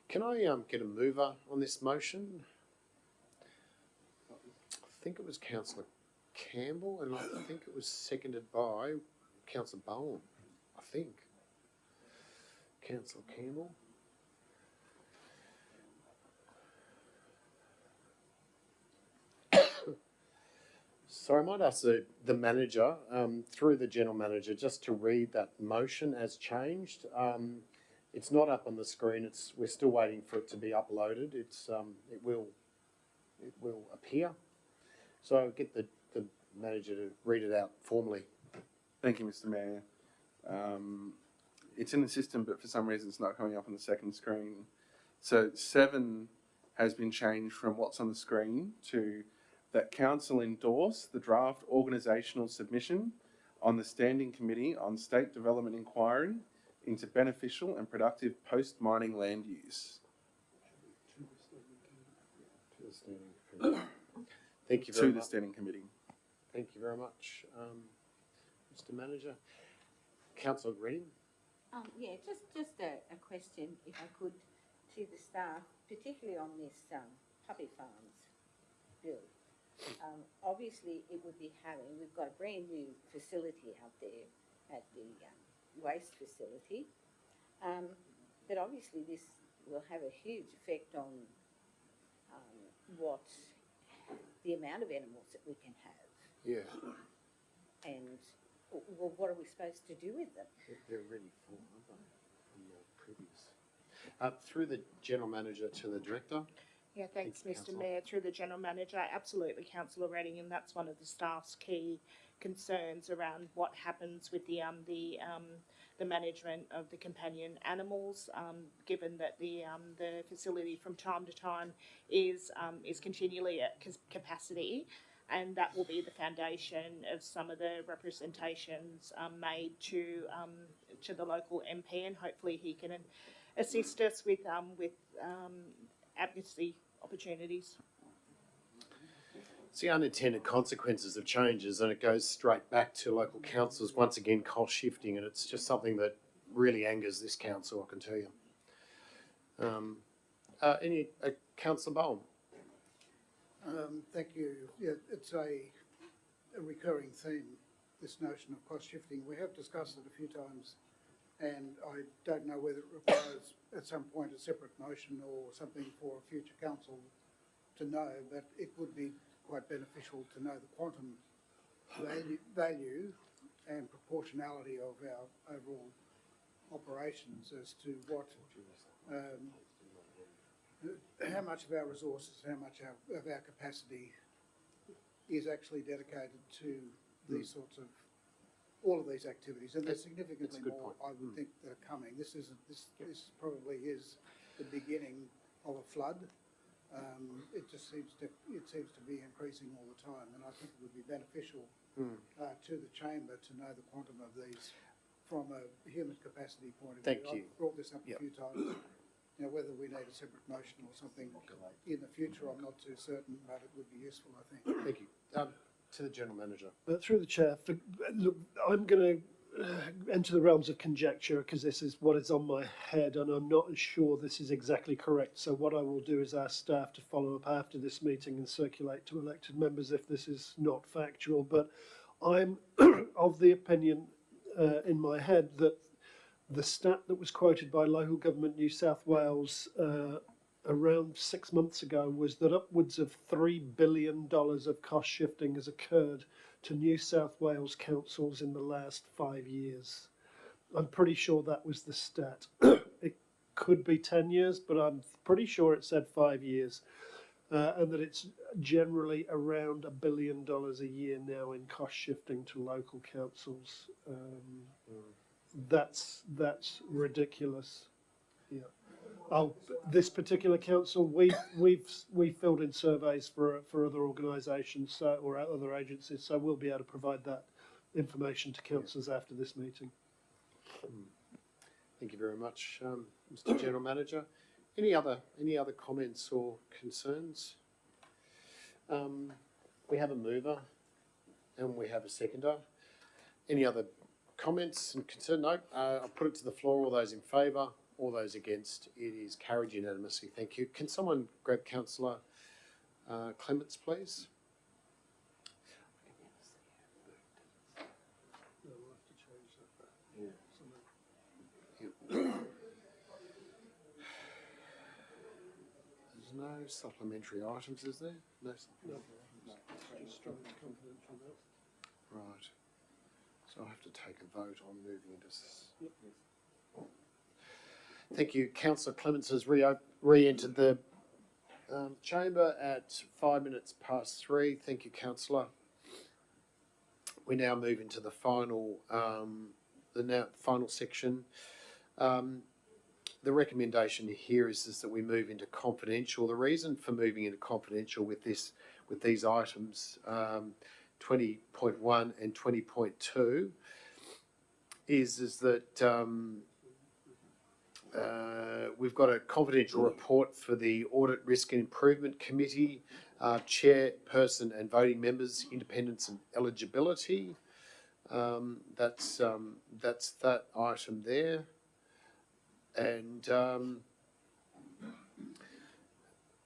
Can I get a mover on this motion? I think it was Councillor Campbell, and I think it was seconded by Councillor Bowen. I think. Councillor Campbell. So I might ask the manager, through the general manager, just to read that motion as changed. It's not up on the screen. We're still waiting for it to be uploaded. It will appear. So I'll get the manager to read it out formally. Thank you, Mr. Mayor. It's in the system, but for some reason it's not coming up on the second screen. So 7 has been changed from what's on the screen to that council endorse the draft organisational submission on the Standing Committee on State Development Inquiry into beneficial and productive post-mining land use. Thank you very much. To the Standing Committee. Thank you very much, Mr. Manager. Councillor Green. Yeah, just a question, if I could, to the staff, particularly on this puppy farms bill. Obviously, it would be we've got a brand new facility out there at the waste facility, but obviously this will have a huge effect on what the amount of animals that we can have. Yeah. And well, what are we supposed to do with them? They're really full, aren't they? From the previous. Through the general manager to the director. Yeah, thanks, Thank you, Mr. Councillor. Mayor. Through the General Manager, absolutely, Councillor Redding, and that's one of the staff's key concerns around what happens with the management of the companion animals, given that the facility from time to time is continually at capacity, and that will be the foundation of some of the representations made to the local MP, and hopefully he can assist us with advocacy opportunities. It's the unintended consequences of changes, and it goes straight back to local councils, once again cost shifting, and it's just something that really angers this council, I can tell you. Councillor Bowen? Thank you. Yeah, it's a recurring theme, this notion of cost shifting. We have discussed it a few times, and I don't know whether it requires at some point a separate motion or something for a future council to know, but it would be quite beneficial to know the quantum value and proportionality of our overall operations as to what, how much of our resources, how much of our capacity is actually dedicated to these sorts of all of these activities, and there's That's a significantly good more, point. I would think, that are coming. This probably is the beginning of a flood. It seems to be increasing all the time, and I think it would be beneficial to the chamber to know the quantum of these from a human capacity point of view. Thank you. I've brought this up Yep. a few times. You know, whether we need a separate motion or something in the future, I'm not too certain, but it would be useful, I think. Thank you. To the General Manager. Through the chair, look, I'm going to enter the realms of conjecture because this is what is on my head, and I'm not sure this is exactly correct. So what I will do is ask staff to follow up after this meeting and circulate to elected members if this is not factual. But I'm of the opinion in my head that the stat that was quoted by Local Government New South Wales around 6 months ago was that upwards of $3 billion of cost shifting has occurred to New South Wales councils in the last 5 years. I'm pretty sure that was the stat. It could be 10 years, but I'm pretty sure it said 5 years. And that it's generally around $1 billion a year now in cost shifting to local councils. That's ridiculous. Yeah. Oh, this particular council, we've filled in surveys for other organisations or other agencies, so we'll be able to provide that information to councillors after this meeting. Thank you very much, Mr. General Manager. Any other comments or concerns? We have a mover and we have a seconder. Any other comments and concerns? No. I'll put it to the floor. All those in favour? All those against? It is carried unanimously. Thank you. Can someone grab Councillor Clements, please? There's no supplementary items, is there? No supplementary items. Right. So I have to take a vote on moving into. Thank you. Councillor Clements has re-entered the chamber at 3:05. Thank you, Councillor. We now move into the final, final section. The recommendation here is that we move into confidential. The reason for moving into confidential with these items, 20.1 and 20.2, is that we've got a confidential report for the Audit, Risk and Improvement Committee, chairperson and voting members, independence and eligibility. That's that item there. And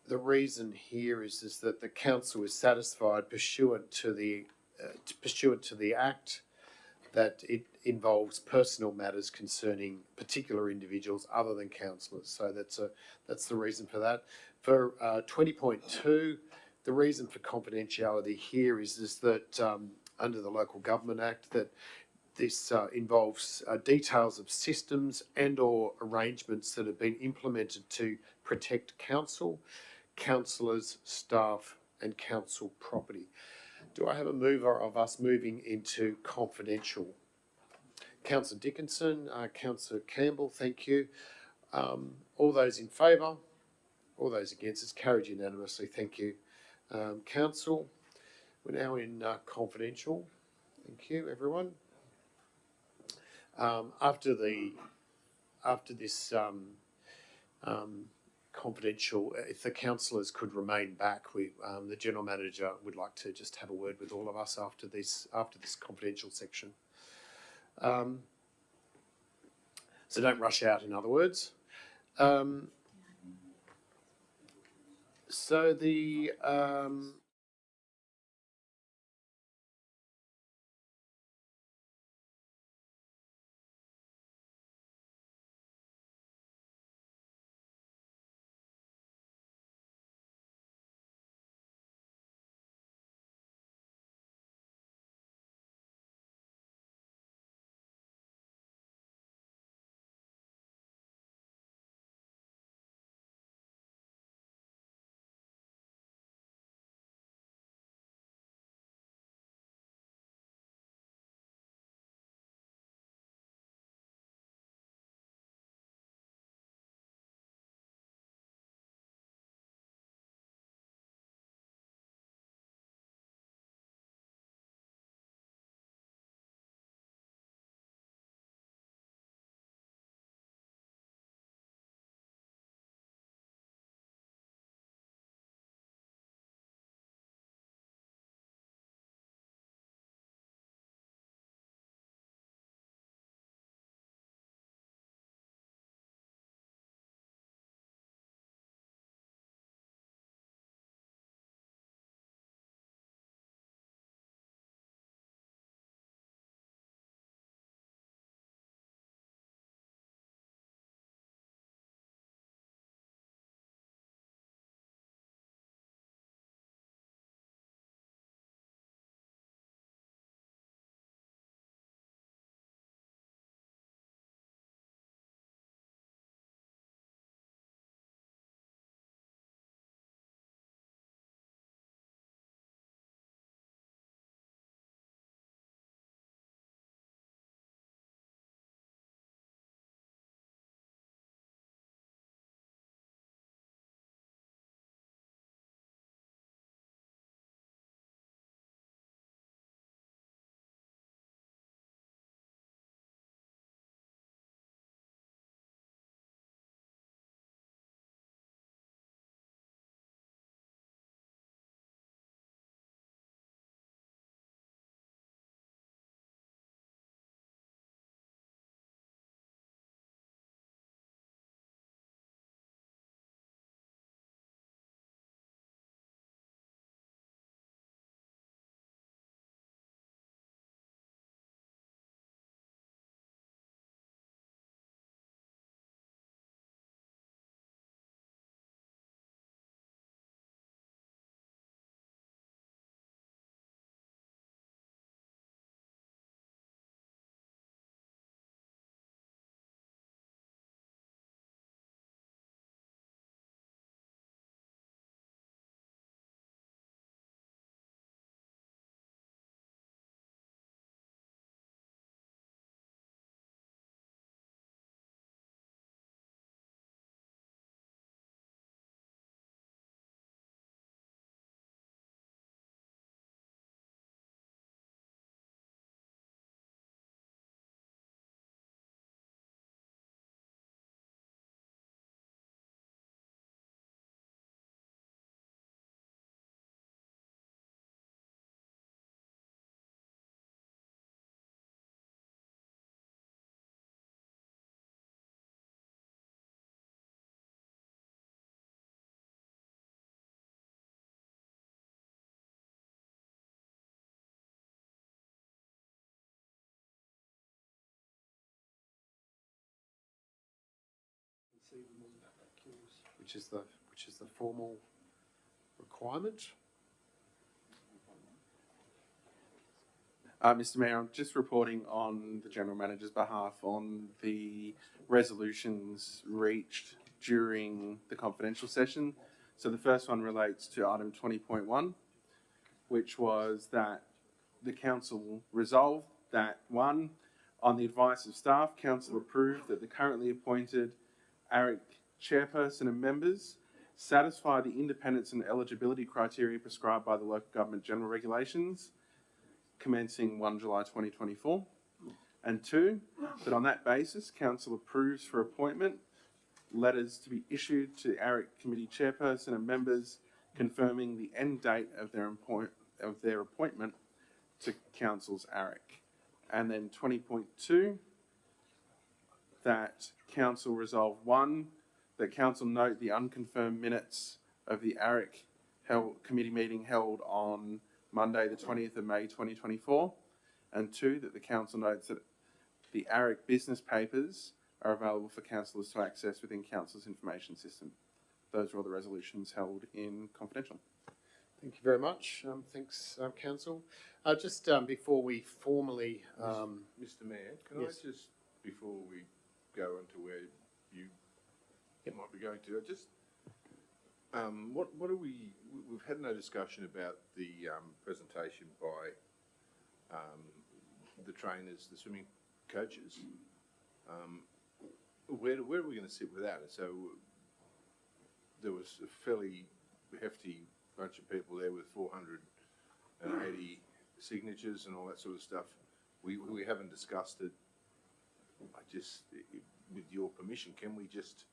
the reason here is that the council is satisfied pursuant to the Act that it involves personal matters concerning particular individuals other than councillors. So that's the reason for that. For 20.2, the reason for confidentiality here is that under the Local Government Act that this involves details of systems and or arrangements that have been implemented to protect council, councillors, staff and council property. Do I have a mover of us moving into confidential? Councillor Dickinson, Councillor Campbell, thank you. All those in favour? All those against? It's carried unanimously, thank you. Council, we're now in confidential. Thank you, everyone. After this confidential, if the councillors could remain back, the General Manager would like to just have a word with all of us after this confidential section. So don't rush out, in other words. So the which is the formal requirement. Mr. Mayor, I'm just reporting on the General Manager's behalf on the resolutions reached during the confidential session. So the first one relates to item 20.1, which was that the Council resolved that, one, on the advice of staff, Council approved that the currently appointed ARIC chairperson and members satisfy the independence and eligibility criteria prescribed by the Local Government General Regulations commencing 1 July 2024, and two, that on that basis, Council approves for appointment letters to be issued to ARIC committee chairperson and members confirming the end date of their appointment to Council's ARIC. And then 20.2, that Council resolve, one, that Council note the unconfirmed minutes of the ARIC committee meeting held on Monday the 20th of May 2024, and two, that the Council notes that the ARIC business papers are available for councillors to access within Council's information system. Those are all the resolutions held in confidential. Thank you very much. Thanks, Council. Just before we formally... Mr. Mayor, can yes. I just, before we go on to where you might be going to, what are we've had no discussion about the presentation by the trainers, the swimming coaches. Where are we going to sit with that? So there was a fairly hefty bunch of people there with 480 signatures and all that sort of stuff. We haven't discussed it. With your permission, can we just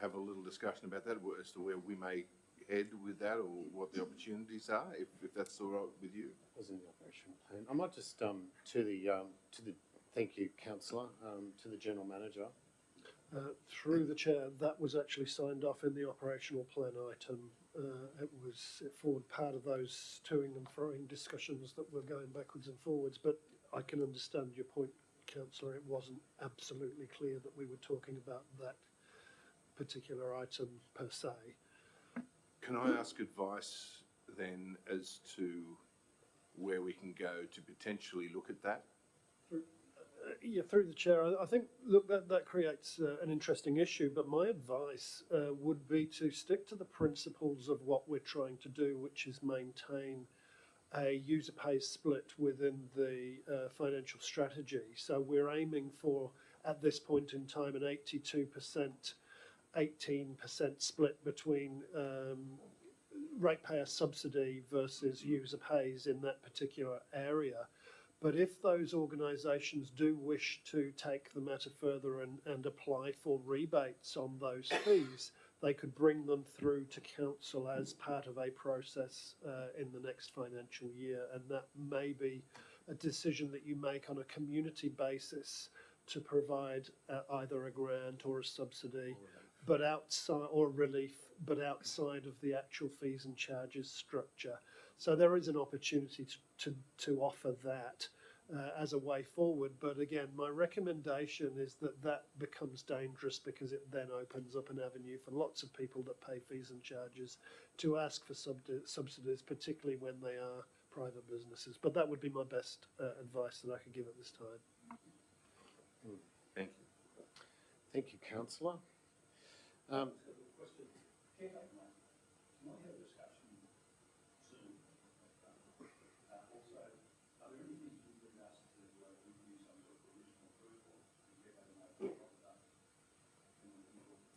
have a little discussion about that as to where we may head with that, or what the opportunities are, if that's all right with you? Was in the operation plan. I might just thank you, Councillor, to the General Manager. Through the chair, that was actually signed off in the operational plan item. It formed part of those toing and froing discussions that were going backwards and forwards, but I can understand your point, Councillor. It wasn't absolutely clear that we were talking about that particular item per se. Can I ask advice then as to where we can go to potentially look at that? Yeah, through the chair, I think, look, that creates an interesting issue, but my advice would be to stick to the principles of what we're trying to do, which is maintain a user pays split within the financial strategy. So we're aiming for, at this point in time, an 82%, 18% split between ratepayer subsidy versus user pays in that particular area. But if those organisations do wish to take the matter further and apply for rebates on those fees, they could bring them through to council as part of a process in the next financial year, and that may be a decision that you make on a community basis to provide either a grant or a subsidy, but outside, or relief, but outside of the actual fees and charges structure. So there is an opportunity to offer that as a way forward. But again, my recommendation is that becomes dangerous, because it then opens up an avenue for lots of people that pay fees and charges to ask for subsidies, particularly when they are private businesses. But that would be my best advice that I could give at this time. Thank you. Thank you, Councillor.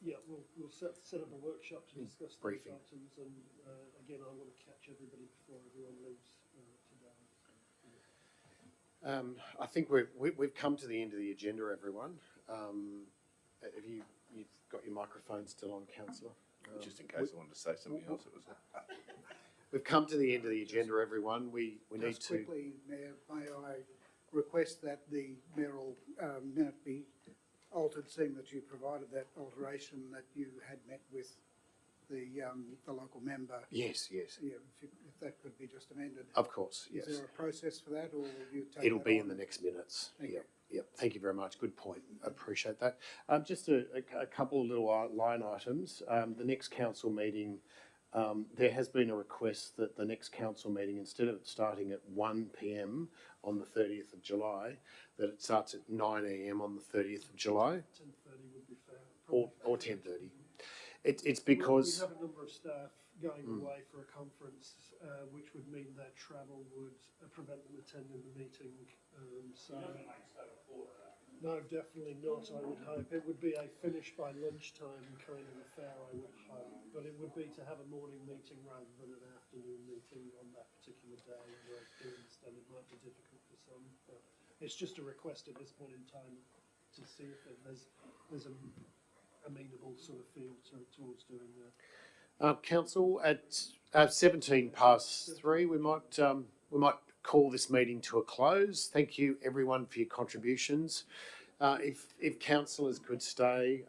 Yeah, we'll set up a workshop to discuss these Briefing. items, and again, I want to catch everybody before everyone leaves today. I think we've come to the end of the agenda, everyone. Have you've got your microphone still on, Councillor? Just in case I wanted to say something else. We've come to the end of the agenda, everyone. We need Just to... quickly, Mayor, may I request that the mayoral minute be altered, seeing that you provided that alteration that you had met with the local member. Yes, yes, Yeah, if that could be just amended. of course, yes. Is there a process for that, or will you take It'll that be on? in the next minutes. Thank Yep, yep. Thank you very much. Good point. Appreciate that. Just a couple of little line items. The next council meeting, there has been a request that the next council meeting, instead of it starting at 1 p.m. on the 30th of July, that it starts at 9 a.m. on the 30th of July, 10:30 would be fair. or 10:30. It's because we have a number of staff going Mm. away for a conference, which would mean their travel would prevent them attending the meeting. No, definitely not. I would hope it would be a finish by lunchtime kind of affair. I would hope, but it would be to have a morning meeting rather than an afternoon meeting on that particular day. And I do understand it might be difficult for some, but it's just a request at this point in time to see if there's an amenable sort of feel towards doing that. council at 17 past 3, we might call this meeting to a close. Thank you everyone for your contributions. If councillors could stay.